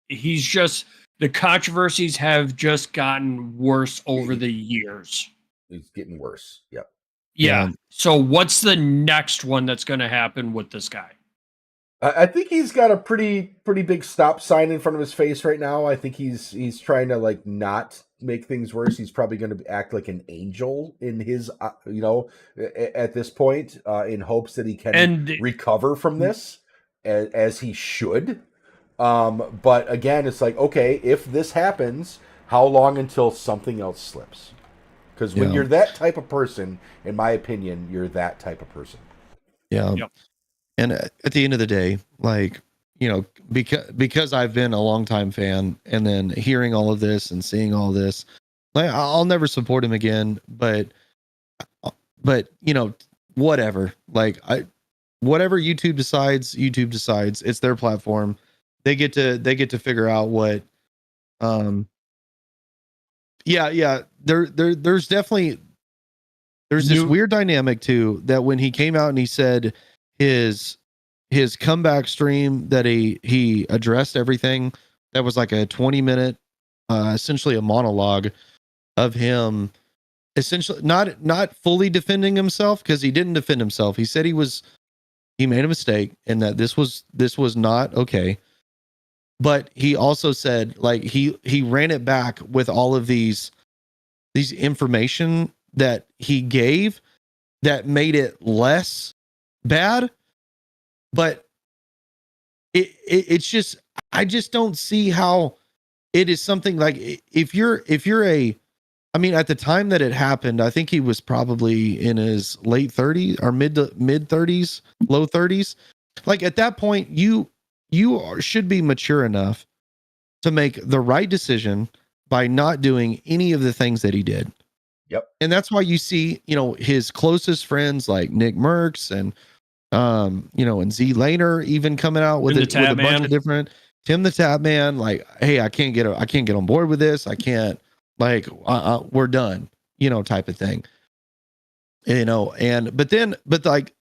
he's just, the controversies have just gotten worse over the years. It's getting worse. Yep. Yeah. So what's the next one that's going to happen with this guy? I think he's got a pretty big stop sign in front of his face right now. I think he's trying to like not make things worse. He's probably going to act like an angel in his at this point in hopes that he can recover from this as he should. But again, it's like, okay, if this happens, how long until something else slips? Because when you're that type of person, in my opinion, you're that type of person. Yeah. Yep. And at the end of the day, like, you know, because I've been a longtime fan, and then hearing all of this and seeing all this, like, I'll never support him again. But you know, whatever. Like, whatever YouTube decides. It's their platform. They get to figure out what. There's definitely this weird dynamic too, that when he came out and he said his comeback stream that he addressed everything, that was like a 20-minute essentially a monologue of him essentially not fully defending himself, because he didn't defend himself. He said he made a mistake and that this was not okay. But he also said, like, he ran it back with all of these information that he gave that made it less bad. But it's just, I just don't see how it is something like, if you're I mean, at the time that it happened, I think he was probably in his late 30s or mid 30s, low 30s. Like, at that point, you should be mature enough to make the right decision by not doing any of the things that he did. Yep. And that's why you see, you know, his closest friends like Nick Merckx and you know, and Z Laner even coming out with a bunch of different Tim the Tap Man, like, hey, I can't get on board with this. I can't, like, we're done, you know, type of thing. You know, but like,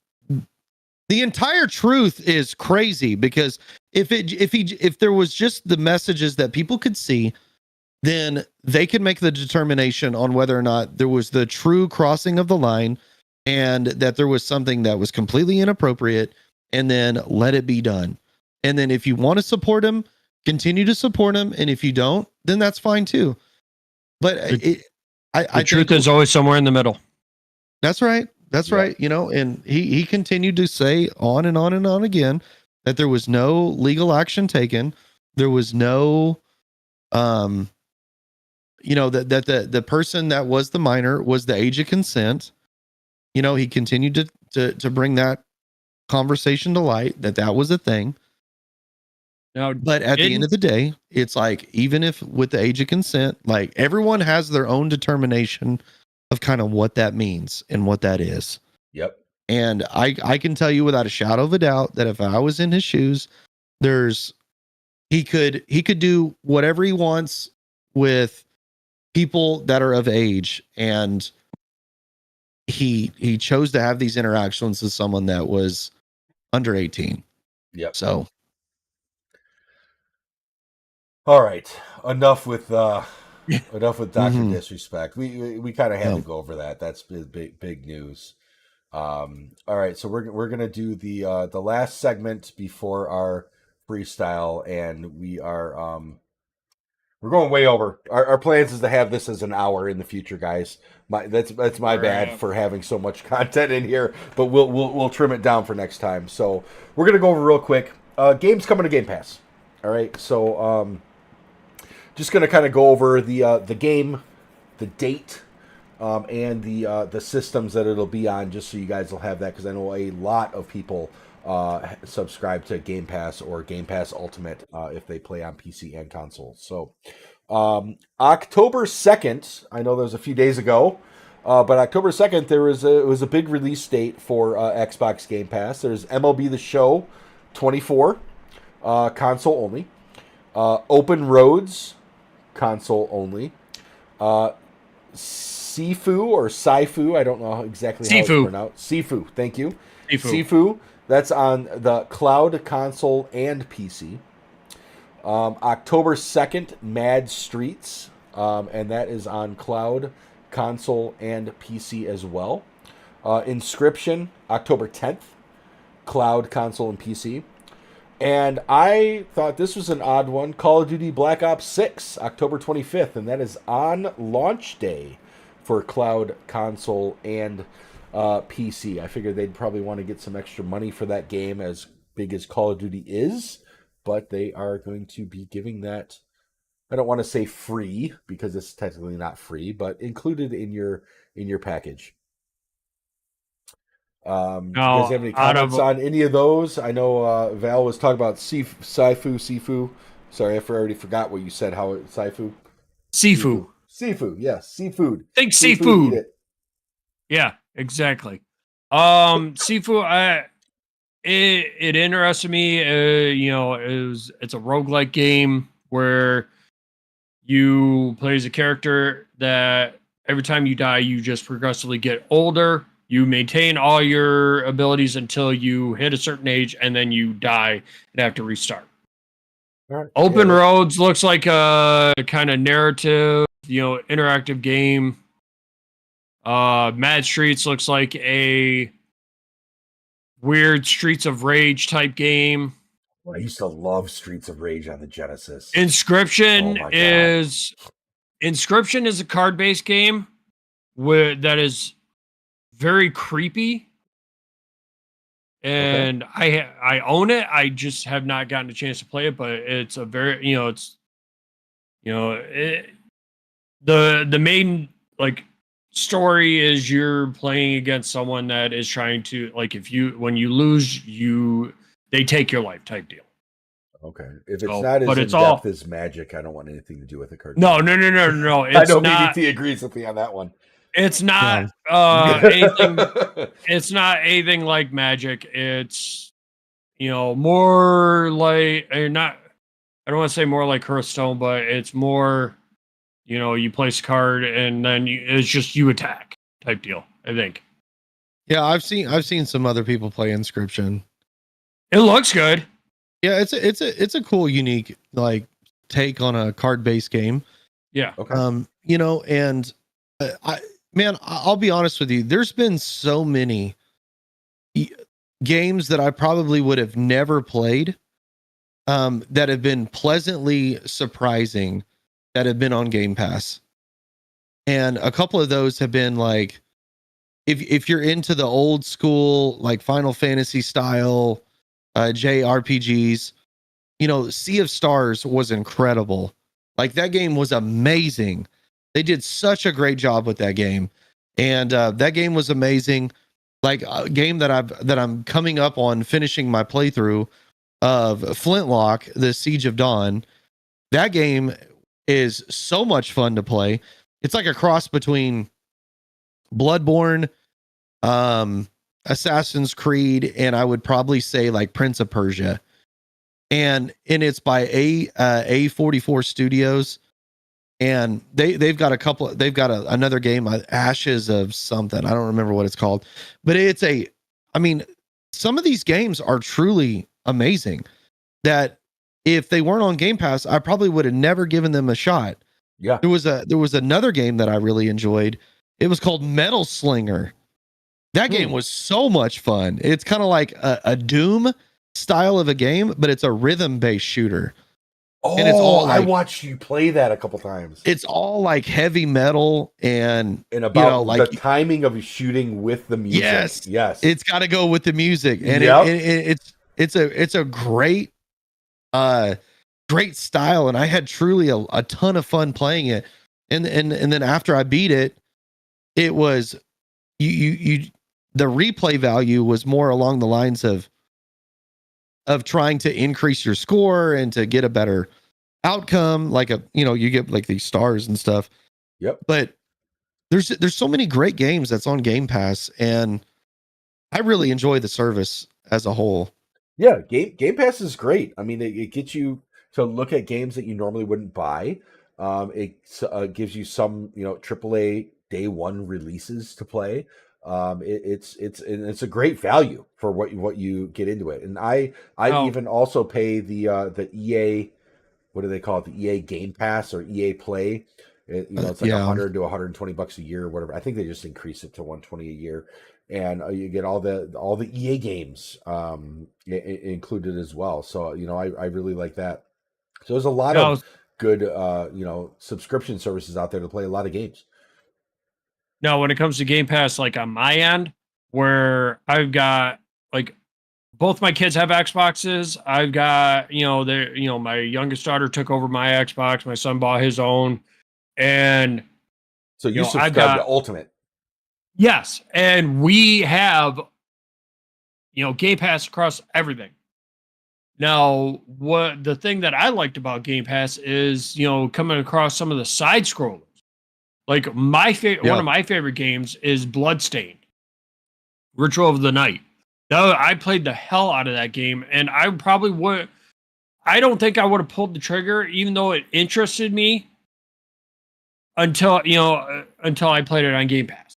the entire truth is crazy, because if there was just the messages that people could see, then they could make the determination on whether or not there was the true crossing of the line, and that there was something that was completely inappropriate, and then let it be done. And then if you want to support him, continue to support him, and if you don't, then that's fine too. But the truth is always somewhere in the middle. That's right. That's right. You know, and he continued to say on and on and on again that there was no legal action taken. There was no, you know, that the person that was the minor was the age of consent. You know, he continued to bring that conversation to light, that was a thing. Now, but at the end of the day, it's like, even if with the age of consent, like, everyone has their own determination of kind of what that means and what that is. Yep. And I can tell you without a shadow of a doubt that if I was in his shoes, he could do whatever he wants with people that are of age, and he chose to have these interactions with someone that was under 18. Yep. So all right, enough with Dr. Disrespect. We kind of had to go over that. That's big news. All right, so we're gonna do the last segment before our freestyle, and we're going way over. Our plans is to have this as an hour in the future, guys. That's my bad for having so much content in here, but we'll trim it down for next time. So we're gonna go over real quick. Games coming to Game Pass. All right, so just gonna kind of go over the game, the date, and the systems that it'll be on, just so you guys will have that, because I know a lot of people subscribe to Game Pass or Game Pass Ultimate if they play on PC and console. So October 2nd, I know that was a few days ago, but October 2nd it was a big release date for Xbox Game Pass. There's MLB The Show 24, console only. Open Roads, console only. Sifu or Saifu, I don't know exactly how it's pronounced. Sifu, thank you. Sifu, that's on the cloud, console, and PC. October 2nd, Mad Streets, and that is on cloud, console, and PC as well. Inscription, October 10th, cloud, console, and PC. And I thought this was an odd one. Call of Duty Black Ops 6, October 25th, and that is on launch day for cloud, console, and PC. I figured they'd probably want to get some extra money for that game, as big as Call of Duty is, but they are going to be giving that, I don't want to say free, because it's technically not free, but included in your package. You guys have any comments on any of those? I know Val was talking about Sifu. Sorry, I already forgot what you said. How it Sifu? Sifu. Yes, seafood. Think Seafood, seafood. eat it. Yeah, exactly. Sifu, it interested me. It's a roguelike game where you play as a character that every time you die, you just progressively get older. You maintain all your abilities until you hit a certain age, and then you die and have to restart. All right. Open Roads looks like a kind of narrative, interactive game. Mad Streets looks like a weird Streets of Rage type game. I used to love Streets of Rage on the Genesis. Inscription Oh my God. is a card-based game that is very creepy, and I own it. I just have not gotten a chance to play it, but it's a very the main story is you're playing against someone that is trying to when you lose they take your life type deal. Okay. If it's not as in-depth as Magic, I don't want anything to do with the card. No. It's I know BBT agrees with me on that one. It's not anything. It's not anything like Magic. It's more like not. I don't want to say more like Hearthstone, but it's more. You place a card and then it's just you attack type deal. I think. Yeah, I've seen some other people play Inscription. It looks good. Yeah, it's a cool, unique take on a card based game. Yeah. Okay. And I'll be honest with you. There's been so many games that I probably would have never played, that have been pleasantly surprising, that have been on Game Pass, and a couple of those have been if you're into the old school Final Fantasy style JRPGs, Sea of Stars was incredible. That game was amazing. They did such a great job with that game, and that game was amazing. A game that I'm coming up on finishing my playthrough of Flintlock, the Siege of Dawn. That game is so much fun to play. It's like a cross between Bloodborne, Assassin's Creed, and I would probably say Prince of Persia. And it's by A44 Studios. And they've got another game, Ashes of something. I don't remember what it's called, but some of these games are truly amazing that if they weren't on Game Pass, I probably would have never given them a shot. Yeah. There was another game that I really enjoyed. It was called Metal Slinger. That game was so much fun. It's kind of like a Doom style of a game, but it's a rhythm-based shooter. Oh, and it's all I watched you play that a couple times. It's all heavy metal and about the timing of shooting with the music. Yes. It's got to go with the music, and it's a great style, and I had truly a ton of fun playing it. And then after I beat it, it was the replay value was more along the lines of trying to increase your score and to get a better outcome, you get these stars and stuff. Yep. But there's so many great games that's on Game Pass, and I really enjoy the service as a whole. Yeah, Game Pass is great. I mean, it gets you to look at games that you normally wouldn't buy. It gives you some, AAA day one releases to play. It's a great value for what you get into it. And I even also pay the EA, what do they call it? The EA Game Pass or EA Play, It's like Yeah. 100 to 120 bucks a year or whatever. I think they just increased it to 120 a year, and you get all the EA games included as well. So I really like that. So there's a lot Yeah, I of was- good subscription services out there to play a lot of games. Now, when it comes to Game Pass, like on my end, where I've got like both my kids have Xboxes. I've got, my youngest daughter took over my Xbox. My son bought his own. And So you I've subscribe got- to Ultimate. yes, and we have, Game Pass across everything. Now, what the thing that I liked about Game Pass is, coming across some of the side scrollers. Like my favorite, Yeah. one of my favorite games is Bloodstained, Ritual of the Night. Now, I played the hell out of that game, and I probably would. I don't think I would have pulled the trigger, even though it interested me, until I played it on Game Pass.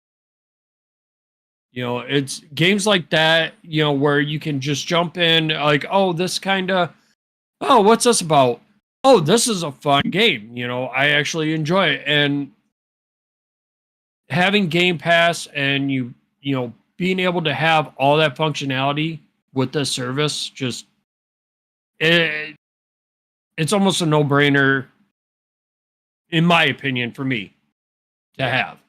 It's games like that, where you can just jump in, like, oh, what's this about? Oh, this is a fun game. I actually enjoy it, and having Game Pass and being able to have all that functionality with the service, it's almost a no-brainer, in my opinion, for me to have.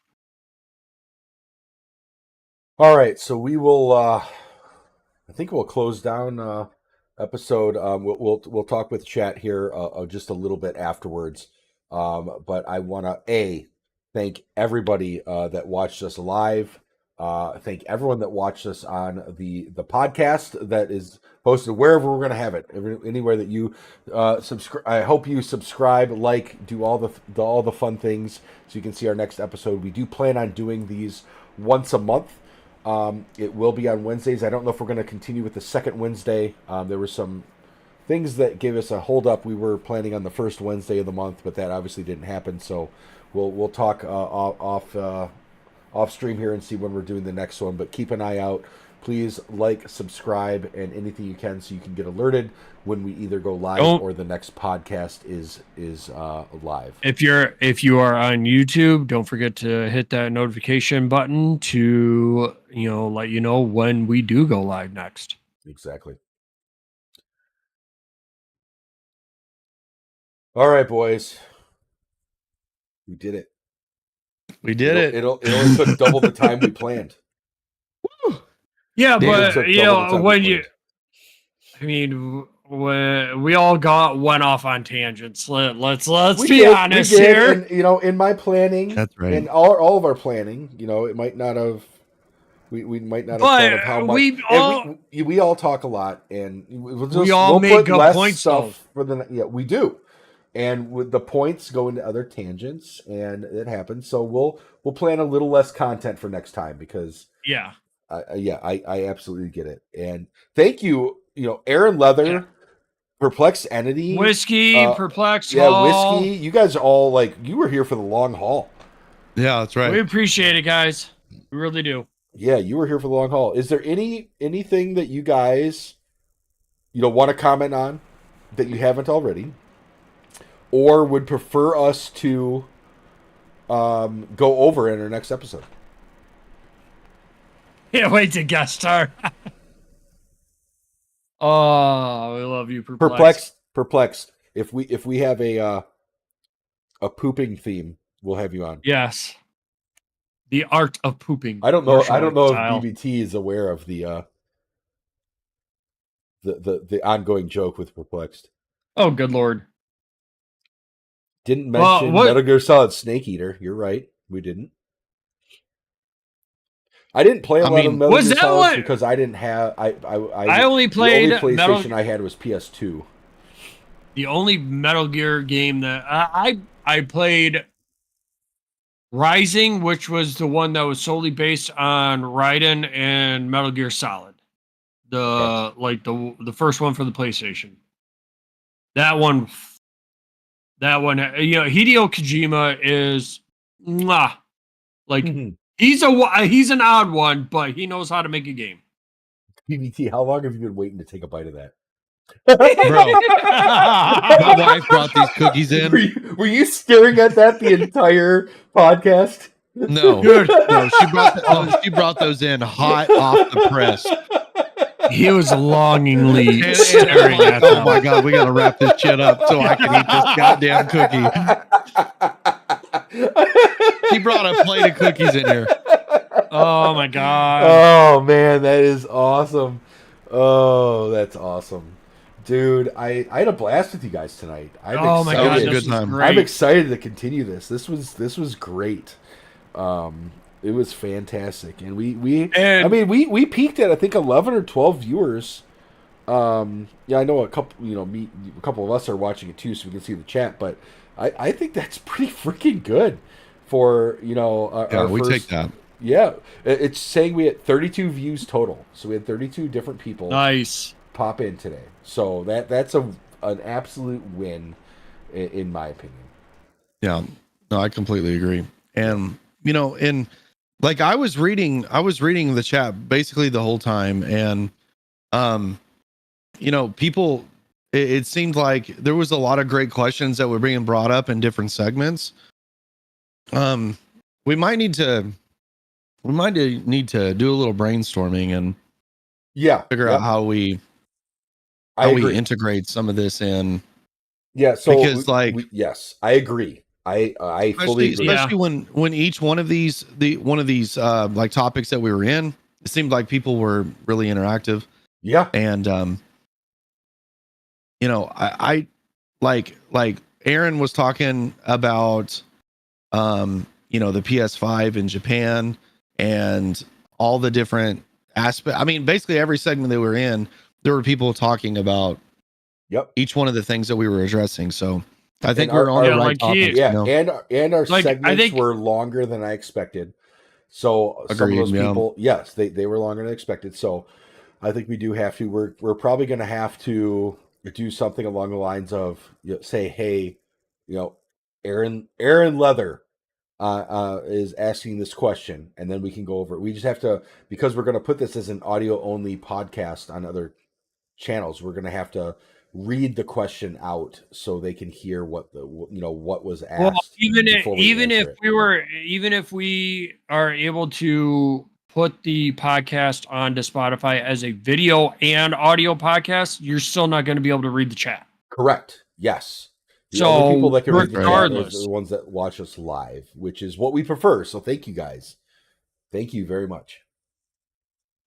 All right, so we will. I think we'll close down episode. We'll talk with chat here just a little bit afterwards. But I want to thank everybody that watched us live. Thank everyone that watched us on the podcast that is posted wherever we're going to have it. Anywhere that you subscribe. I hope you subscribe, do all the fun things so you can see our next episode. We do plan on doing these once a month. It will be on Wednesdays. I don't know if we're going to continue with the second Wednesday. There were some things that gave us a hold up. We were planning on the first Wednesday of the month, but that obviously didn't happen. So we'll talk off stream here and see when we're doing the next one. But keep an eye out. Please subscribe, and anything you can so you can get alerted when we either go live or the next podcast is live. If you are on YouTube, don't forget to hit that notification button to let you know when we do go live next. Exactly. All right, boys. We did it. We did it. It only took double the time we planned. Yeah, It but took double the time we planned. when we all went off on tangents. Let's We be did, honest we did, here. And, in my planning, That's right. and all of our planning, it might not have. We might not have thought of how much. We all talk a lot, and we'll make put good less points, stuff for the. Yeah, we do, and with the points go into other tangents, and it happens. So we'll plan a little less content for next time because. Yeah. I absolutely get it, and thank you. Aaron Leather, Perplexed Entity, Whiskey, Perplexed, yeah, Hall. Whiskey. You guys all you were here for the long haul. Yeah, that's right. We appreciate it, guys. We really do. Yeah, you were here for the long haul. Is there anything that you guys, want to comment on that you haven't already, or would prefer us to go over in our next episode? Can't wait to guest star. Oh, we love you, Perplexed. If we have a pooping theme, we'll have you on. Yes. The art of pooping. I don't know Style. if BBT is aware of the ongoing joke with Perplexed. Oh, good lord. Didn't mention Metal Gear Solid Snake Eater. You're right. We didn't. I didn't play a lot of Metal Gear Solid because I didn't have. I only played the only PlayStation I had was PS2. The only Metal Gear game that I played, Rising, which was the one that was solely based on Raiden and Metal Gear Solid, the first one for the PlayStation. That one, Hideo Kojima is he's an odd one, but he knows how to make a game. PBT, how long have you been waiting to take a bite of that? My wife brought these cookies in. Were you staring at that the entire podcast? No, no, she brought those in hot off the press. He was longingly And staring I'm at like, them. oh my god, we gotta wrap this shit up so I can eat this goddamn cookie. She brought a plate of cookies in here. Oh my god. Oh man, that is awesome. Oh, that's awesome. Dude, I had a blast with you guys tonight. Oh my That god, was a this good was time. great. I'm excited to continue this. This was great. It was fantastic, and we peaked at I think 11 or 12 viewers. Yeah, I know a couple. A couple of us are watching it too, so we can see the chat. But I think that's pretty freaking good for Yeah, our we first, take that. Yeah, it's saying we had 32 views total, so we had 32 different people Nice. pop in today. So that's an absolute win, in my opinion. Yeah, no, I completely agree. And like I was reading the chat basically the whole time, and people, it seemed like there was a lot of great questions that were being brought up in different segments. We might need to do a little brainstorming and figure out how we integrate some of this in. Yeah, so because yes, I agree. I fully agree. Especially when each one of these like topics that we were in, it seemed like people were really interactive. Yeah. And I like Aaron was talking about the PS5 in Japan and all the different aspects. I mean, basically every segment that we were in, there were people talking about each one of the things that we were addressing. So I think we're on the right topics. And our Like, segments were longer than I expected. So some of those people, yes, they were longer than expected. So I think we do have to. We're probably going to have to do something along the lines of say, hey, Aaron Leather is asking this question, and then we can go over it. We just have to, because we're going to put this as an audio only podcast on other channels. We're going to have to read the question out so they can hear what was asked. Well, even if we are able to put the podcast onto Spotify as a video and audio podcast, you're still not going to be able to read the chat. Correct. Yes. The So only people that can read the chat regardless, are the ones that watch us live, which is what we prefer. So thank you guys. Thank you very much.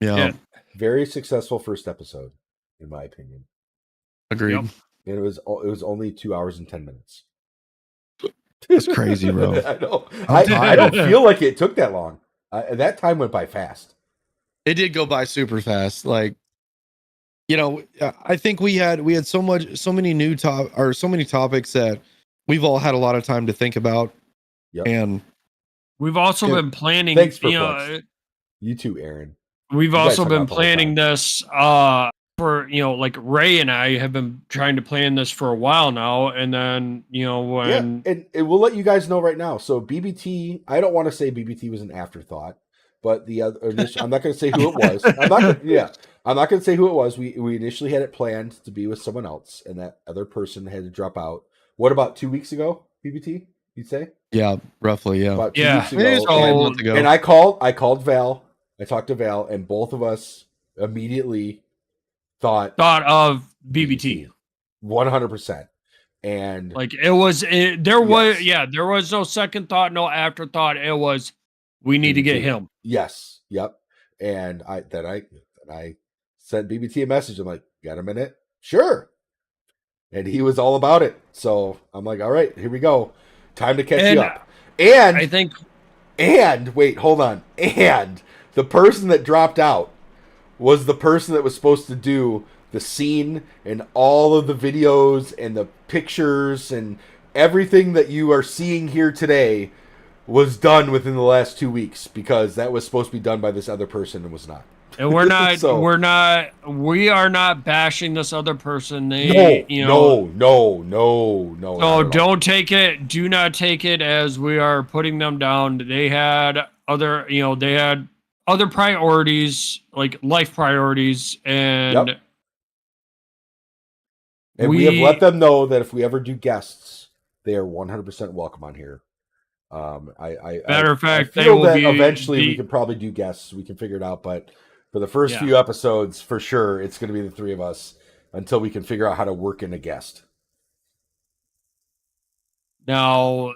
Yeah. Very successful first episode, in my opinion. Agreed. And it was only 2 hours and 10 minutes. That's crazy, bro. I know. I don't feel like it took that long. That time went by fast. It did go by super fast. Like, I think we had so many topics that we've all had a lot of time to think about. Yep. And we've also been planning. Thanks for you too, Aaron. We've also been planning this for like Ray and I have been trying to plan this for a while now, and then when and we'll let you guys know right now. So BBT, I don't want to say BBT was an afterthought, but the other, I'm not going to say who it was. I'm not going to say who it was. We initially had it planned to be with someone else, and that other person had to drop out. What about 2 weeks ago, BBT? You'd say? Yeah, roughly. Yeah. About 2 weeks ago. A month ago. And I called Val. I talked to Val, and both of us immediately thought of BBT 100%. And like there was no second thought, no afterthought. It was, we need to get him. Yes. Yep. And I sent BBT a message. I'm like, got a minute? Sure. And he was all about it. So I'm like, all right, here we go. Time to catch you up. And I think, and wait, hold on. And the person that dropped out was the person that was supposed to do the scene and all of the videos and the pictures and everything that you are seeing here today was done within the last 2 weeks, because that was supposed to be done by this other person and was not. And we're not, we are not bashing this other person. No. So don't take it. Do not take it as we are putting them down. They had other priorities, like life priorities, and And we have let them know that if we ever do guests, they are 100% welcome on here. Matter of fact, I they feel will that be eventually we can probably do guests. We can figure it out, but for the first few episodes, for sure, it's going to be the three of us until we can figure out how to work in a guest. Now,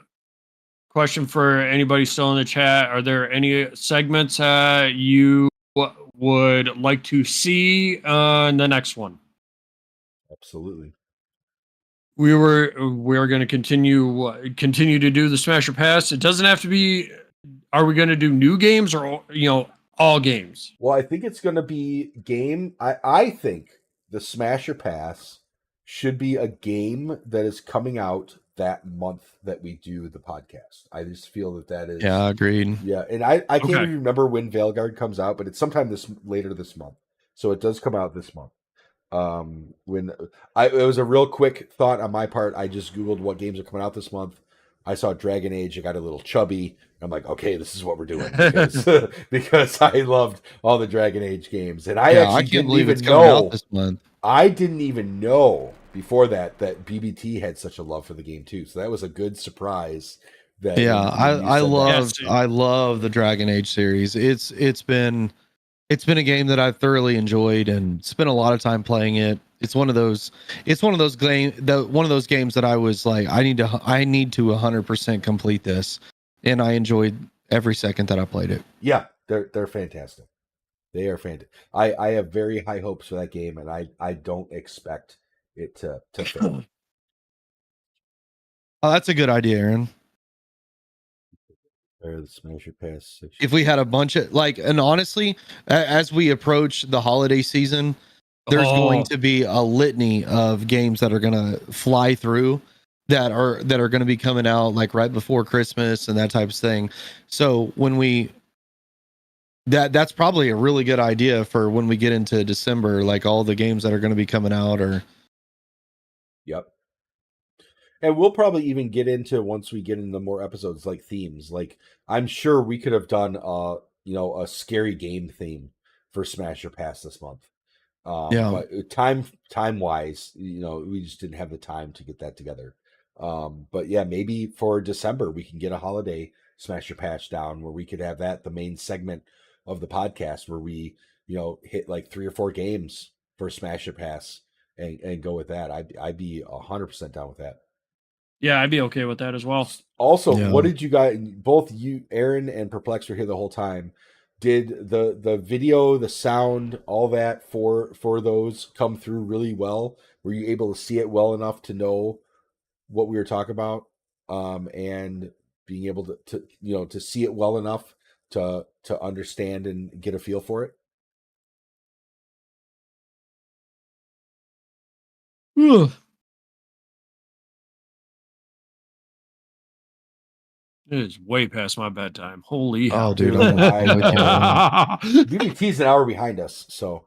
question for anybody still in the chat: are there any segments you would like to see on the next one? Absolutely. We're going to continue to do the Smash or Pass. It doesn't have to be. Are we going to do new games or all games? Well, I think it's going to be game. I think the Smash or Pass should be a game that is coming out that month that we do the podcast. I just feel that is agreed. Yeah, and I can't even remember when Veilguard comes out, but it's sometime later this month. So it does come out this month. It was a real quick thought on my part. I just Googled what games are coming out this month. I saw Dragon Age. I got a little chubby. I'm like, okay, this is what we're doing because I loved all the Dragon Age games, and I can't believe it's coming out this month. I didn't even know before that BBT had such a love for the game too. So that was a good surprise. I love the Dragon Age series. It's been a game that I've thoroughly enjoyed and spent a lot of time playing it. It's one of those games that I was like, I need to 100% complete this, and I enjoyed every second that I played it. Yeah, they're fantastic. They are fantastic. I have very high hopes for that game, and I don't expect it to fail. Oh, that's a good idea, Aaron. The Smash or Pass. If we had a bunch of and honestly, as we approach the holiday season, there's going to be a litany of games that are going to fly through that are going to be coming out like right before Christmas and that type of thing. So when that's probably a really good idea for when we get into December, like all the games that are going to be coming out Yep. And we'll probably even get into, once we get into more episodes, like themes. Like I'm sure we could have done a scary game theme for Smash or Pass this month. But time wise, we just didn't have the time to get that together. But yeah, maybe for December we can get a holiday Smash or Pass down where we could have that the main segment of the podcast where we hit like 3 or 4 games for Smash or Pass and go with that. I'd be 100% down with that. Yeah, I'd be okay with that as well. Also, what did you guys, both you, Aaron and Perplex were here the whole time. Did the video, the sound, all that for those come through really well? Were you able to see it well enough to know what we were talking about? And being able to see it well enough to understand and get a feel for it? It is way past my bedtime. Holy hell. Dude. BBT's an hour behind us, so.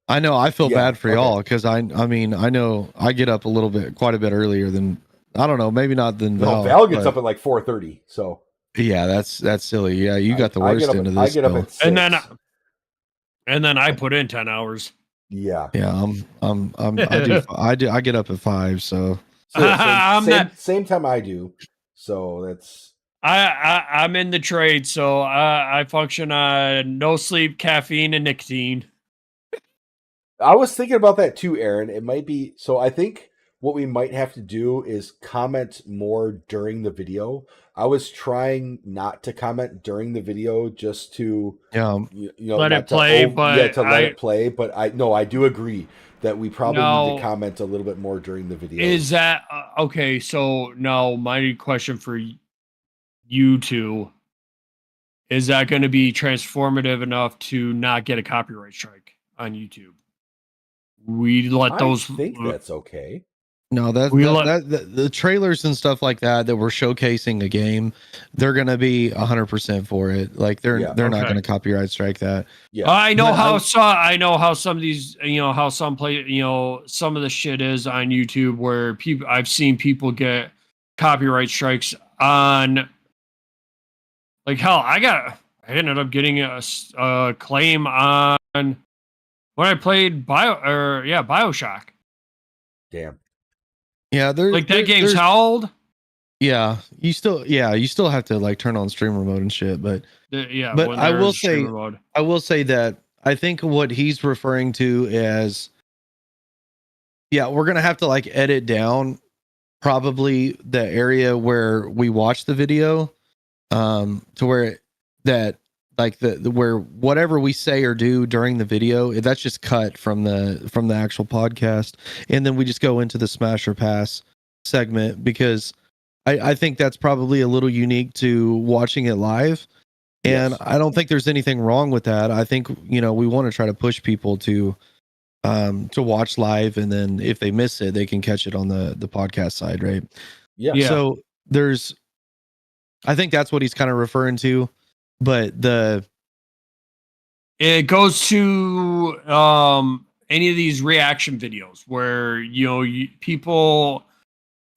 I know. I feel bad for y'all because I know I get up quite a bit earlier than, I don't know, maybe not than Val. Val gets up at like 4:30, so. Yeah, that's silly. Yeah, you got the worst end of this. I get up at 6. And then I put in 10 hours. Yeah. Yeah, I get up at 5, so same time I do. So that's. I'm in the trade, so I function on no sleep, caffeine, and nicotine. I was thinking about that too, Aaron. It might be so. I think what we might have to do is comment more during the video. I was trying not to comment during the video just to let it play, let it play. But I do agree that we probably need to comment a little bit more during the video. Is that okay? So now my question for you two, is that going to be transformative enough to not get a copyright strike on YouTube? We let those. I think that's okay. No, the trailers and stuff like that we're showcasing a game, they're gonna be 100% for it. Like they're not gonna copyright strike that. Yeah, I know how some of these, how some play, some of the shit is on YouTube where I've seen people get copyright strikes on. Like hell, I ended up getting a claim on when I played Bioshock. Damn. Yeah, Like that game's how old? Yeah, you still have to like turn on stream remote and shit, but Yeah, but when I will there's say streamer mode. I will say that I think what he's referring to as, yeah, we're gonna have to like edit down probably the area where we watch the video, to where that like the where whatever we say or do during the video, that's just cut from the actual podcast, and then we just go into the smash or pass segment, because I think that's probably a little unique to watching it live. And Yes. I don't think there's anything wrong with that. I think, we want to try to push people to watch live, and then if they miss it, they can catch it on the podcast side, right? Yeah. Yeah. So I think that's what he's kind of referring to, but It goes to any of these reaction videos where people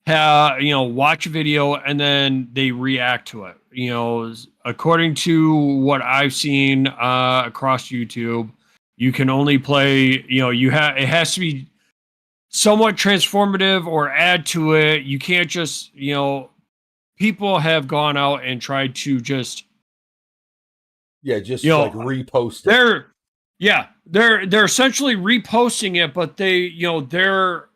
watch a video and then they react to it. According to what I've seen across YouTube, you can only play. It has to be somewhat transformative or add to it. You can't just people have gone out and tried to just Just You know, like repost it. they're essentially reposting it, but they're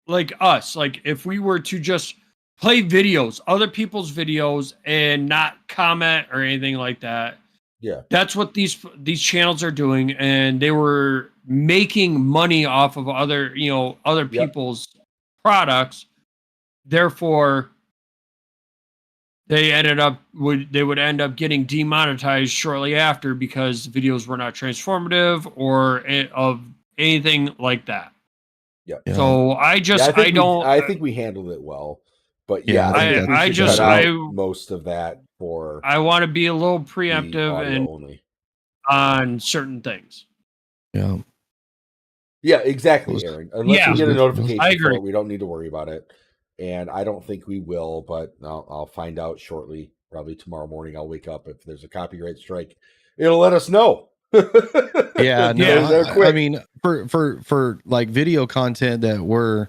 like us. Like if we were to just play videos, other people's videos, and not comment or anything like that. Yeah. That's what these channels are doing, and they were making money off of other Yep. people's products. Therefore, they would end up getting demonetized shortly after, because videos were not transformative or of anything like that. Yeah. So I think we handled it well, but Yeah, I think we should cut out most of that for I want to be a little the preemptive audio and only. on certain things. yeah. Yeah, exactly, Aaron. Unless Yeah, we get a notification I for agree. it, we don't need to worry about it. And I don't think we will, but I'll find out shortly. Probably tomorrow morning, I'll wake up. If there's a copyright strike, it'll let us know. Yeah, no, They're I quick. mean, for like video content that we're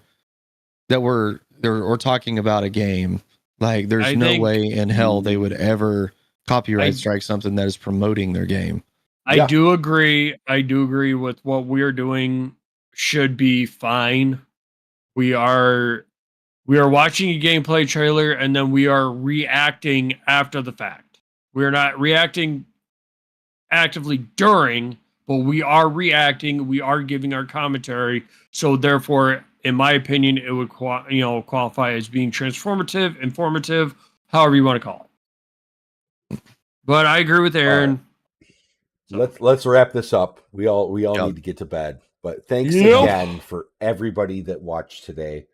talking about a game, like there's I no think- way in hell they would ever copyright I- strike something that is promoting their game. I Yeah. do agree. I do agree with what we're doing should be fine. We are watching a gameplay trailer and then we are reacting after the fact. We're not reacting actively during, but we are reacting. We are giving our commentary. So therefore, in my opinion, it would qualify as being transformative, informative, however you want to call it. But I agree with Aaron. Let's wrap this up. We all Yep. need to get to bed. But thanks Yep. again for everybody that watched today,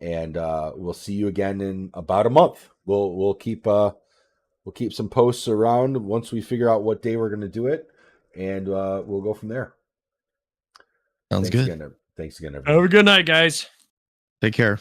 and we'll see you again in about a month. We'll keep some posts around once we figure out what day we're going to do it, and we'll go from there. Sounds Thanks good. again. Thanks again, everyone. Have a good night, guys. Take care.